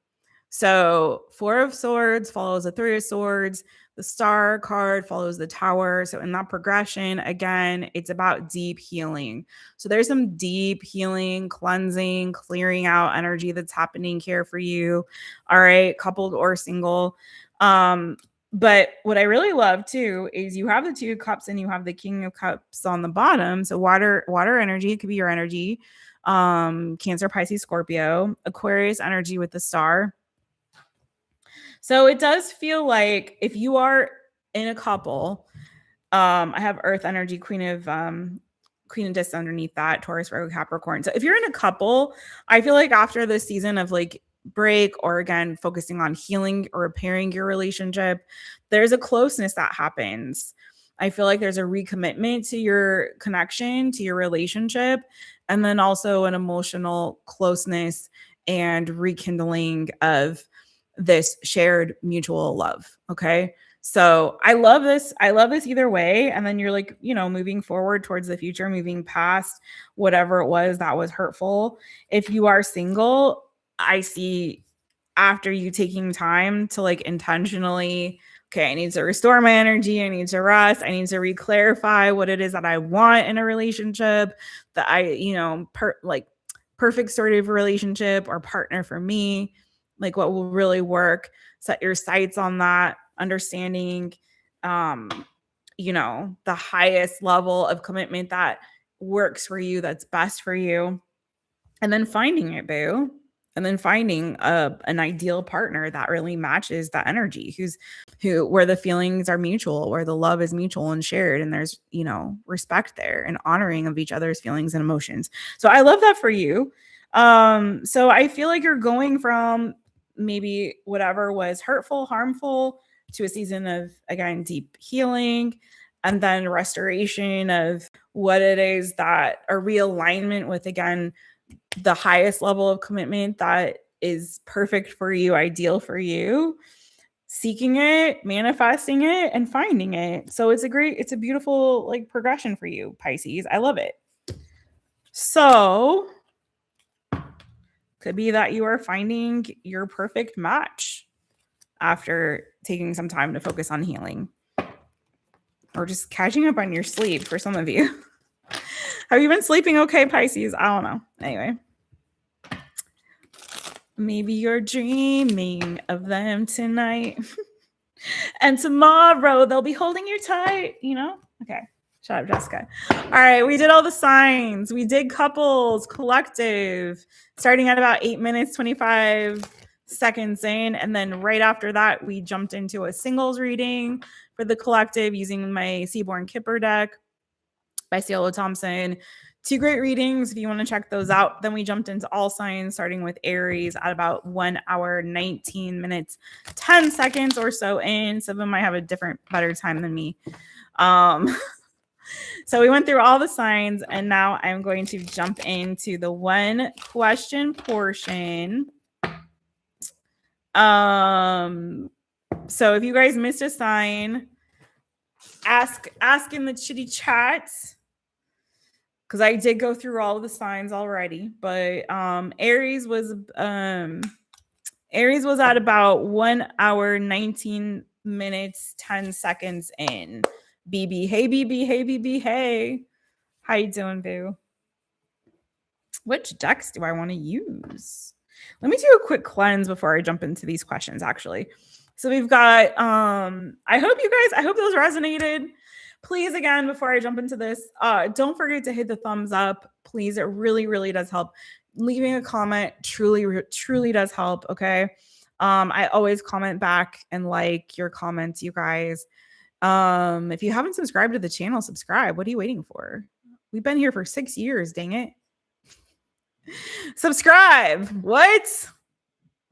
So 4 of Swords follows the 3 of Swords. The star card follows the tower. So in that progression, again, it's about deep healing. So there's some deep healing, cleansing, clearing out energy that's happening here for you. All right, coupled or single. But what I really love too is you have the 2 of Cups and you have the King of Cups on the bottom. So water energy, it could be your energy. Cancer, Pisces, Scorpio, Aquarius energy with the star. So it does feel like if you are in a couple, I have Earth energy, Queen of Discs underneath that, Taurus, Virgo, Capricorn. So if you're in a couple, I feel like after this season of like break or again, focusing on healing or repairing your relationship, there's a closeness that happens. I feel like there's a recommitment to your connection, to your relationship, and then also an emotional closeness and rekindling of this shared mutual love. Okay. So I love this. I love this either way. And then you're like, you know, moving forward towards the future, moving past whatever it was that was hurtful. If you are single, I see after you taking time to like intentionally, okay, I need to restore my energy. I need to rest. I need to re-clarify what it is that I want in a relationship, that I, you know, perfect sort of relationship or partner for me. Like what will really work. Set your sights on that, understanding, you know, the highest level of commitment that works for you, that's best for you. And then finding it, boo. And then finding an ideal partner that really matches that energy, where the feelings are mutual, where the love is mutual and shared, and there's, you know, respect there and honoring of each other's feelings and emotions. So I love that for you. So I feel like you're going from maybe whatever was hurtful, harmful, to a season of, again, deep healing, and then restoration of what it is that a realignment with, again, the highest level of commitment that is perfect for you, ideal for you, seeking it, manifesting it, and finding it. So it's a beautiful like progression for you, Pisces. I love it. So could be that you are finding your perfect match after taking some time to focus on healing, or just catching up on your sleep for some of you. Have you been sleeping okay, Pisces? I don't know. Anyway, maybe you're dreaming of them tonight. And tomorrow they'll be holding you tight, you know? Okay. Shut up, Jessica. All right. We did all the signs. We did couples, collective, starting at about 8 minutes, 25 seconds in. And then right after that, we jumped into a singles reading for the collective using my Seaborn Kipper deck by Cielo Thompson 2 great readings if you want to check those out. Then we jumped into all signs, starting with Aries at about 1 hour, 19 minutes, 10 seconds or so in. Some of them might have a different, better time than me. So we went through all the signs, and now I'm going to jump into the one question portion. So if you guys missed a sign, ask in the chitty chats, because I did go through all of the signs already. But Aries was at about 1 hour, 19 minutes, 10 seconds in. BB, hey BB, hey BB, hey. How you doing, boo? Which decks do I want to use? Let me do a quick cleanse before I jump into these questions, actually. So we've got, I hope those resonated. Please, again, before I jump into this, don't forget to hit the thumbs up. Please, it really, really does help. Leaving a comment truly does help, okay? I always comment back and like your comments, you guys. If you haven't subscribed to the channel, subscribe. What are you waiting for? We've been here for 6 years, dang it. Subscribe. What?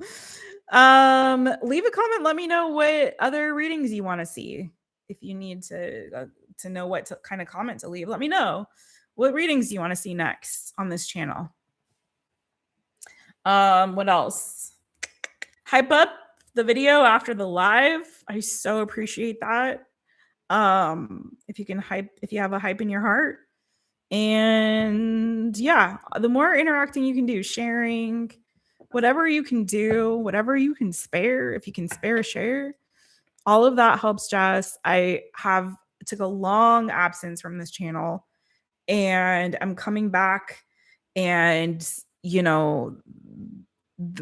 Leave a comment. Let me know what other readings you want to see. If you need to know what kind of comment to leave, let me know what readings you want to see next on this channel. What else? Hype up the video after the live. I so appreciate that. If you have a hype in your heart. And yeah, the more interacting you can do, sharing, whatever you can do, whatever you can spare, if you can spare a share, all of that helps Jess. I took a long absence from this channel, and I'm coming back, and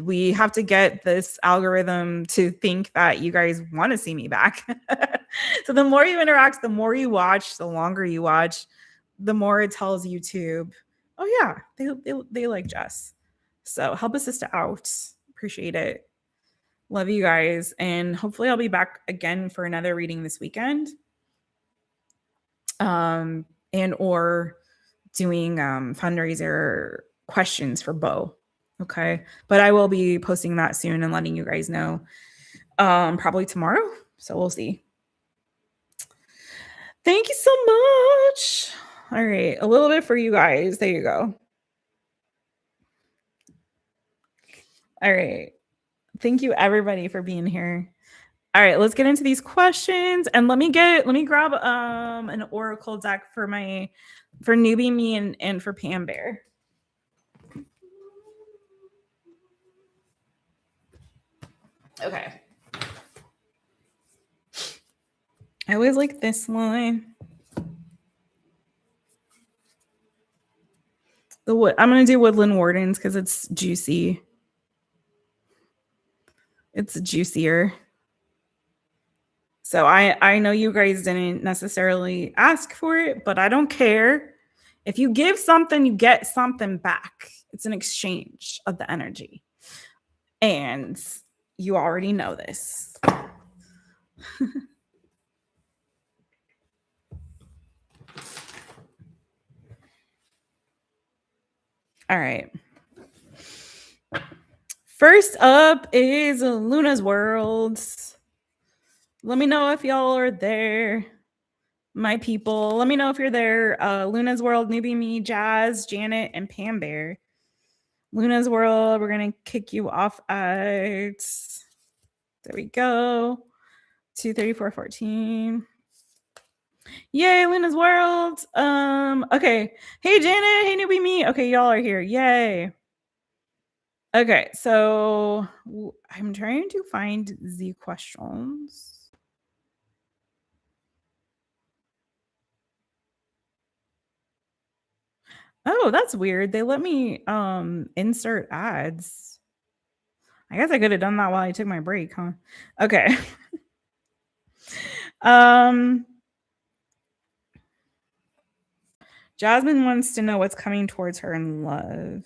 we have to get this algorithm to think that you guys want to see me back. So the more you interact, the more you watch, the longer you watch, the more it tells YouTube, oh yeah, they like Jess. So help a sister out. Appreciate it. Love you guys. And hopefully I'll be back again for another reading this weekend. And or doing fundraiser questions for Bo. Okay. But I will be posting that soon and letting you guys know. Probably tomorrow. So we'll see. Thank you so much. All right, a little bit for you guys. There you go. All right. Thank you everybody for being here. All right, let's get into these questions, and let me grab an oracle deck for newbie me and for Pam Bear. Okay. I always like this one. I'm going to do Woodland Wardens because it's juicy. It's juicier. So I know you guys didn't necessarily ask for it, but I don't care. If you give something, you get something back. It's an exchange of the energy. And you already know this. All right. First up is Luna's World. Let me know if y'all are there, my people. Let me know if you're there. Luna's World, Newbie Me, Jazz, Janet, and Pam Bear. Luna's World, we're going to kick you off at, there we go, 234.14. Yay, Luna's World. Okay. Hey, Janet. Hey, Newbie Me. Okay, y'all are here. Yay. Okay, so I'm trying to find the questions. Oh, that's weird. They let me insert ads. I guess I could have done that while I took my break, huh? Okay. Jasmine wants to know what's coming towards her in love.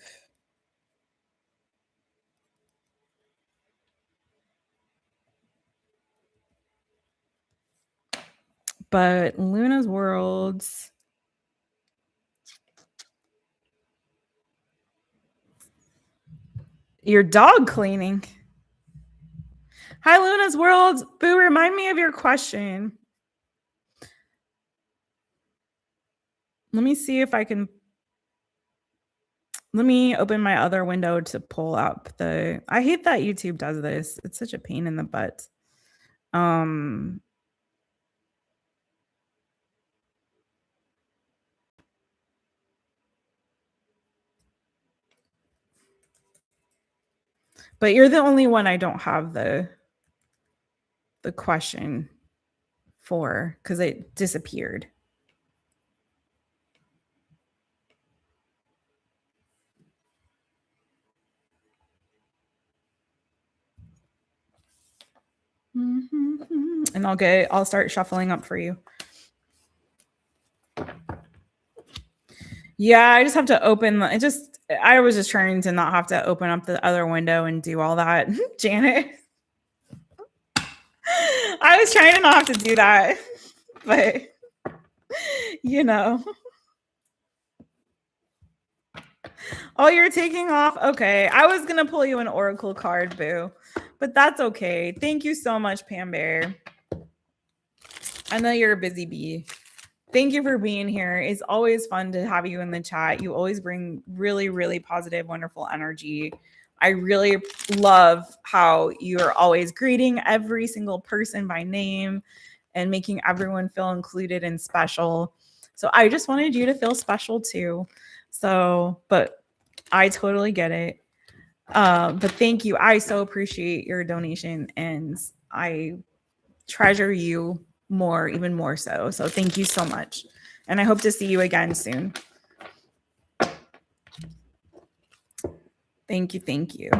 But Luna's Worlds. Your dog cleaning. Hi, Luna's World. Boo, remind me of your question. Let me see if I can. Let me open my other window to pull up the. I hate that YouTube does this. It's such a pain in the butt. But you're the only one I don't have the question for because it disappeared. And I'll start shuffling up for you. Yeah, I just have to open. I was just trying to not have to open up the other window and do all that. Janet. I was trying to not have to do that, but you know. Oh, you're taking off? Okay. I was going to pull you an oracle card, boo, but that's okay. Thank you so much, Pam Bear. I know you're a busy bee. Thank you for being here. It's always fun to have you in the chat. You always bring really, really positive, wonderful energy. I really love how you're always greeting every single person by name and making everyone feel included and special. So I just wanted you to feel special too. So, but I totally get it. But thank you. I so appreciate your donation and I treasure you more, even more so. So thank you so much. And I hope to see you again soon. Thank you. Thank you.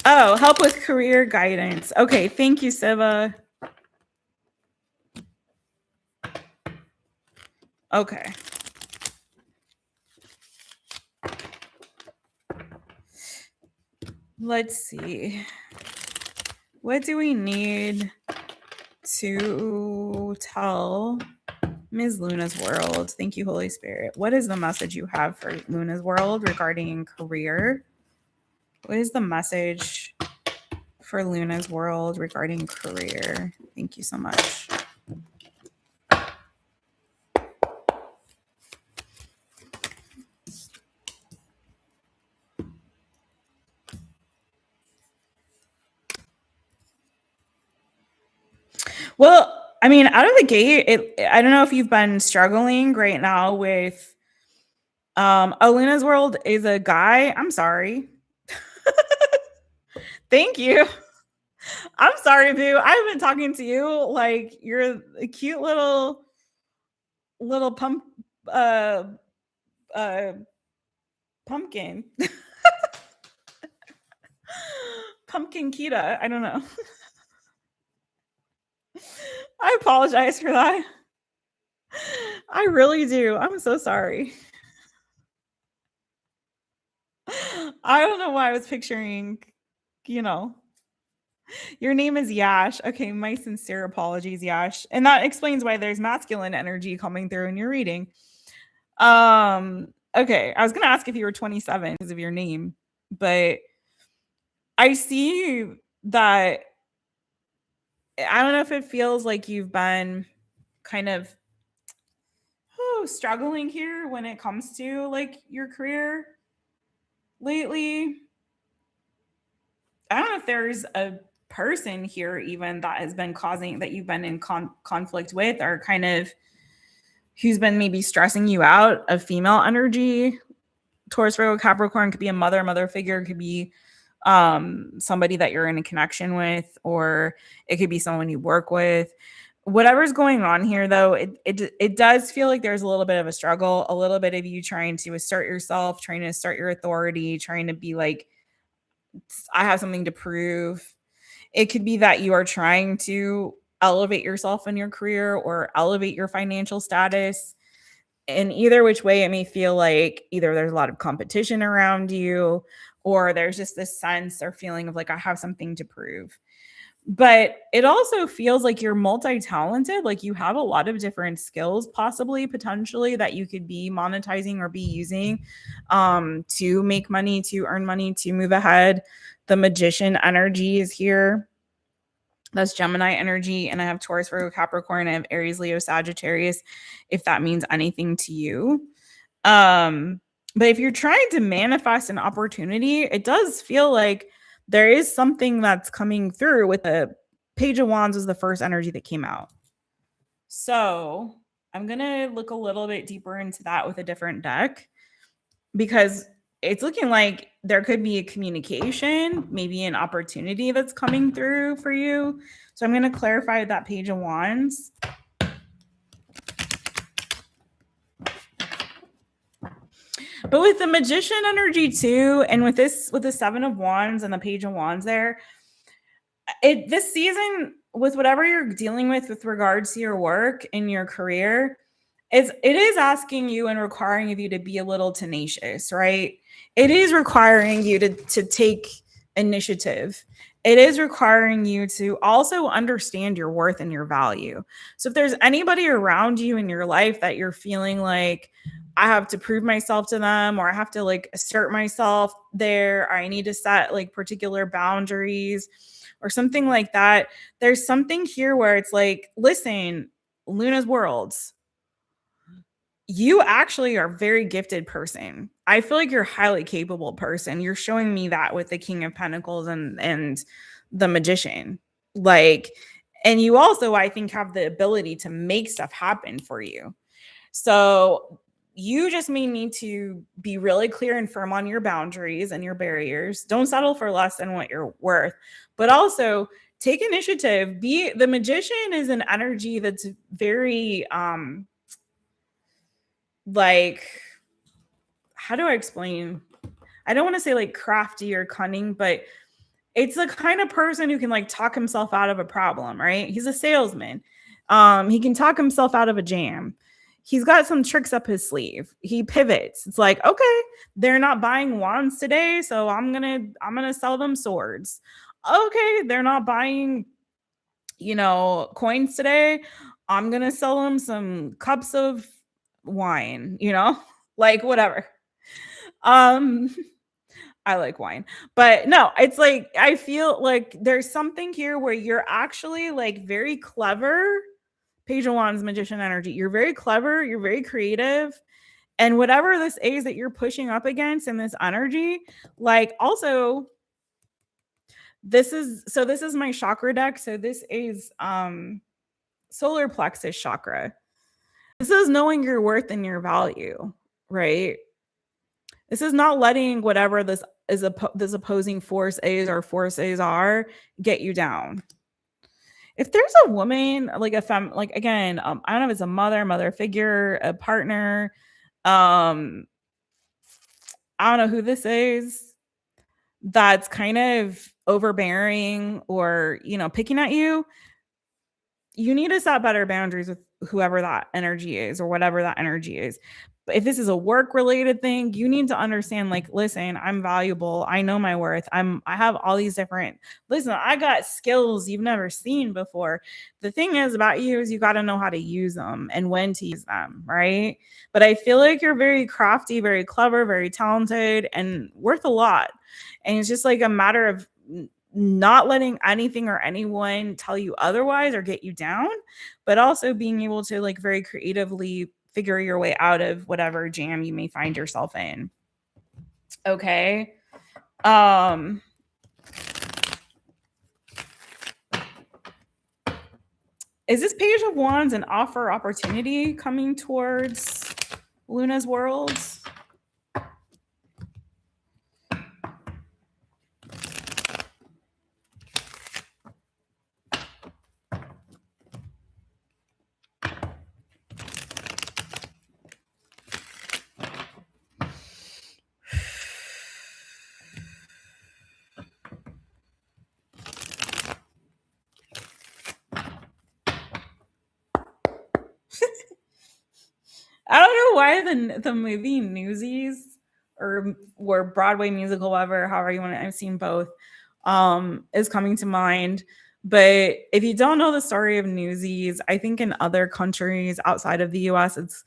Oh, help with career guidance. Okay. Thank you, Siva. Okay. Let's see. What do we need to tell Ms. Luna's World? Thank you, Holy Spirit. What is the message you have for Luna's World regarding career? What is the message for Luna's World regarding career? Thank you so much. Well, I mean, out of the gate, I don't know if you've been struggling right now with Luna's World is a guy. I'm sorry. Thank you. I'm sorry, boo. I've been talking to you like you're a cute little pumpkin. Pumpkin Kita. I don't know. I apologize for that. I really do. I'm so sorry. I don't know why I was picturing, you know. Your name is Yash. Okay, my sincere apologies, Yash. And that explains why there's masculine energy coming through in your reading. Okay, I was going to ask if you were 27 because of your name, but I see that I don't know if it feels like you've been kind of struggling here when it comes to like your career lately. I don't know if there's a person here even that has been causing that you've been in conflict with or kind of who's been maybe stressing you out of female energy. Taurus, Virgo, Capricorn could be a mother figure, could be somebody that you're in a connection with, or it could be someone you work with. Whatever's going on here, though, it does feel like there's a little bit of a struggle, a little bit of you trying to assert yourself, trying to assert your authority, trying to be like, I have something to prove. It could be that you are trying to elevate yourself in your career or elevate your financial status. And either which way, it may feel like either there's a lot of competition around you or there's just this sense or feeling of like, I have something to prove. But it also feels like you're multi-talented, like you have a lot of different skills, possibly, potentially, that you could be monetizing or be using to make money, to earn money, to move ahead. The Magician energy is here. That's Gemini energy. And I have Taurus, Virgo, Capricorn. I have Aries, Leo, Sagittarius, if that means anything to you. But if you're trying to manifest an opportunity, it does feel like there is something that's coming through. With the Page of Wands was the first energy that came out. So I'm going to look a little bit deeper into that with a different deck, because it's looking like there could be a communication, maybe an opportunity that's coming through for you. So I'm going to clarify that Page of Wands. But with the Magician energy too, and with the Seven of Wands and the Page of Wands there, this season, with whatever you're dealing with regards to your work and your career, it is asking you and requiring of you to be a little tenacious, right? It is requiring you to take initiative. It is requiring you to also understand your worth and your value. So if there's anybody around you in your life that you're feeling like, I have to prove myself to them, or I have to like assert myself there, or I need to set like particular boundaries or something like that, there's something here where it's like, listen, Luna's worlds, you actually are a very gifted person. I feel like you're a highly capable person. You're showing me that with the King of Pentacles and the Magician. Like, and you also, I think, have the ability to make stuff happen for you. So you just may need to be really clear and firm on your boundaries and your barriers. Don't settle for less than what you're worth, but also take initiative. The Magician is an energy that's very, like, how do I explain? I don't want to say like crafty or cunning, but it's the kind of person who can like talk himself out of a problem, right? He's a salesman. He can talk himself out of a jam. He's got some tricks up his sleeve. He pivots. It's like, okay, they're not buying wands today, so I'm gonna sell them swords. Okay, they're not buying, coins today. I'm gonna sell them some cups of wine, like whatever. I like wine, but no, it's like, I feel like there's something here where you're actually like very clever. Page of Wands, Magician energy. You're very clever. You're very creative. And whatever this is that you're pushing up against in this energy, like also, this is my chakra deck. So this is solar plexus chakra. This is knowing your worth and your value, right? This is not letting whatever this opposing force is or forces are get you down. If there's a woman, like like again, I don't know if it's a mother figure, a partner, I don't know who this is, that's kind of overbearing or, picking at you, you need to set better boundaries with whoever that energy is or whatever that energy is. But if this is a work related thing, you need to understand, like, listen, I'm valuable. I know my worth. I have all these different, listen, I got skills you've never seen before. The thing is about you is you got to know how to use them and when to use them. Right. But I feel like you're very crafty, very clever, very talented, and worth a lot. And it's just like a matter of not letting anything or anyone tell you otherwise or get you down, but also being able to like very creatively figure your way out of whatever jam you may find yourself in. Okay. Is this Page of Wands an offer opportunity coming towards Luna's worlds? I don't know why the movie Newsies or Broadway musical, however you want to, I've seen both, is coming to mind. But if you don't know the story of Newsies, I think in other countries outside of the US, it's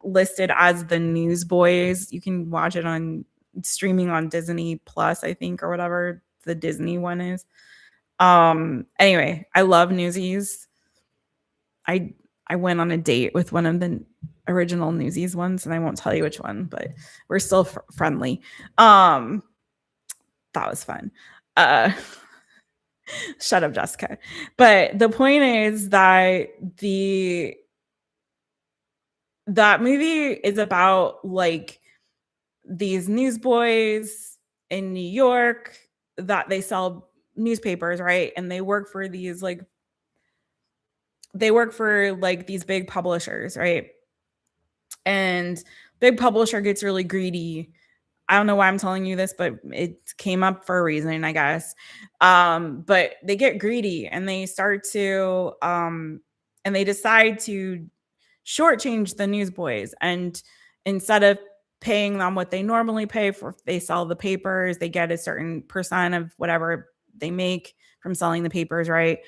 listed as the Newsboys. You can watch it on streaming on Disney Plus, I think, or whatever the Disney one is. Anyway, I love Newsies. I went on a date with one of the original Newsies ones, and I won't tell you which one, but we're still friendly. That was fun. Shut up, Jessica. But the point is that that movie is about like these newsboys in New York that they sell newspapers, right? And they work for these these big publishers, right? And big publisher gets really greedy. I don't know why I'm telling you this, but it came up for a reason, I guess. But they get greedy and they start to and they decide to shortchange the newsboys. And instead of paying them what they normally pay for, if they sell the papers, they get a certain percent of whatever they make from selling the papers, right?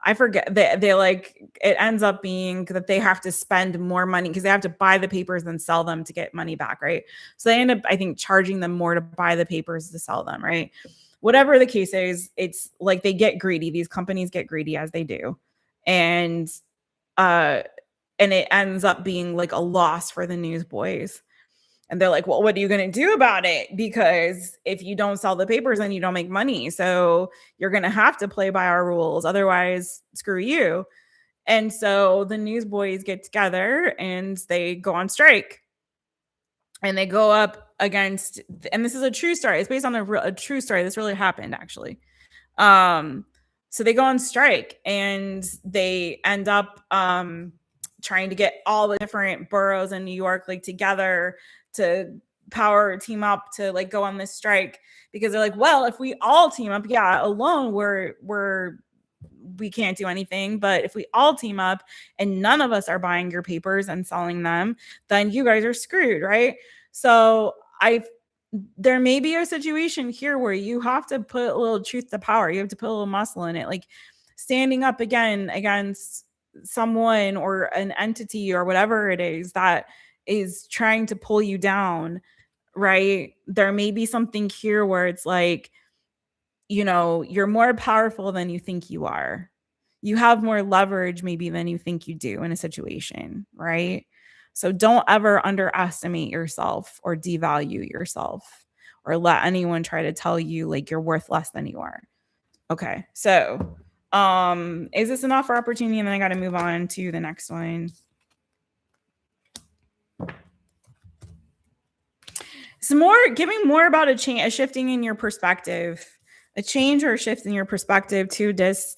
I forget, they like, it ends up being that they have to spend more money because they have to buy the papers and sell them to get money back, right? So they end up, I think, charging them more to buy the papers to sell them, right? Whatever the case is, it's like they get greedy. These companies get greedy, as they do. And it ends up being like a loss for the newsboys. And they're like, well, what are you going to do about it? Because if you don't sell the papers, then you don't make money. So you're going to have to play by our rules. Otherwise, screw you. And so the newsboys get together and they go on strike. And they go up against, and this is a true story. It's based on a true story. This really happened, actually. So they go on strike and they end up trying to get all the different boroughs in New York like together to team up to like go on this strike, because they're like, well, if we all team up, yeah, alone we can't do anything, but if we all team up and none of us are buying your papers and selling them, then you guys are screwed, right? So there may be a situation here where you have to put a little truth to power. You have to put a little muscle in it, like standing up again against someone or an entity or whatever it is that is trying to pull you down, right? There may be something here where it's like, you know, you're more powerful than you think you are. You have more leverage maybe than you think you do in a situation, right? So don't ever underestimate yourself or devalue yourself or let anyone try to tell you like you're worth less than you are. Okay, so is this enough for opportunity? And then I got to move on to the next one. Some more, giving more about a shifting in your perspective, a change or a shift in your perspective to this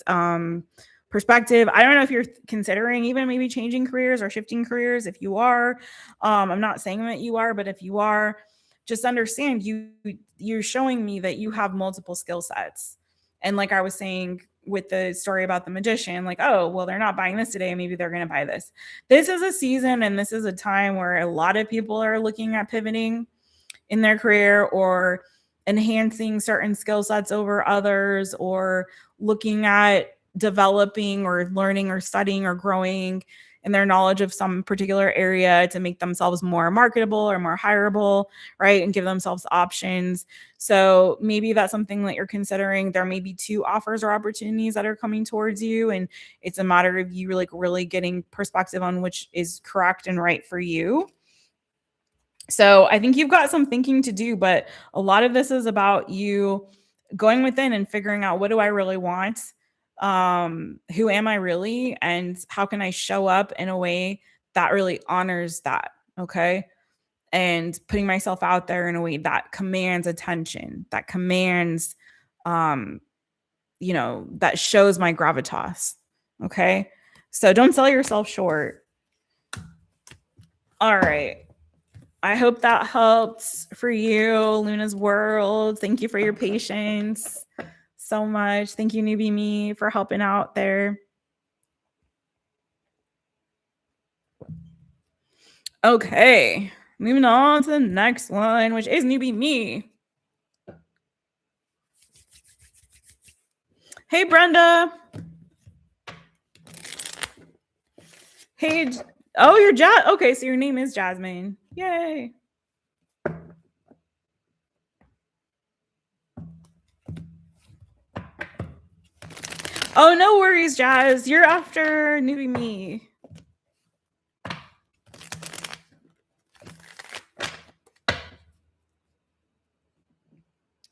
perspective. I don't know if you're considering even maybe changing careers or shifting careers. If you are, I'm not saying that you are, but if you are, just understand you're showing me that you have multiple skill sets. And like I was saying with the story about the magician, like, oh, well, they're not buying this today. Maybe they're going to buy this. This is a season and this is a time where a lot of people are looking at pivoting in their career or enhancing certain skill sets over others, or looking at developing or learning or studying or growing in their knowledge of some particular area to make themselves more marketable or more hireable, right? And give themselves options. So maybe that's something that you're considering. There may be 2 offers or opportunities that are coming towards you, and it's a matter of you like really getting perspective on which is correct and right for you. So I think you've got some thinking to do, but a lot of this is about you going within and figuring out, what do I really want? Who am I really? And how can I show up in a way that really honors that? Okay. And putting myself out there in a way that commands attention, that commands, that shows my gravitas. Okay. So don't sell yourself short. All right. I hope that helps for you, Luna's World. Thank you for your patience so much. Thank you, Newbie Me, for helping out there. Okay, moving on to the next one, which is Newbie Me. Hey, Brenda. Hey, oh, you're okay, so your name is Jasmine. Yay. Oh, no worries, Jazz. You're after newbie me.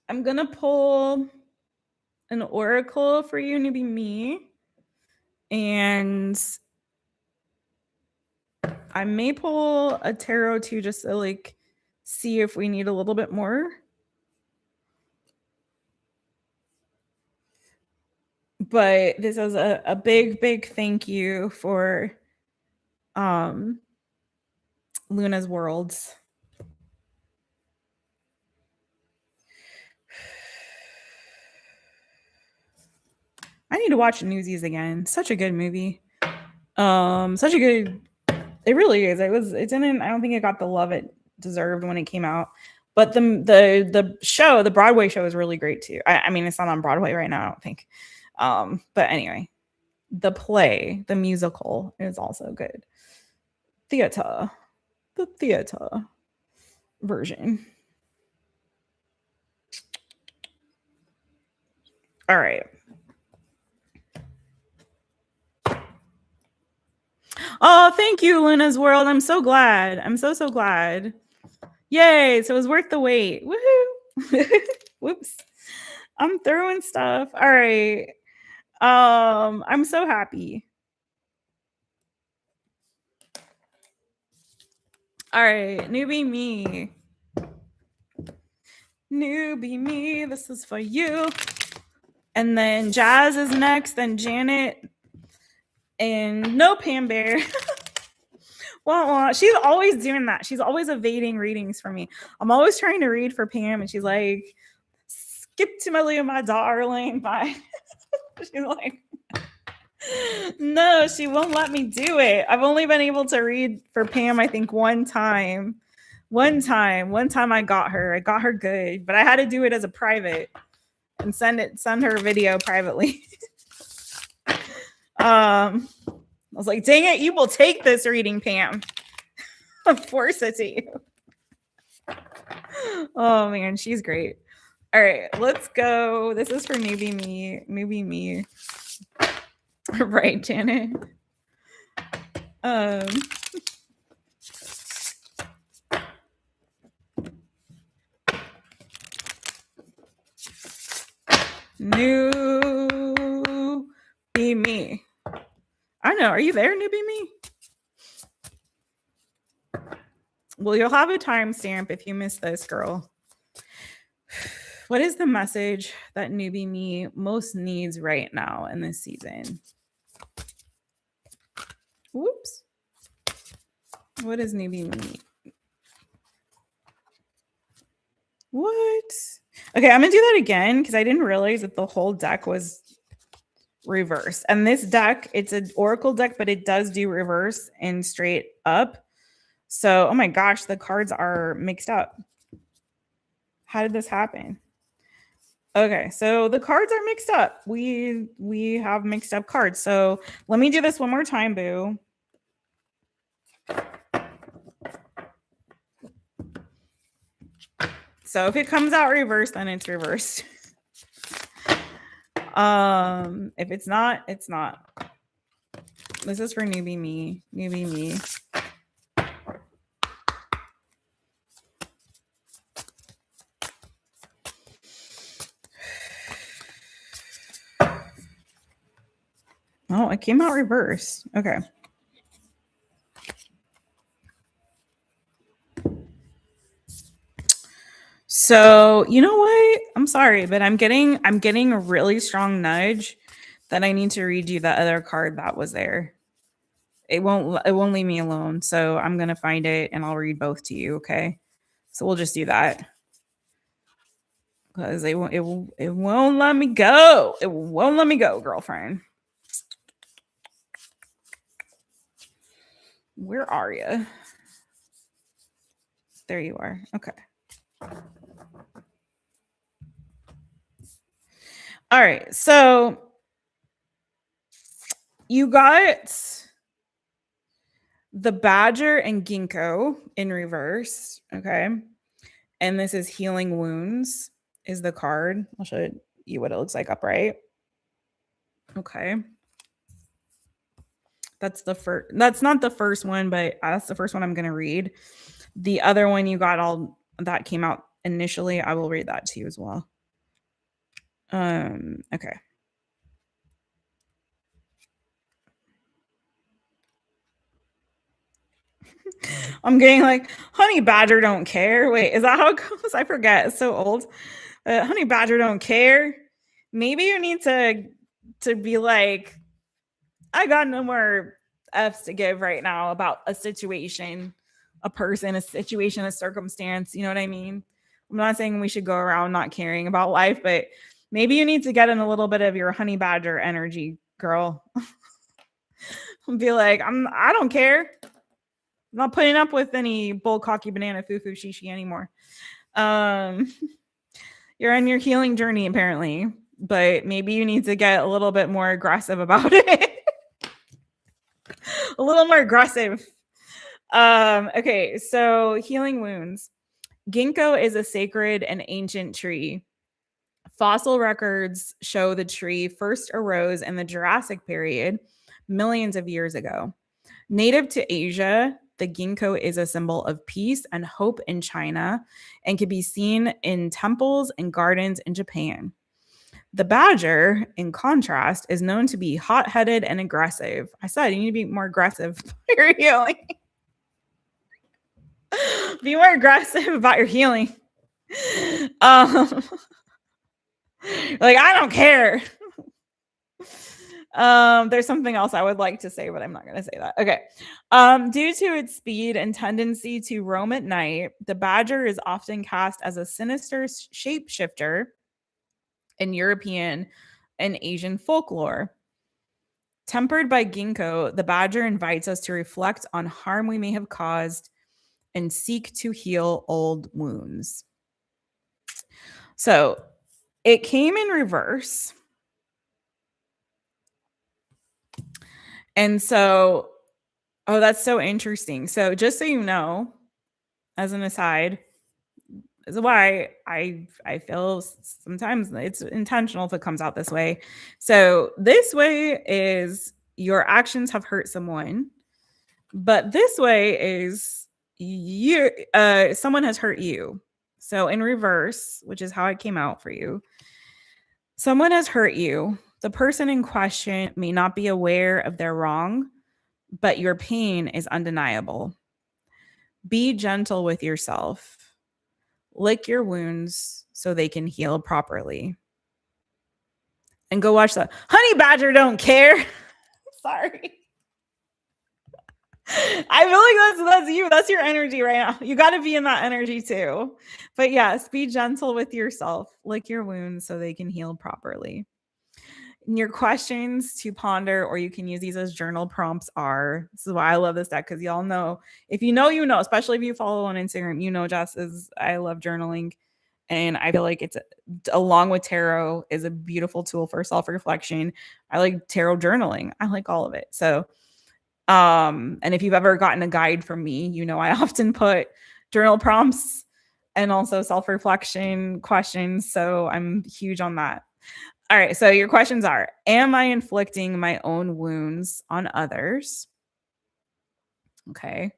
I'm going to pull an oracle for you, newbie me. And I may pull a tarot too, just to like see if we need a little bit more. But this is a big, big thank you for Luna's Worlds. I need to watch Newsies again. Such a good movie. Such a good. It really is. It didn't. I don't think it got the love it deserved when it came out. But the show, the Broadway show, is really great too. I mean, it's not on Broadway right now, I don't think. But anyway, the play, the musical, is also good. The theater version. All right. Oh, thank you, Luna's World. I'm so glad. I'm so glad. Yay. So it was worth the wait. Woohoo. Whoops. I'm throwing stuff. All right. I'm so happy. All right, newbie me. Newbie me, this is for you. And then Jazz is next, then Janet. And no Pam Bear. Well, she's always doing that. She's always evading readings from me. I'm always trying to read for Pam, and she's like, skip to my darling. Bye. She's like, no, she won't let me do it. I've only been able to read for Pam, I think, one time. One time I got her good, but I had to do it as a private and send her a video privately. I was like, dang it, you will take this reading, Pam. Force it to you. Oh man, she's great. All right, let's go. This is for newbie me. Right, Janet. Newbie me. I know. Are you there, newbie me? Well, you'll have a timestamp if you miss this, girl. What is the message that newbie me most needs right now in this season? Whoops. What does newbie me? What? Okay, I'm gonna do that again because I didn't realize that the whole deck was reverse. And this deck, it's an oracle deck, but it does do reverse and straight up. So, oh my gosh, the cards are mixed up. How did this happen? Okay, so the cards are mixed up. We have mixed up cards. So let me do this one more time, boo. So if it comes out reversed, then it's reversed. If it's not, it's not. This is for newbie me. Newbie me. Oh, it came out reversed. Okay. So you know what? I'm sorry, but I'm getting a really strong nudge that I need to read you the other card that was there. It won't leave me alone. So I'm gonna find it and I'll read both to you. Okay. So we'll just do that. Because it won't let me go. It won't let me go, girlfriend. Where are you? There you are. Okay. All right. So You got the Badger and Ginkgo in reverse. Okay. And this is Healing Wounds is the card. I'll show you what it looks like upright. Okay. That's the first. That's not the first one, but that's the first one I'm going to read. The other one you got all that came out initially. I will read that to you as well. Okay. I'm getting like Honey Badger don't care. Wait, is that how it goes? I forget. It's so old. Honey Badger don't care. Maybe you need to be like, I got no more F's to give right now about a situation, a person, a situation, a circumstance. You know what I mean? I'm not saying we should go around not caring about life, but maybe you need to get in a little bit of your Honey Badger energy, girl. Be like, I don't care. I'm not putting up with any bull cocky banana foo foo shishi anymore. You're on your healing journey apparently, but maybe you need to get a little bit more aggressive about it. A little more aggressive. Okay, so healing wounds. Ginkgo is a sacred and ancient tree. Fossil records show the tree first arose in the Jurassic period, millions of years ago. Native to Asia, the ginkgo is a symbol of peace and hope in China and can be seen in temples and gardens in Japan. The badger, in contrast, is known to be hot-headed and aggressive. I said you need to be more aggressive about your healing. Be more aggressive about your healing. Like, I don't care. There's something else I would like to say, but I'm not going to say that. Okay. Due to its speed and tendency to roam at night, the badger is often cast as a sinister shapeshifter in European and Asian folklore. Tempered by ginkgo, the badger invites us to reflect on harm we may have caused and seek to heal old wounds. So it came in reverse. And so, oh, that's so interesting. So just so you know, as an aside, is why I feel sometimes it's intentional if it comes out this way. So this way is your actions have hurt someone, but this way is you someone has hurt you. So in reverse, which is how it came out for you, someone has hurt you. The person in question may not be aware of their wrong, but your pain is undeniable. Be gentle with yourself. Lick your wounds so they can heal properly. And go watch that. Honey Badger don't care. Sorry. I feel like that's you. That's your energy right now. You got to be in that energy too. But yes, be gentle with yourself. Lick your wounds so they can heal properly. And your questions to ponder, or you can use these as journal prompts, are, this is why I love this deck, because y'all know, if you know, you know, especially if you follow on Instagram, you know, Jess is, I love journaling. And I feel like it's, along with tarot, is a beautiful tool for self-reflection. I like tarot journaling. I like all of it. So, and if you've ever gotten a guide from me, you know, I often put journal prompts and also self-reflection questions. So I'm huge on that. All right. So your questions are, am I inflicting my own wounds on others? Okay.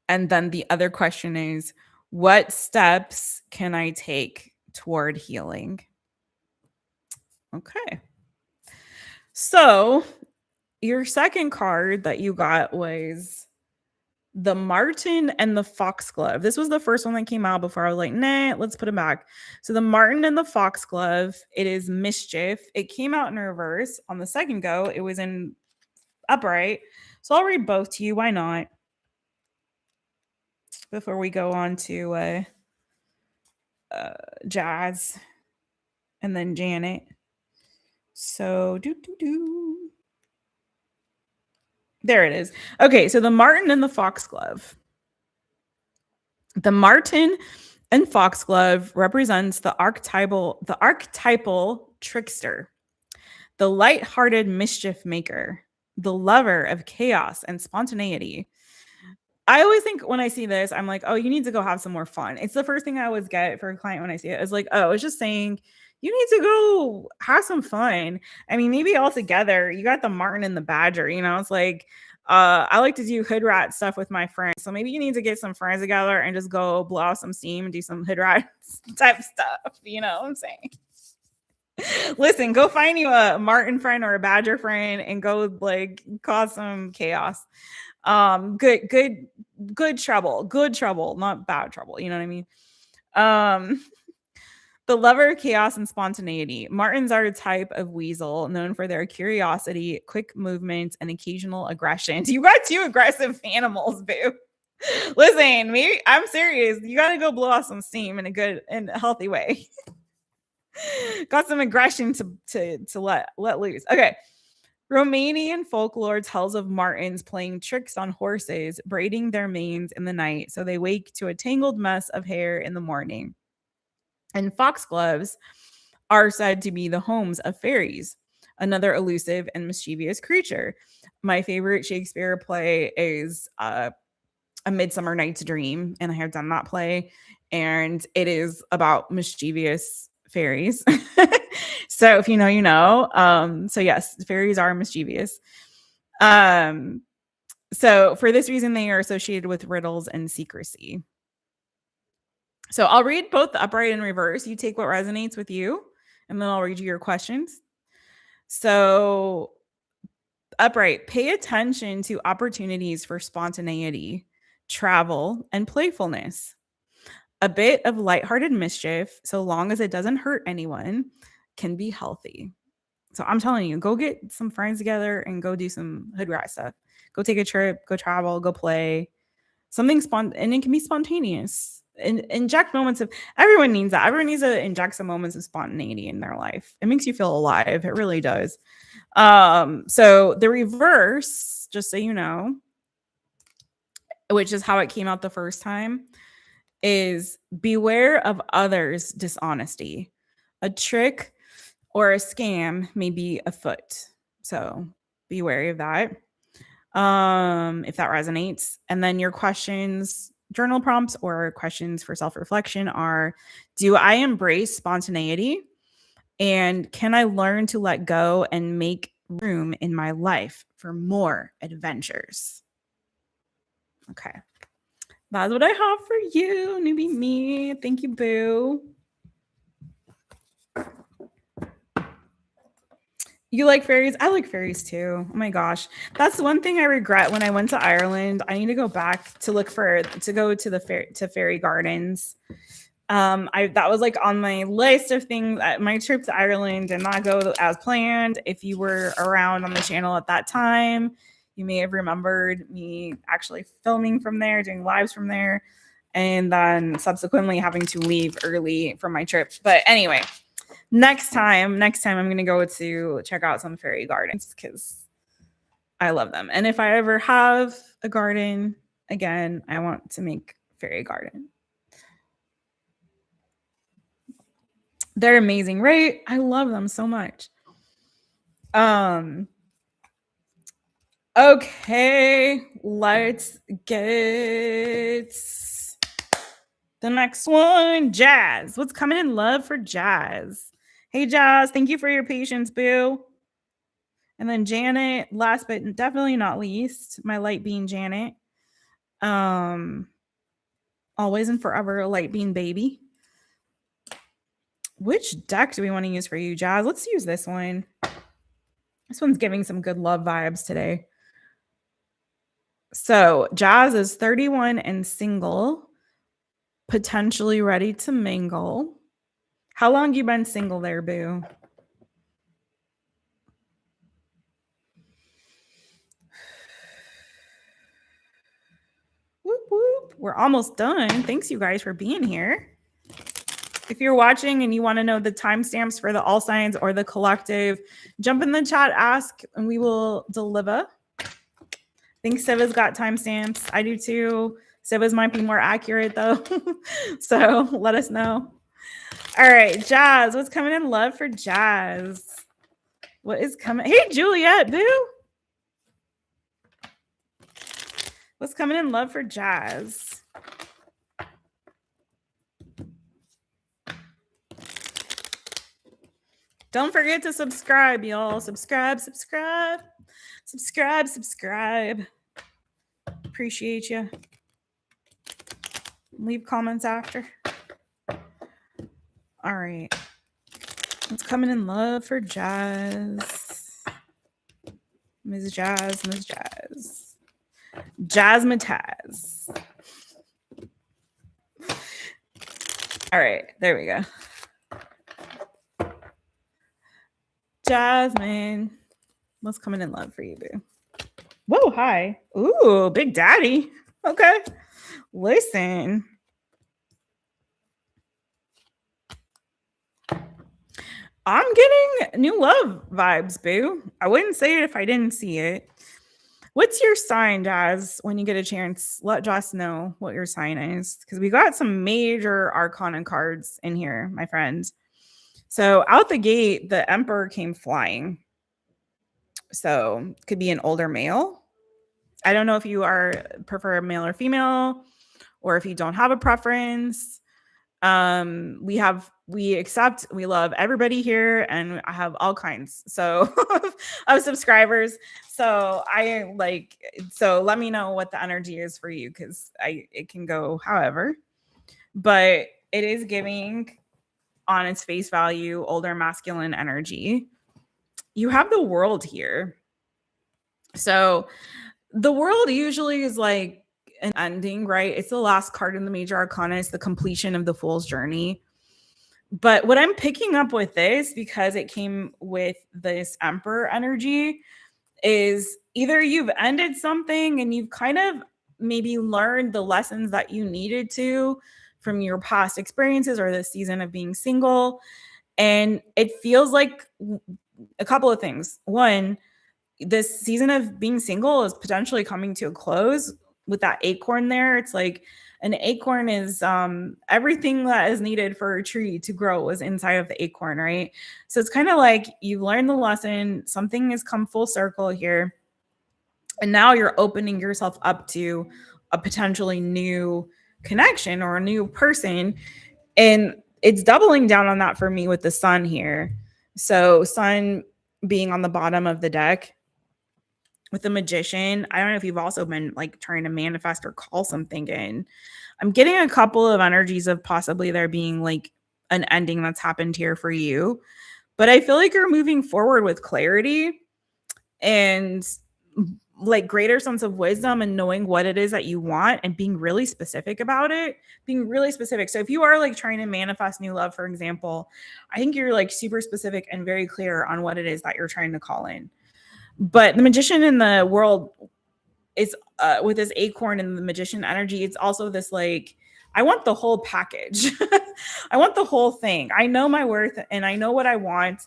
And then the other question is, what steps can I take toward healing? Okay. So your second card that you got was the Martin and the Foxglove. This was the first one that came out before I was like, nah, let's put it back. So the Martin and the Foxglove, it is mischief. It came out in reverse. On the second go, it was in upright. So I'll read both to you. Why not? Before we go on to Jazz and then Janet. So there it is. Okay, so the Martin and the Foxglove. The Martin and Foxglove represents the archetypal trickster, the light-hearted mischief maker. the lover of chaos and spontaneity. I always think when I see this, I'm like, oh, you need to go have some more fun. It's the first thing I always get for a client when I see it. It's like, oh, it's just saying you need to go have some fun. I mean, maybe all together. You got the Martin and the Badger, you know, it's like, I like to do hood rat stuff with my friends. So maybe you need to get some friends together and just go blow off some steam and do some hood rat type stuff. You know what I'm saying? Listen, go find you a Martin friend or a Badger friend and go like cause some chaos. Good trouble, not bad trouble. You know what I mean? The lover of chaos and spontaneity. Martins are a type of weasel known for their curiosity, quick movements, and occasional aggression. You got two aggressive animals, boo. Listen, me, I'm serious. You got to go blow off some steam in a good and healthy way. Got some aggression to let loose. Okay. Romanian folklore tells of martins playing tricks on horses, braiding their manes in the night so they wake to a tangled mess of hair in the morning. And foxgloves are said to be the homes of fairies, another elusive and mischievous creature. My favorite Shakespeare play is A Midsummer Night's Dream, and I have done that play, and it is about mischievous fairies. So if you know, you know. So yes, fairies are mischievous. So for this reason, they are associated with riddles and secrecy. So I'll read both the upright and reverse. You take what resonates with you, and then I'll read you your questions. So upright, pay attention to opportunities for spontaneity, travel, and playfulness. A bit of lighthearted mischief, so long as it doesn't hurt anyone, can be healthy. So I'm telling you, go get some friends together and go do some hood rat stuff. Go take a trip, go travel, go play. Something and it can be spontaneous. Inject moments of, everyone needs that. Everyone needs to inject some moments of spontaneity in their life. It makes you feel alive. It really does. So the reverse, just so you know, which is how it came out the first time, is beware of others' dishonesty. A trick or a scam may be afoot. So be wary of that. If that resonates. And then your questions, journal prompts or questions for self-reflection are, do I embrace spontaneity? And can I learn to let go and make room in my life for more adventures? Okay. That's what I have for you, newbie me. Thank you, boo. You like fairies? I like fairies too. Oh my gosh. That's the one thing I regret when I went to Ireland. I need to go back to go to the fairy gardens. That was like on my list of things. My trip to Ireland did not go as planned. If you were around on the channel at that time, you may have remembered me actually filming from there, doing lives from there, and then subsequently having to leave early from my trip. But anyway, next time I'm going to go to check out some fairy gardens because I love them. And if I ever have a garden again, I want to make fairy garden. They're amazing, right? I love them so much. Okay, let's get the next one. Jazz. What's coming in love for Jazz? Hey, Jazz. Thank you for your patience, boo. And then Janet, last but definitely not least, my light bean Janet. Always and forever a light bean baby. Which deck do we want to use for you, Jazz? Let's use this one. This one's giving some good love vibes today. So Jazz is 31 and single, potentially ready to mingle. How long you been single there, boo? Whoop, whoop. We're almost done. Thanks, you guys, for being here. If you're watching and you want to know the timestamps for the all signs or the collective, jump in the chat, ask, and we will deliver. I think Siva's got timestamps. I do too. Siva's might be more accurate though. So let us know. All right, Jazz. What's coming in love for Jazz? What is coming? Hey, Juliet, boo. What's coming in love for Jazz? Don't forget to subscribe, y'all. Subscribe. Appreciate you. Leave comments after. All right. What's coming in love for Jazz? Ms. Jazz. Jazzmatazz. All right. There we go. Jasmine. What's coming in love for you, boo? Whoa, hi. Ooh, Big Daddy. Okay. Listen. I'm getting new love vibes, boo. I wouldn't say it if I didn't see it. What's your sign, Jazz? When you get a chance, let Joss know what your sign is, because we got some major arcana cards in here, my friends. So out the gate, the Emperor came flying. So could be an older male. I don't know if you prefer male or female, or if you don't have a preference. We accept, we love everybody here, and I have all kinds of subscribers. So let me know what the energy is for you, because it can go however, but it is giving on its face value older masculine energy. You have the World here. So the World usually is like an ending, right? It's the last card in the major arcana. It's the completion of the Fool's journey. But what I'm picking up with this, because it came with this Emperor energy, is either you've ended something and you've kind of maybe learned the lessons that you needed to from your past experiences or the season of being single. And it feels like a couple of things. One, this season of being single is potentially coming to a close with that acorn there. It's like an acorn is everything that is needed for a tree to grow was inside of the acorn, right? So it's kind of like you learned the lesson, something has come full circle here, and now you're opening yourself up to a potentially new connection or a new person. And it's doubling down on that for me with the Sun here. So Sun being on the bottom of the deck with the Magician. I don't know if you've also been like trying to manifest or call something in. I'm getting a couple of energies of possibly there being like an ending that's happened here for you, but I feel like you're moving forward with clarity and like greater sense of wisdom and knowing what it is that you want and being really specific about it, being really specific. So if you are like trying to manifest new love, for example, I think you're like super specific and very clear on what it is that you're trying to call in. But the Magician in the World is with this acorn and the Magician energy. It's also this like, I want the whole package. I want the whole thing. I know my worth and I know what I want.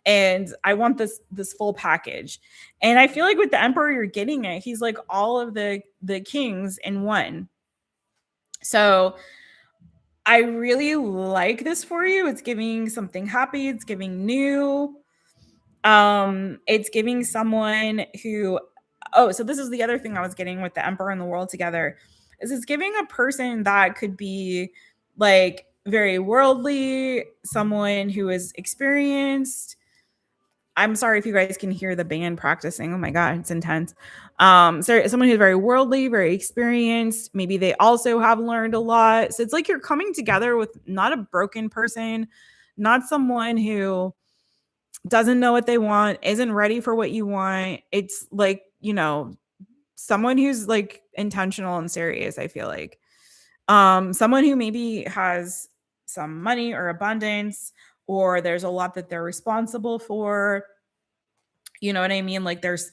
And I want this full package. And I feel like with the Emperor, you're getting it. He's like all of the kings in one. So I really like this for you. It's giving something happy. It's giving new. It's giving someone who, so this is the other thing I was getting with the Emperor and the World together, is it's giving a person that could be like very worldly, someone who is experienced. I'm sorry if you guys can hear the band practicing. Oh my God, it's intense. So someone who's very worldly, very experienced. Maybe they also have learned a lot. So it's like you're coming together with not a broken person, not someone who doesn't know what they want, isn't ready for what you want. It's like, someone who's like intentional and serious, I feel like. Someone who maybe has some money or abundance, or there's a lot that they're responsible for. You know what I mean? Like there's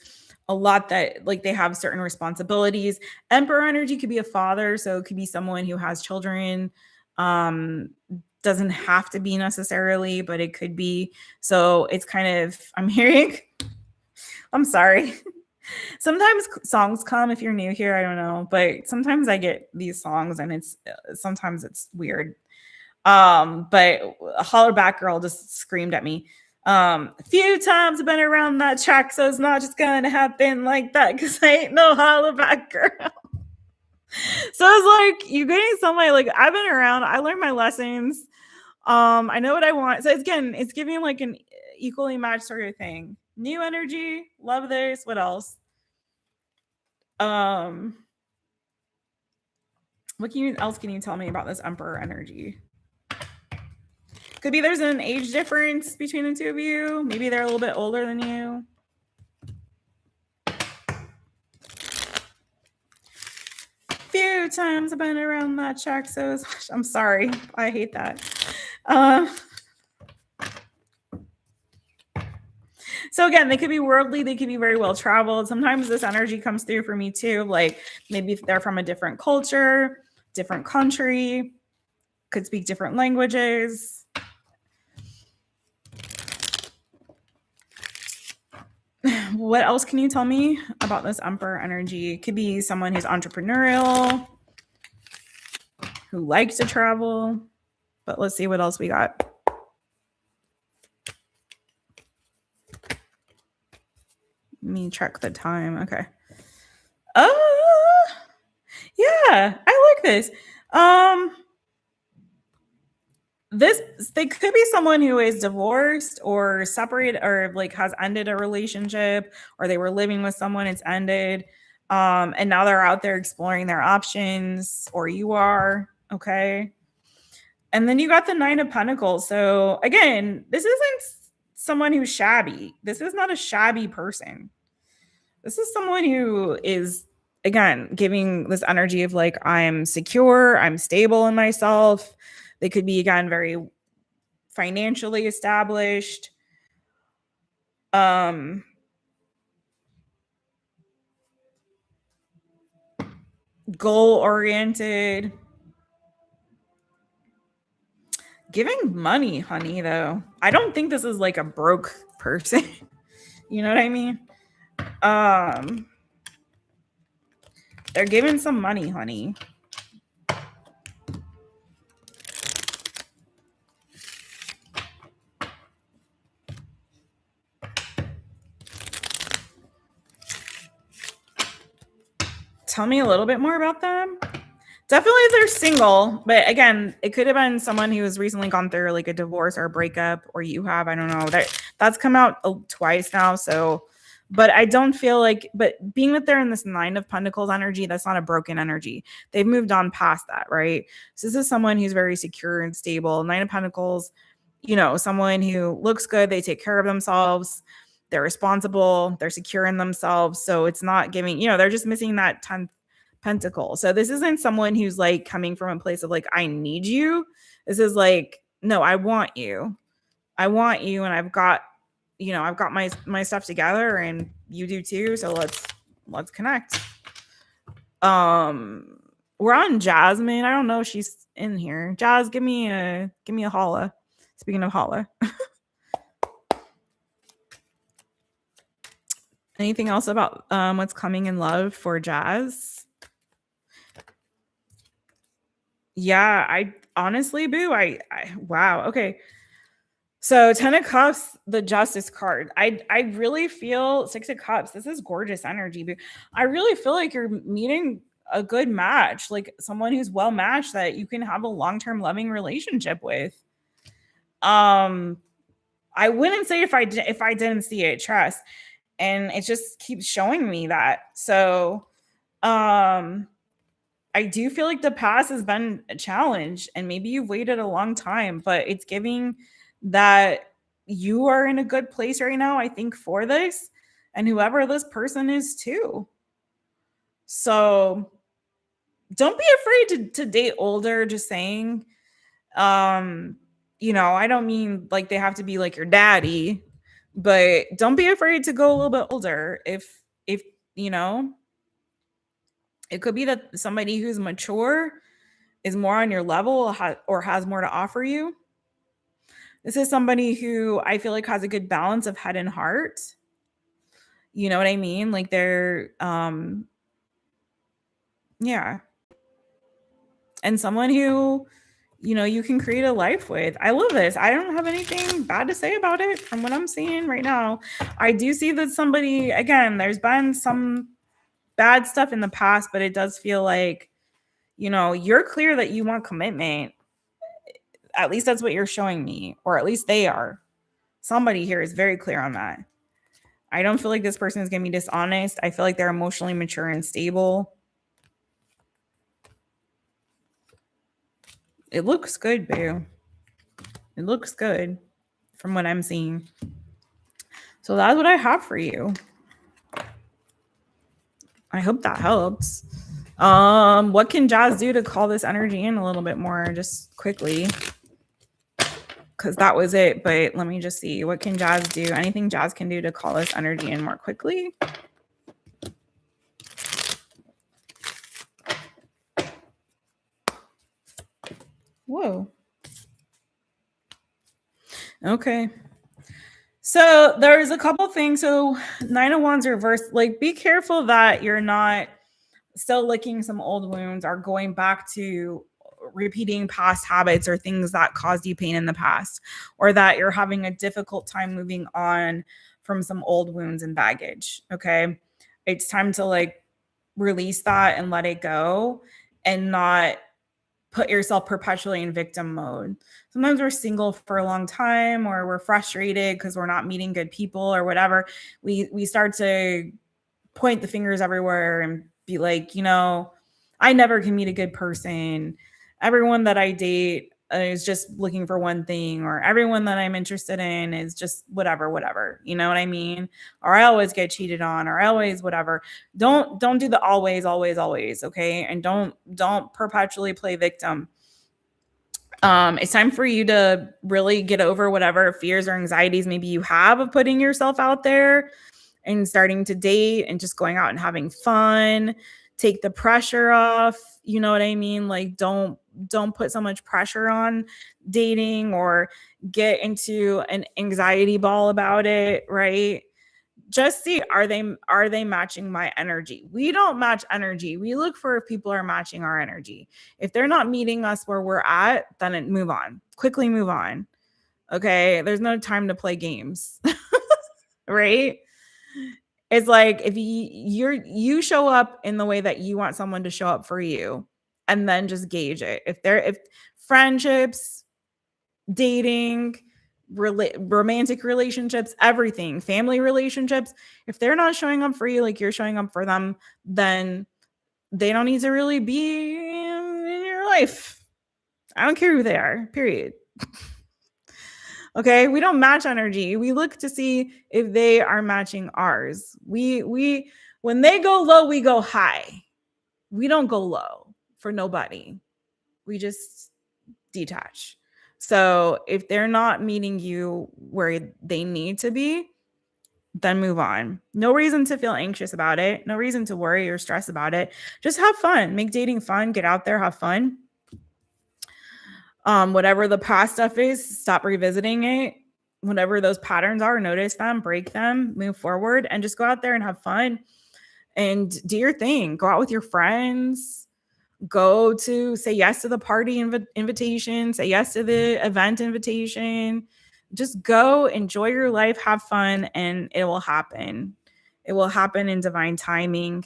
a lot that like they have certain responsibilities. Emperor energy could be a father. So it could be someone who has children. Doesn't have to be necessarily, but it could be. So it's kind of, I'm hearing, I'm sorry. Sometimes songs come if you're new here, I don't know, but sometimes I get these songs and sometimes it's weird. But a Hollaback Girl just screamed at me. A few times I've been around that track, so it's not just gonna happen like that because I ain't no Hollaback Girl. So it's like you're getting somebody like I've been around, I learned my lessons. I know what I want. So again, it's giving like an equally matched sort of thing. New energy, love this. What else? What else can you tell me about this Emperor energy? Could be there's an age difference between the two of you. Maybe they're a little bit older than you. Few times I've been around that track, so I'm sorry. I hate that. So again, they could be worldly, they could be very well traveled. Sometimes this energy comes through for me too. Like maybe if they're from a different culture, different country, could speak different languages. What else can you tell me about this Emperor energy? It could be someone who's entrepreneurial, who likes to travel. But let's see what else we got. Let me check the time. Okay. Yeah, I like this. They could be someone who is divorced or separated or like has ended a relationship, or they were living with someone, it's ended. And now they're out there exploring their options, or you are, okay? And then you got the Nine of Pentacles. So again, this isn't someone who's shabby. This is not a shabby person. This is someone who is, again, giving this energy of like, I'm secure, I'm stable in myself. They could be, again, very financially established. Goal-oriented. Giving money, honey, though. I don't think this is like a broke person. You know what I mean? They're giving some money, honey. Tell me a little bit more about them. Definitely they're single, but again, it could have been someone who has recently gone through like a divorce or a breakup, or you have, I don't know. That's come out twice now, so but I don't feel like, but being that they're in this Nine of Pentacles energy, that's not a broken energy. They've moved on past that, right? So this is someone who's very secure and stable. Nine of Pentacles, you know, someone who looks good, they take care of themselves, they're responsible, they're secure in themselves. So it's not giving, you know, they're just missing that 10th pentacle. So this isn't someone who's like coming from a place of like, I need you. This is like, no, I want you. I want you, and I've got, you know, I've got my stuff together, and you do too. So let's connect. We're on Jasmine. I don't know if she's in here. Jazz, give me a holla. Speaking of holla. Anything else about what's coming in love for Jazz? Yeah, I honestly, boo, I wow. Okay. So 10 of Cups, the Justice card. I really feel 6 of Cups. This is gorgeous energy, boo. I really feel like you're meeting a good match, like someone who's well matched that you can have a long-term loving relationship with. I wouldn't say if I didn't see it, trust. And it just keeps showing me that. So I do feel like the past has been a challenge, and maybe you've waited a long time, but it's giving that you are in a good place right now, I think, for this, and whoever this person is too. So don't be afraid to date older, just saying. You know, I don't mean like they have to be like your daddy, but don't be afraid to go a little bit older if you know. It could be that somebody who's mature is more on your level or has more to offer you. This is somebody who I feel like has a good balance of head and heart. You know what I mean? Like they're, yeah. And someone who, you know, you can create a life with. I love this. I don't have anything bad to say about it from what I'm seeing right now. I do see that somebody, again, there's been some bad stuff in the past, but it does feel like You know, you're clear that you want commitment. At least that's what you're showing me, or at least they are. Somebody here is very clear on that. I don't feel like this person is going to be dishonest. I feel like they're emotionally mature and stable. It looks good, boo. It looks good from what I'm seeing. So that's what I have for you. I hope that helps. What can Jazz do to call this energy in a little bit more, just quickly? Because that was it, but let me just see. What can Jazz do? Anything Jazz can do to call this energy in more quickly? Whoa. Okay. So there's a couple things. So 9 of Wands reversed. Like, be careful that you're not still licking some old wounds or going back to repeating past habits or things that caused you pain in the past, or that you're having a difficult time moving on from some old wounds and baggage. Okay. It's time to like release that and let it go and not put yourself perpetually in victim mode. Sometimes we're single for a long time, or we're frustrated because we're not meeting good people or whatever. We start to point the fingers everywhere and be like, you know, I never can meet a good person. Everyone that I date is just looking for one thing, or everyone that I'm interested in is just whatever. You know what I mean? Or I always get cheated on, or I always whatever. Don't do the always, okay? And don't perpetually play victim. It's time for you to really get over whatever fears or anxieties maybe you have of putting yourself out there and starting to date and just going out and having fun. Take the pressure off. You know what I mean? Like, don't put so much pressure on dating or get into an anxiety ball about it, right? Just see, are they matching my energy? We don't match energy. We look for if people are matching our energy. If they're not meeting us where we're at, then move on. Quickly move on. Okay? There's no time to play games. Right? It's like, if you show up in the way that you want someone to show up for you, and then just gauge it. If friendships, dating, romantic relationships, everything, family relationships, if they're not showing up for you like you're showing up for them, then they don't need to really be in your life. I don't care who they are, period. Okay, we don't match energy. We look to see if they are matching ours. We when they go low, we go high. We don't go low for nobody. We just detach. So if they're not meeting you where they need to be, then move on. No reason to feel anxious about it. No reason to worry or stress about it. Just have fun. Make dating fun. Get out there, have fun. Whatever the past stuff is, stop revisiting it. Whatever those patterns are, notice them, break them, move forward, and just go out there and have fun and do your thing. Go out with your friends. Say yes to the party invitation, say yes to the event invitation. Just go, enjoy your life, have fun, and it will happen. It will happen in divine timing.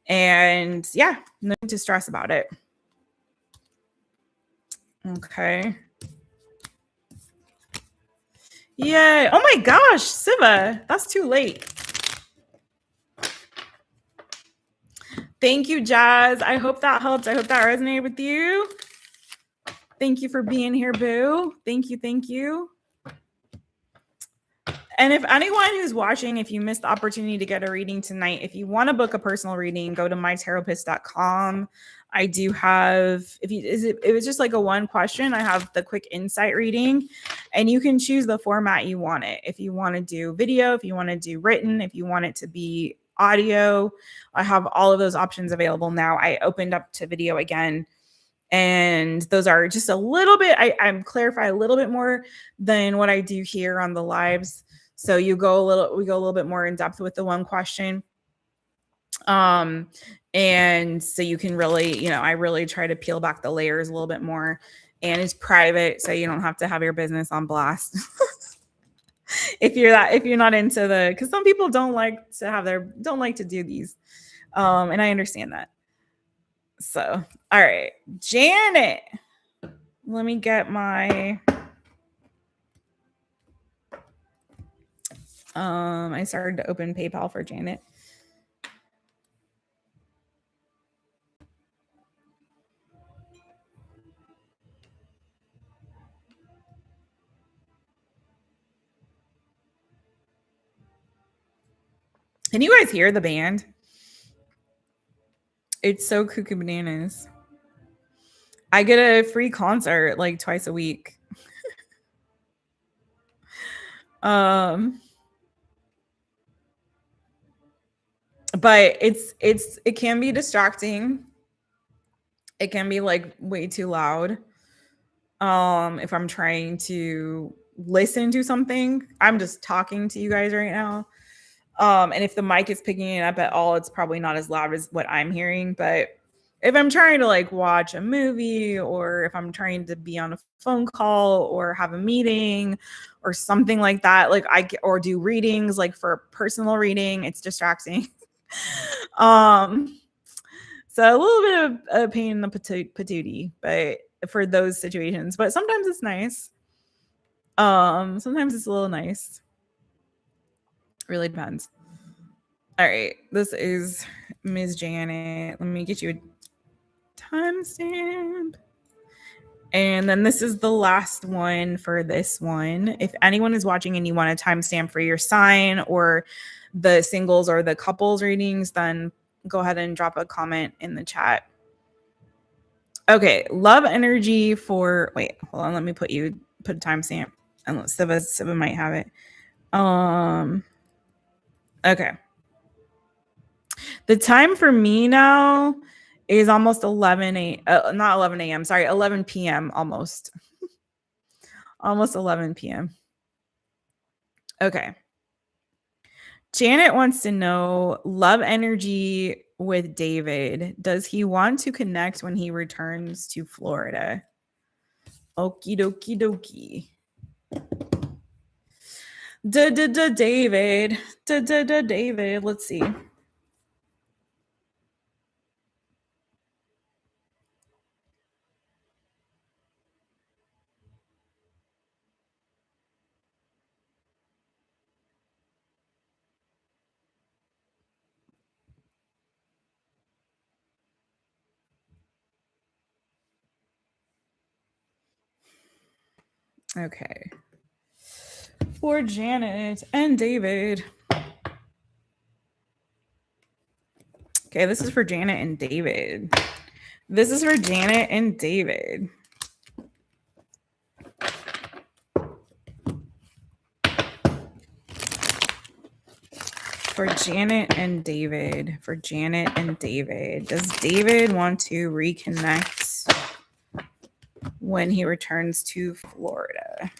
And yeah, no need to stress about it. Okay. Yay. Oh my gosh, Siva, that's too late. Thank you, Jazz. I hope that helped. I hope that resonated with you. Thank you for being here, boo. Thank you. And if anyone who's watching, if you missed the opportunity to get a reading tonight, if you want to book a personal reading, go to mytaropist.com. I do have, it was just like a one question, I have the quick insight reading, and you can choose the format you want it. If you want to do video, if you want to do written, if you want it to be audio, I have all of those options available now. I opened up to video again, and those are just a little bit, I'm clarify a little bit more than what I do here on the lives. So we go a little bit more in depth with the one question. And so you can really, I really try to peel back the layers a little bit more, and it's private, so you don't have to have your business on blast. if you're not into because some people don't like to do these. And I understand that. So, all right, Janet. Let me get my I started to open PayPal for Janet. Can you guys hear the band? It's so cuckoo bananas. I get a free concert like twice a week. But it can be distracting. It can be like way too loud. If I'm trying to listen to something, I'm just talking to you guys right now. And if the mic is picking it up at all, it's probably not as loud as what I'm hearing. But if I'm trying to like watch a movie, or if I'm trying to be on a phone call or have a meeting or something like that, like or do readings, like for personal reading, it's distracting. So a little bit of a pain in the patootie, but for those situations, but sometimes it's nice. Sometimes it's a little nice. Really depends. All right, this is Ms. Janet. Let me get you a timestamp. And then this is the last one for this one. If anyone is watching and you want a timestamp for your sign or the singles or the couples readings, then go ahead and drop a comment in the chat. Okay, love energy for, wait, hold on, let me put a timestamp. Unless Siva might have it. Okay. The time for me now is almost 11 a.m. Not 11 a.m. Sorry, 11 p.m. almost. Almost 11 p.m. Okay. Janet wants to know love energy with David. Does he want to connect when he returns to Florida? Okie dokie dokie. David. David. Let's see. Okay. For Janet and David. Okay, this is for Janet and David. This is for Janet and David. For Janet and David. For Janet and David. Does David want to reconnect when he returns to Florida?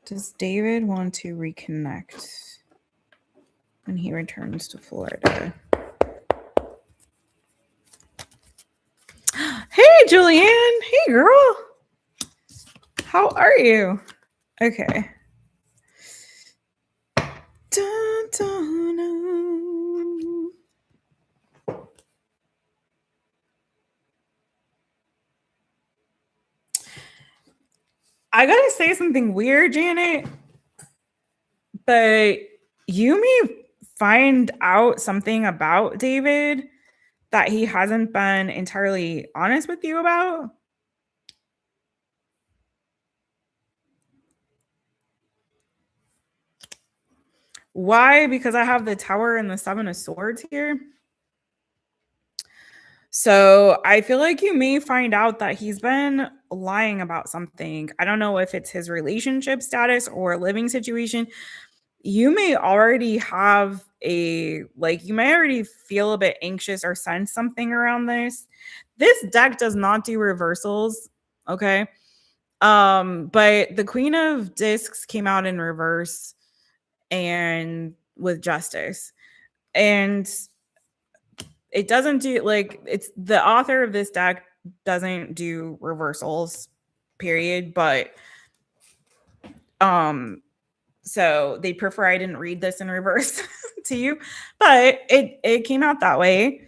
Does David want to reconnect when he returns to Florida? Hey, Julianne. Hey, girl. How are you? Okay. Dun, dun, dun. I gotta say something weird, Janet, but you may find out something about David that he hasn't been entirely honest with you about. Why? Because I have the Tower and the Seven of Swords here. So I feel like you may find out that he's been lying about something. I don't know if it's his relationship status or living situation. You may already have you may already feel a bit anxious or sense something around this. This deck does not do reversals, okay? But the Queen of Discs came out in reverse and with Justice. And it doesn't do it's the author of this deck doesn't do reversals, period. But so they prefer I didn't read this in reverse to you, but it came out that way.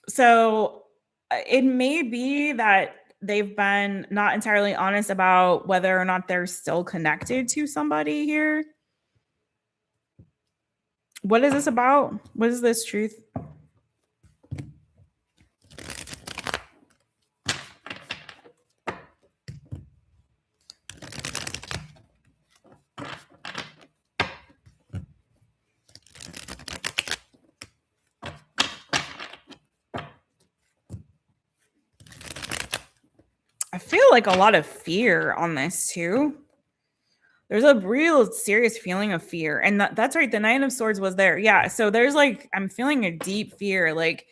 So it may be that they've been not entirely honest about whether or not they're still connected to somebody here. What is this about? What is this truth? I feel like a lot of fear on this too. There's a real serious feeling of fear. And that's right. The Nine of Swords was there. Yeah. So there's I'm feeling a deep fear. Like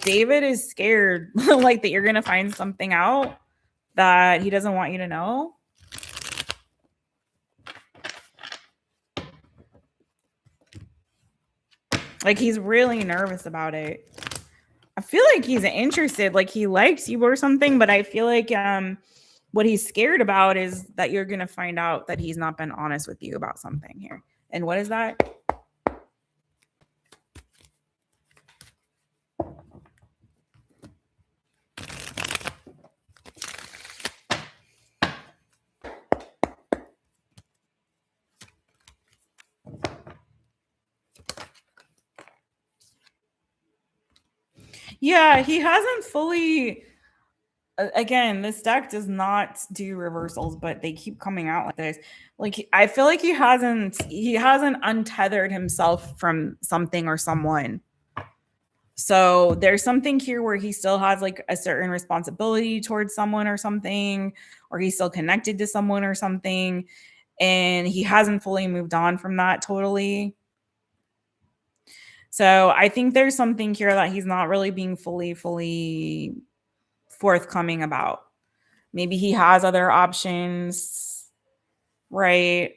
David is scared, like that you're going to find something out that he doesn't want you to know. Like he's really nervous about it. I feel like he's interested, like he likes you or something, but I feel like what he's scared about is that you're going to find out that he's not been honest with you about something here. And what is that? Yeah, he hasn't fully. Again, this deck does not do reversals, but they keep coming out like this. Like I feel like he hasn't untethered himself from something or someone. So there's something here where he still has like a certain responsibility towards someone or something, or he's still connected to someone or something, and he hasn't fully moved on from that totally. So I think there's something here that he's not really being fully forthcoming about. Maybe he has other options, right?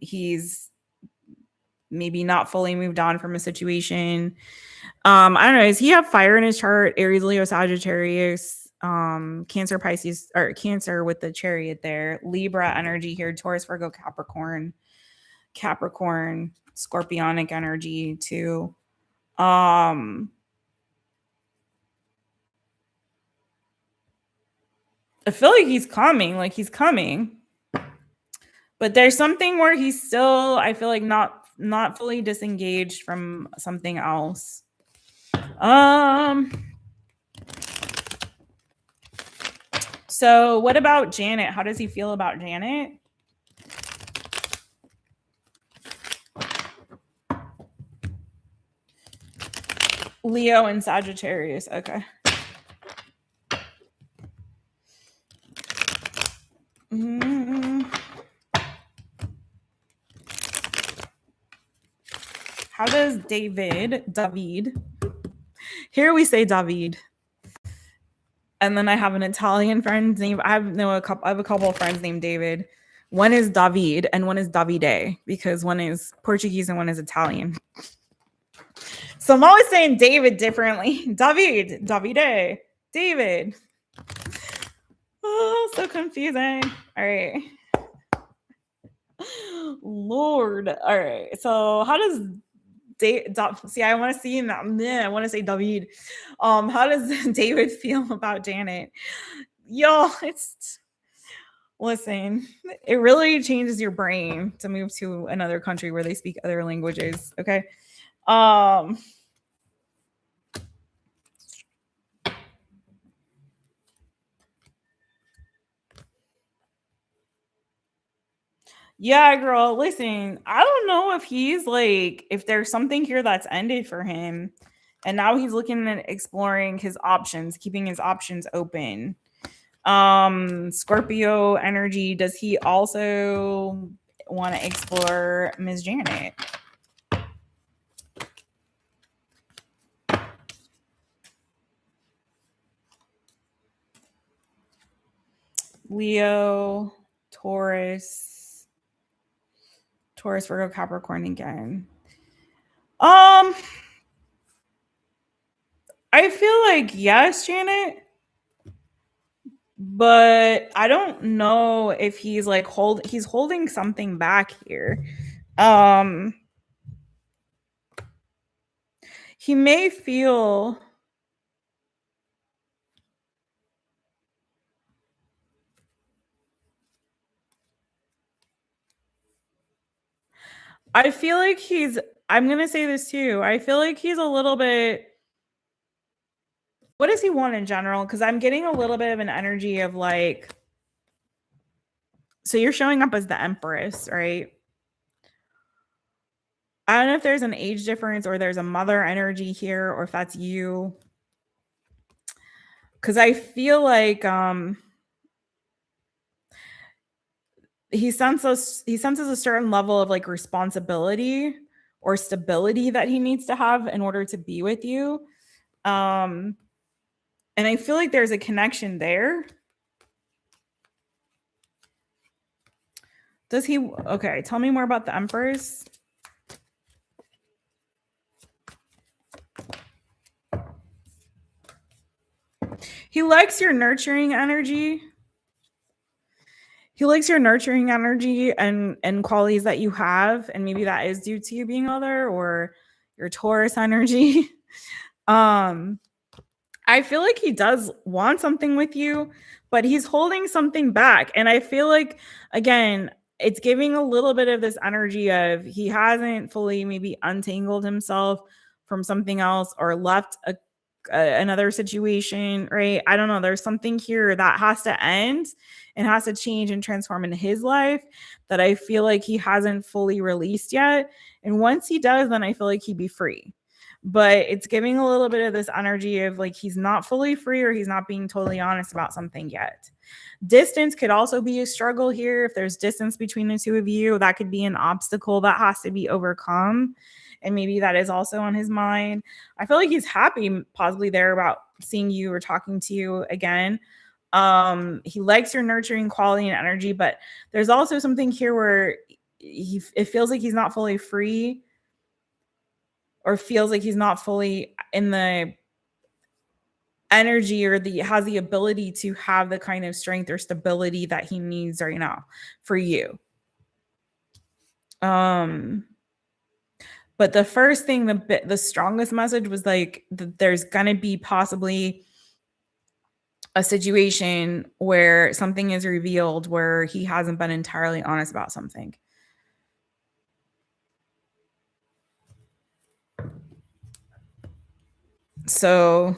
He's maybe not fully moved on from a situation. I don't know. Does he have fire in his chart? Aries, Leo, Sagittarius, Cancer, Pisces, or Cancer with the Chariot there. Libra energy here. Taurus, Virgo, Capricorn, Scorpionic energy too. I feel like he's coming. Like he's coming. But there's something where he's still, I feel like not fully disengaged from something else. So what about Janet? How does he feel about Janet? Leo and Sagittarius. Okay. How does David, here we say David. And then I have an Italian friend named, I have a couple of friends named David. One is David and one is Davide, because one is Portuguese and one is Italian. So I'm always saying David differently. Davide, David. Oh, so confusing. All right. Lord. All right. So how does see, I want to see him. I want to say David. How does David feel about Janet? Y'all, listen, it really changes your brain to move to another country where they speak other languages. Okay. Yeah, girl, listen, I don't know if he's like, if there's something here that's ended for him and now he's looking at exploring his options, keeping his options open. Scorpio energy, does he also want to explore Ms. Janet? Leo, Taurus, Virgo, Capricorn again. I feel like yes, Janet, but I don't know if he's like he's holding something back here. He may feel I feel like I'm going to say this too. I feel like he's a little bit, what does he want in general? Because I'm getting a little bit of an energy of like, so you're showing up as the Empress, right? I don't know if there's an age difference or there's a mother energy here, or if that's you. Because I feel like he senses a certain level of like responsibility or stability that he needs to have in order to be with you. And I feel like there's a connection there. Does he? Okay, tell me more about the Empress. He likes your nurturing energy. He likes your nurturing energy and qualities that you have, and maybe that is due to you being other or your Taurus energy. I feel like he does want something with you, but he's holding something back. And I feel like, again, it's giving a little bit of this energy of he hasn't fully maybe untangled himself from something else or left another situation, right? I don't know. There's something here that has to end and has to change and transform in his life that I feel like he hasn't fully released yet. And once he does, then I feel like he'd be free. But it's giving a little bit of this energy of like he's not fully free or he's not being totally honest about something yet. Distance could also be a struggle here. If there's distance between the two of you, that could be an obstacle that has to be overcome. And maybe that is also on his mind. I feel like he's happy possibly there about seeing you or talking to you again. He likes your nurturing quality and energy, but there's also something here where it feels like he's not fully free or feels like he's not fully in the energy or has the ability to have the kind of strength or stability that he needs right now for you. But the first thing, the strongest message was like there's gonna be possibly a situation where something is revealed where he hasn't been entirely honest about something. So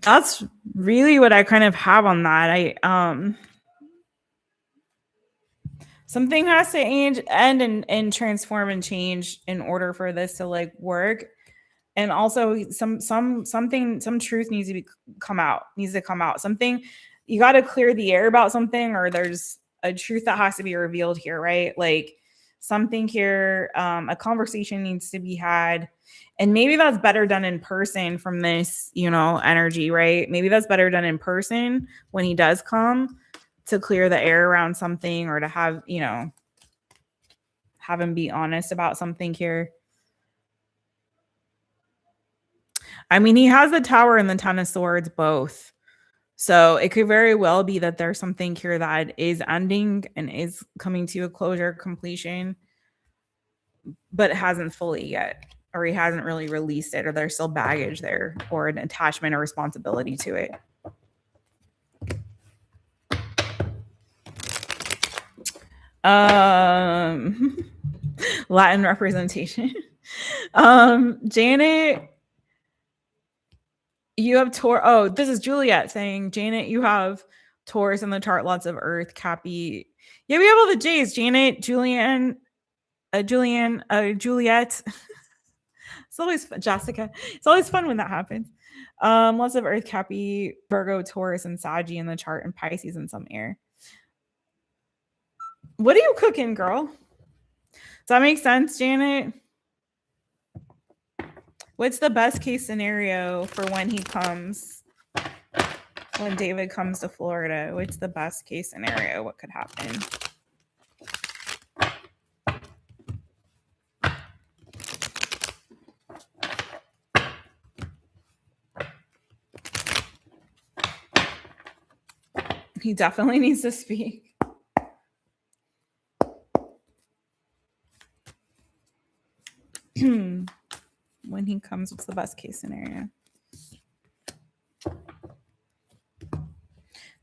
that's really what I kind of have on that. Something has to end and transform and change in order for this to like work. And also some truth needs to come out. Something, you got to clear the air about something, or there's a truth that has to be revealed here, right? Like something here, a conversation needs to be had. And maybe that's better done in person from this, energy, right? Maybe that's better done in person when he does come to clear the air around something, or to have, have him be honest about something here. I mean, he has the Tower and the Ten of Swords both. So it could very well be that there's something here that is ending and is coming to a closure, completion, but it hasn't fully yet, or he hasn't really released it, or there's still baggage there or an attachment or responsibility to it. Latin representation. Janet, you have this is Juliet saying, Janet, you have Taurus in the chart, lots of Earth, Cappy. Yeah, we have all the J's. Janet, Juliet. It's always fun. Jessica. It's always fun when that happens. Lots of Earth, Cappy, Virgo, Taurus, and Sagi in the chart, and Pisces and some air. What are you cooking, girl? Does that make sense, Janet? What's the best case scenario for when he comes? When David comes to Florida, what's the best case scenario? What could happen? He definitely needs to speak. When he comes, what's the best case scenario?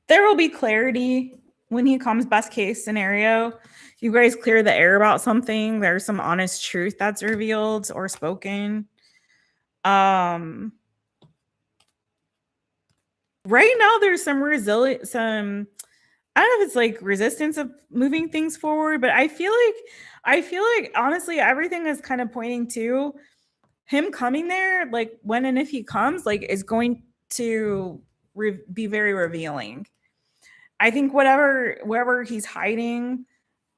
There will be clarity when he comes, best case scenario. You guys clear the air about something. There's some honest truth that's revealed or spoken. Right now there's some resilience, some, I don't know if it's like resistance of moving things forward, but I feel like honestly everything is kind of pointing to him coming there, like when and if he comes, like is going to be very revealing. I think wherever he's hiding,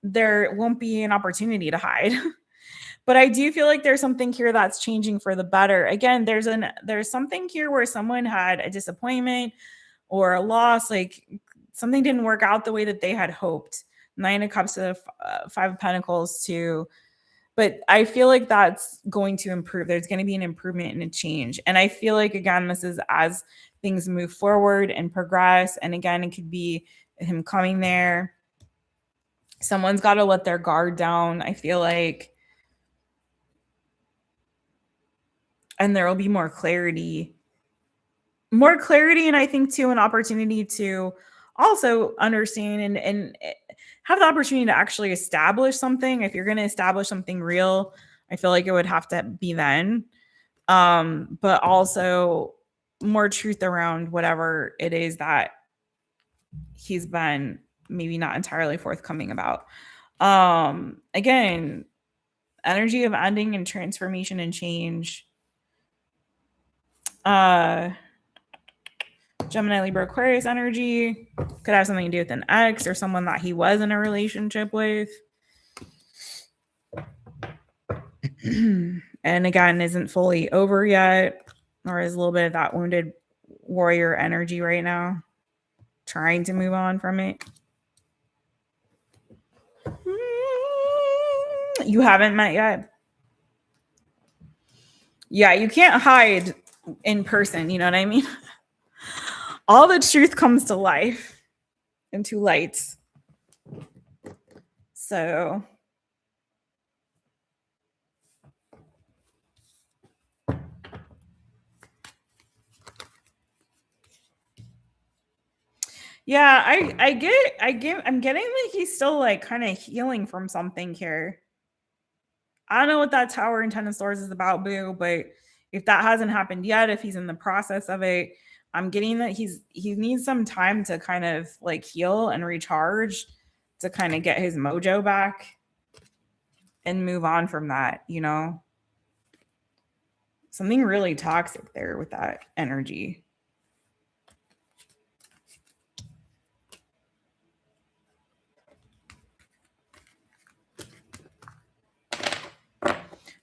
there won't be an opportunity to hide. But I do feel like there's something here that's changing for the better. Again, there's something here where someone had a disappointment or a loss, like something didn't work out the way that they had hoped. 9 of Cups to the 5 of Pentacles too. But I feel like that's going to improve. There's going to be an improvement and a change. And I feel like, again, this is as things move forward and progress. And again, it could be him coming there. Someone's got to let their guard down, I feel like. And there will be more clarity. More clarity, and I think, too, an opportunity to also understand and have the opportunity to actually establish something. If you're going to establish something real, I feel like it would have to be then. But also more truth around whatever it is that he's been maybe not entirely forthcoming about. Again, energy of ending and transformation and change. Gemini, Libra, Aquarius energy could have something to do with an ex or someone that he was in a relationship with. And again, isn't fully over yet, or is a little bit of that wounded warrior energy right now, trying to move on from it. You haven't met yet. Yeah, you can't hide in person, you know what I mean? All the truth comes to life into lights. So yeah, I'm getting like he's still like kind of healing from something here. I don't know what that Tower and 10 of Swords is about, boo, but if that hasn't happened yet, if he's in the process of it, I'm getting that he needs some time to kind of like heal and recharge to kind of get his mojo back and move on from that, you know? Something really toxic there with that energy.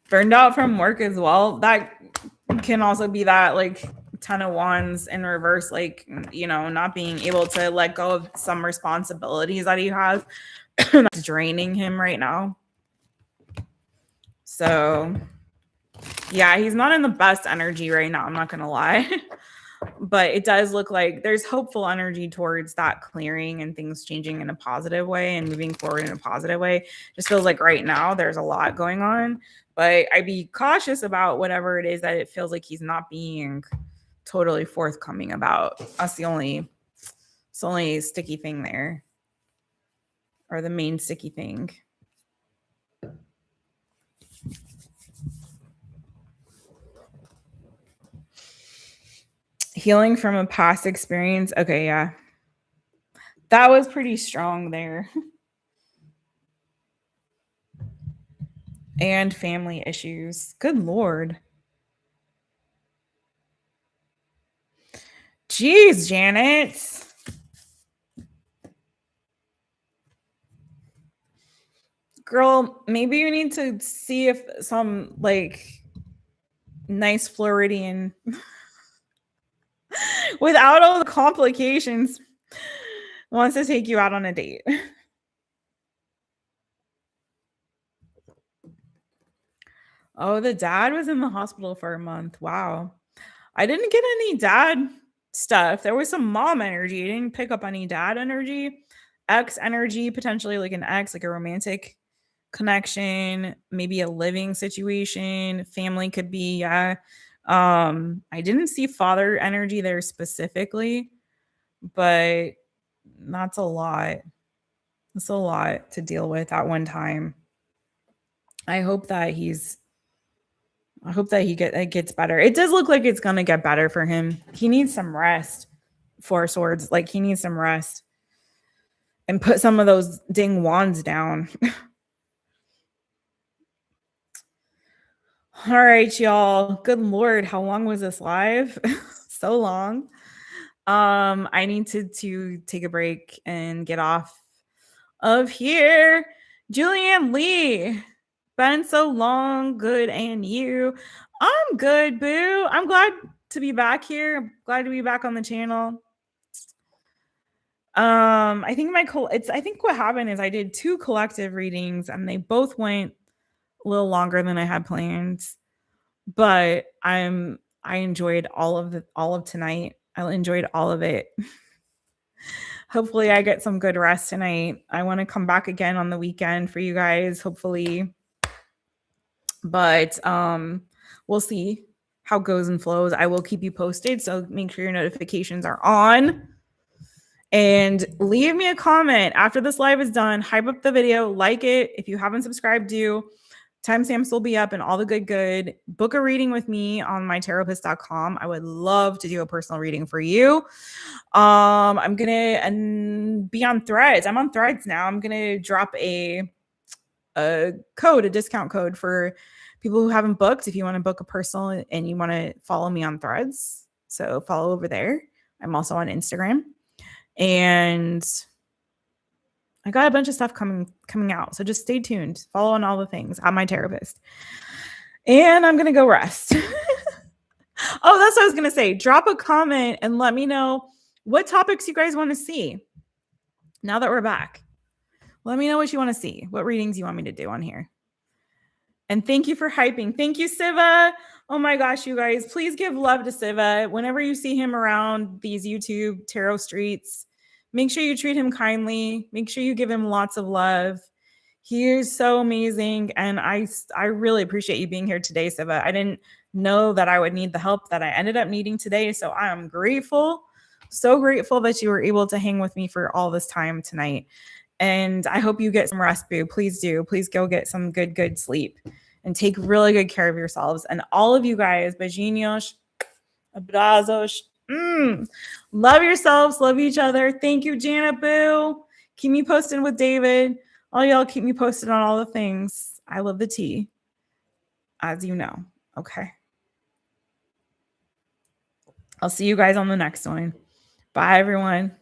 Burned out from work as well. That can also be that like 10 of Wands in reverse, like, you know, not being able to let go of some responsibilities that he has that's draining him right now. So yeah, he's not in the best energy right now, I'm not gonna lie. But it does look like there's hopeful energy towards that clearing and things changing in a positive way and moving forward in a positive way. Just feels like right now there's a lot going on, but I'd be cautious about whatever it is that it feels like he's not being totally forthcoming about. That's the only sticky thing there, or the main sticky thing. Healing from a past experience. Okay, yeah. That was pretty strong there. And family issues. Good Lord. Jeez, Janet. Girl, maybe you need to see if some like nice Floridian without all the complications wants to take you out on a date. Oh, the dad was in the hospital for a month. Wow. I didn't get any dad stuff. There was some mom energy. I didn't pick up any dad energy. Ex energy, potentially like an ex, like a romantic connection, maybe a living situation. Family could be, yeah. I didn't see father energy there specifically, but that's a lot. That's a lot to deal with at one time. I hope that he gets better. It does look like it's gonna get better for him. He needs some rest. Four Swords, like he needs some rest and put some of those ding wands down. All right, y'all. Good Lord, how long was this live? So long. I need to take a break and get off of here. Julianne Lee, been so long. Good, and you? I'm good, boo. I'm glad to be back here. I'm glad to be back on the channel. I think I think what happened is I did 2 collective readings and they both went a little longer than I had planned. But I enjoyed all of tonight. I enjoyed all of it. Hopefully I get some good rest tonight. I want to come back again on the weekend for you guys, hopefully. But we'll see how it goes and flows. I will keep you posted, so make sure your notifications are on. And leave me a comment after this live is done. Hype up the video, like it. If you haven't subscribed, do. Timestamps will be up and all the good. Book a reading with me on mytaropist.com. I would love to do a personal reading for you. I'm gonna be on Threads. I'm on Threads now. I'm gonna drop a discount code for people who haven't booked. If you want to book a personal and you want to follow me on Threads, so follow over there. I'm also on Instagram, and I got a bunch of stuff coming out. So just stay tuned. Follow on all the things. I'm my Taropist. And I'm going to go rest. Oh, that's what I was going to say. Drop a comment and let me know what topics you guys want to see. Now that we're back, let me know what you want to see. What readings you want me to do on here. And thank you for hyping. Thank you, Siva. Oh my gosh, you guys. Please give love to Siva. Whenever you see him around these YouTube tarot streets, make sure you treat him kindly. Make sure you give him lots of love. He is so amazing. And I really appreciate you being here today, Siva. I didn't know that I would need the help that I ended up needing today. So I am grateful. So grateful that you were able to hang with me for all this time tonight. And I hope you get some rest, boo. Please do. Please go get some good sleep and take really good care of yourselves. And all of you guys, beijinhos, abrazos. Love yourselves. Love each other. Thank you, Janet, boo. Keep me posted with David. All y'all keep me posted on all the things. I love the tea, as you know. Okay. I'll see you guys on the next one. Bye, everyone.